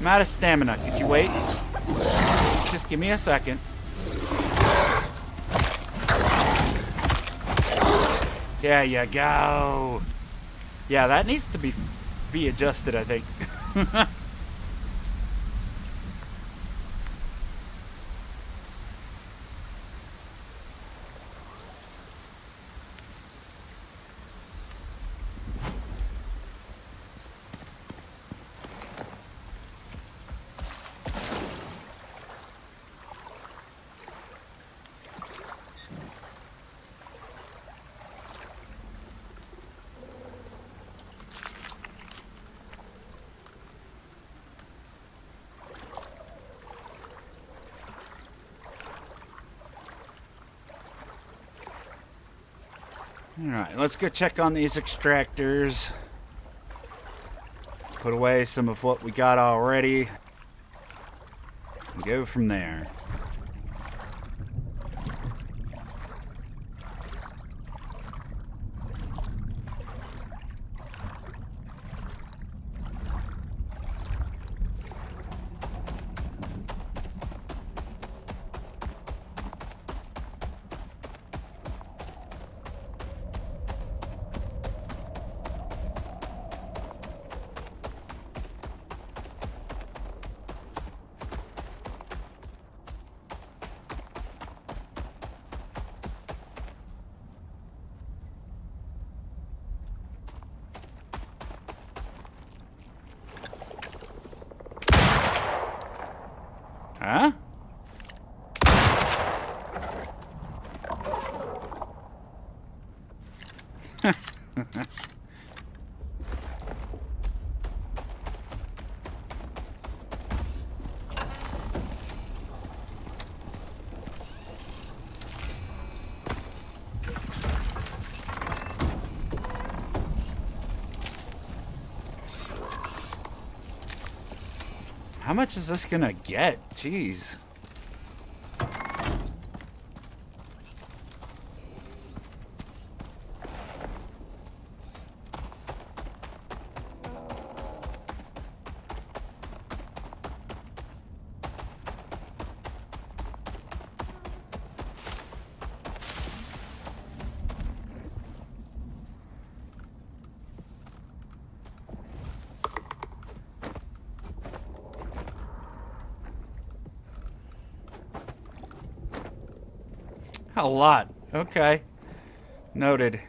I'm out of stamina. Could you wait? Just give me a second. There you go. Yeah, that needs to be adjusted, I think. Alright, let's go check on these extractors. Put away some of what we got already. And go from there. Huh? How much is this gonna get? Jeez. A lot. Okay. Noted.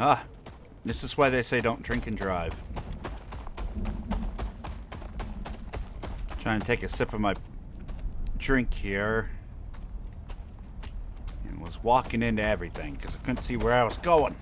Ah, this is why they say don't drink and drive. Trying to take a sip of my drink here. And was walking into everything because I couldn't see where I was going.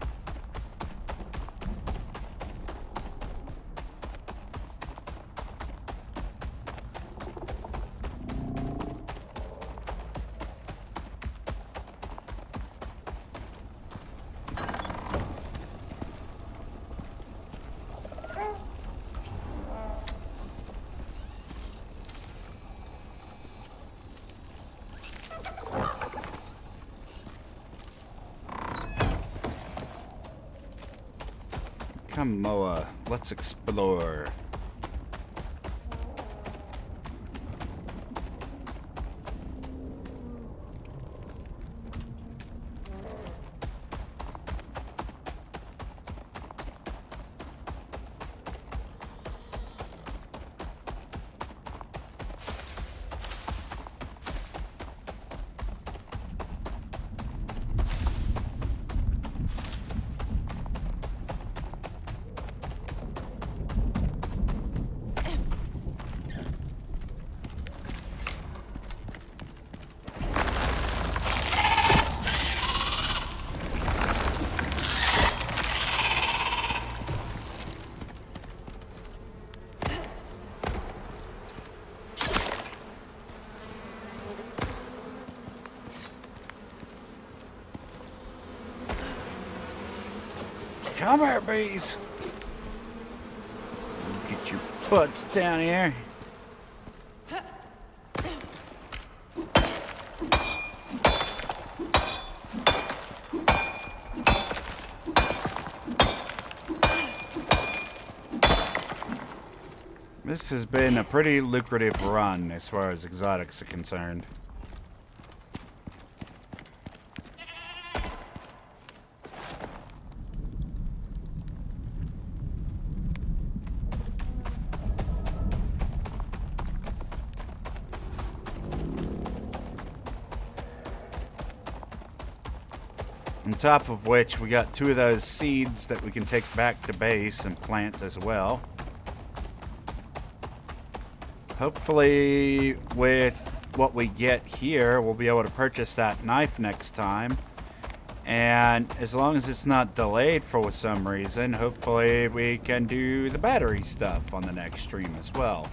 Come, Moa. Let's explore. Come here, bees. Get your butts down here. This has been a pretty lucrative run as far as exotics are concerned. On top of which, we got 2 of those seeds that we can take back to base and plant as well. Hopefully, with what we get here, we'll be able to purchase that knife next time. And as long as it's not delayed for some reason, hopefully we can do the battery stuff on the next stream as well.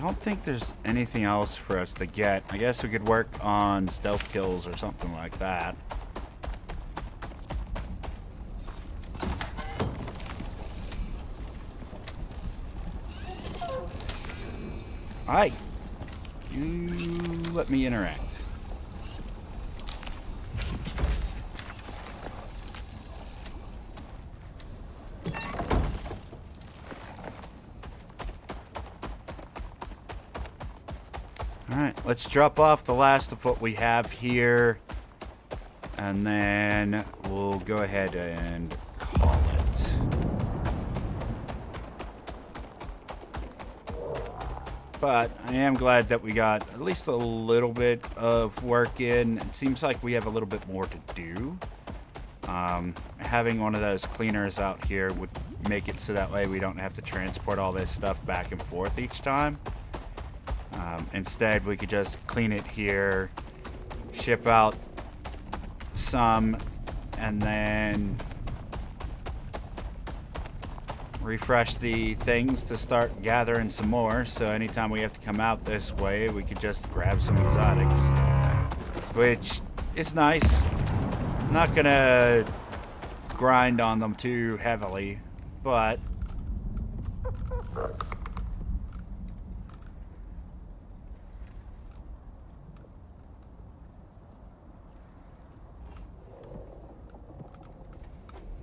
don't think there's anything else for us to get. I guess we could work on stealth kills or something like that. Hi. You let me interact. Alright, let's drop off the last of what we have here. And then we'll go ahead and call it. But I am glad that we got at least a little bit of work in. It seems like we have a little bit more to do. Having one of those cleaners out here would make it so that way we don't have to transport all this stuff back and forth each time. Instead, we could just clean it here, ship out some, and then refresh the things to start gathering some more. So anytime we have to come out this way, we could just grab some exotics, which is nice. I'm not gonna grind on them too heavily, but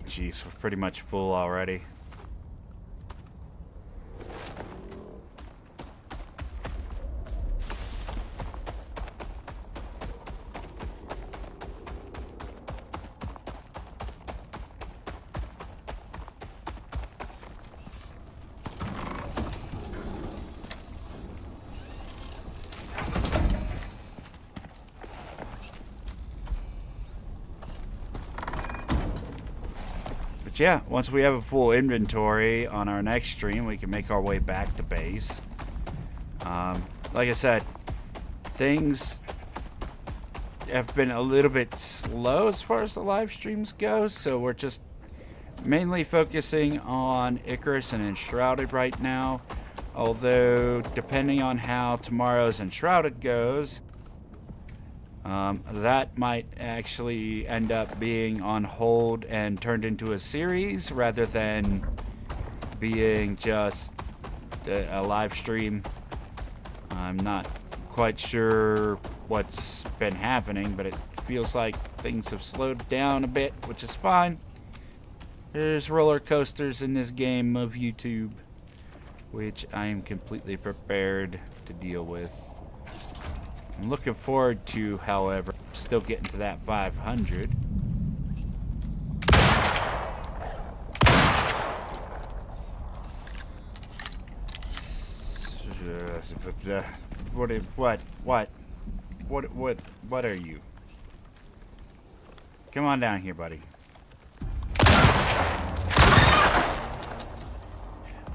jeez, we're pretty much full already. Yeah, once we have a full inventory on our next stream, we can make our way back to base. Like I said, things have been a little bit slow as far as the live streams go, so we're just mainly focusing on Icarus and Enshrouded right now. Although, depending on how tomorrow's Enshrouded goes, that might actually end up being on hold and turned into a series rather than being just a live stream. I'm not quite sure what's been happening, but it feels like things have slowed down a bit, which is fine. There's roller coasters in this game of YouTube, which I am completely prepared to deal with. I'm looking forward to, however, still getting to that 500. What are you? Come on down here, buddy.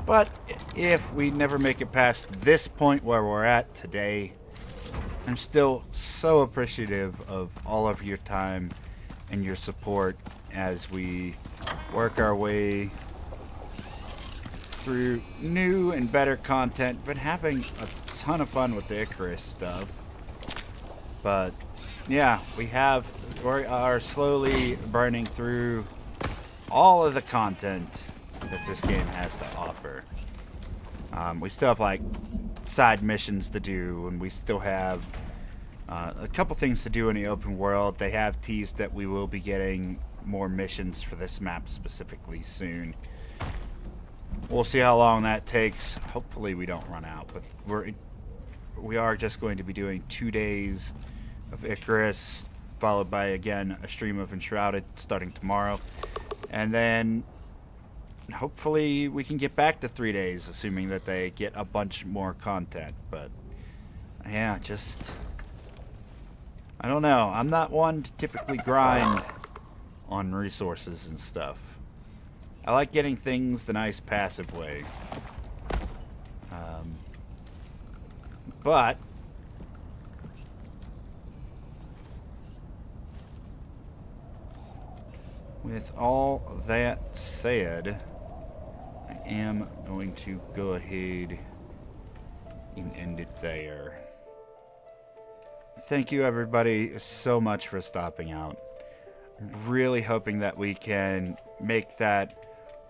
But if we never make it past this point where we're at today, I'm still so appreciative of all of your time and your support as we work our way through new and better content. Been having a ton of fun with the Icarus stuff. But yeah, we are slowly burning through all of the content that this game has to offer. We still have like side missions to do, and we still have a couple things to do in the open world. They have teased that we will be getting more missions for this map specifically soon. We'll see how long that takes. Hopefully we don't run out, but we are just going to be doing 2 days of Icarus, followed by again a stream of Enshrouded starting tomorrow, and then hopefully we can get back to 3 days, assuming that they get a bunch more content. But yeah, just I don't know. I'm not one to typically grind on resources and stuff. I like getting things the nice passive way. But with all that said, I am going to go ahead and end it there. Thank you everybody so much for stopping out. I'm really hoping that we can make that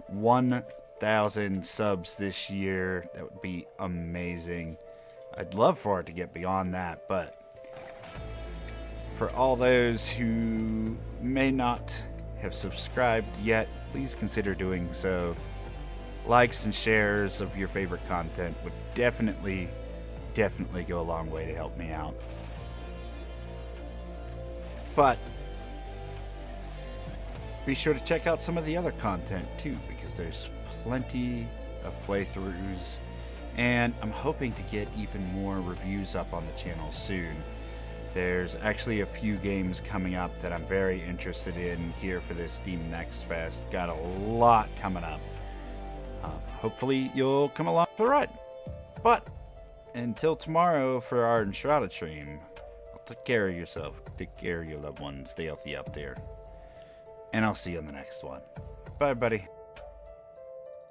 1,000 subs this year. That would be amazing. I'd love for it to get beyond that, but for all those who may not have subscribed yet, please consider doing so. Likes and shares of your favorite content would definitely go a long way to help me out. But be sure to check out some of the other content too, because there's plenty of playthroughs, and I'm hoping to get even more reviews up on the channel soon. There's actually a few games coming up that I'm very interested in here for this Steam Next Fest. Got a lot coming up. Hopefully you'll come along for the ride. But until tomorrow for our Enshrouded stream, take care of yourself, take care of your loved ones, stay healthy out there, and I'll see you on the next one. Bye, buddy.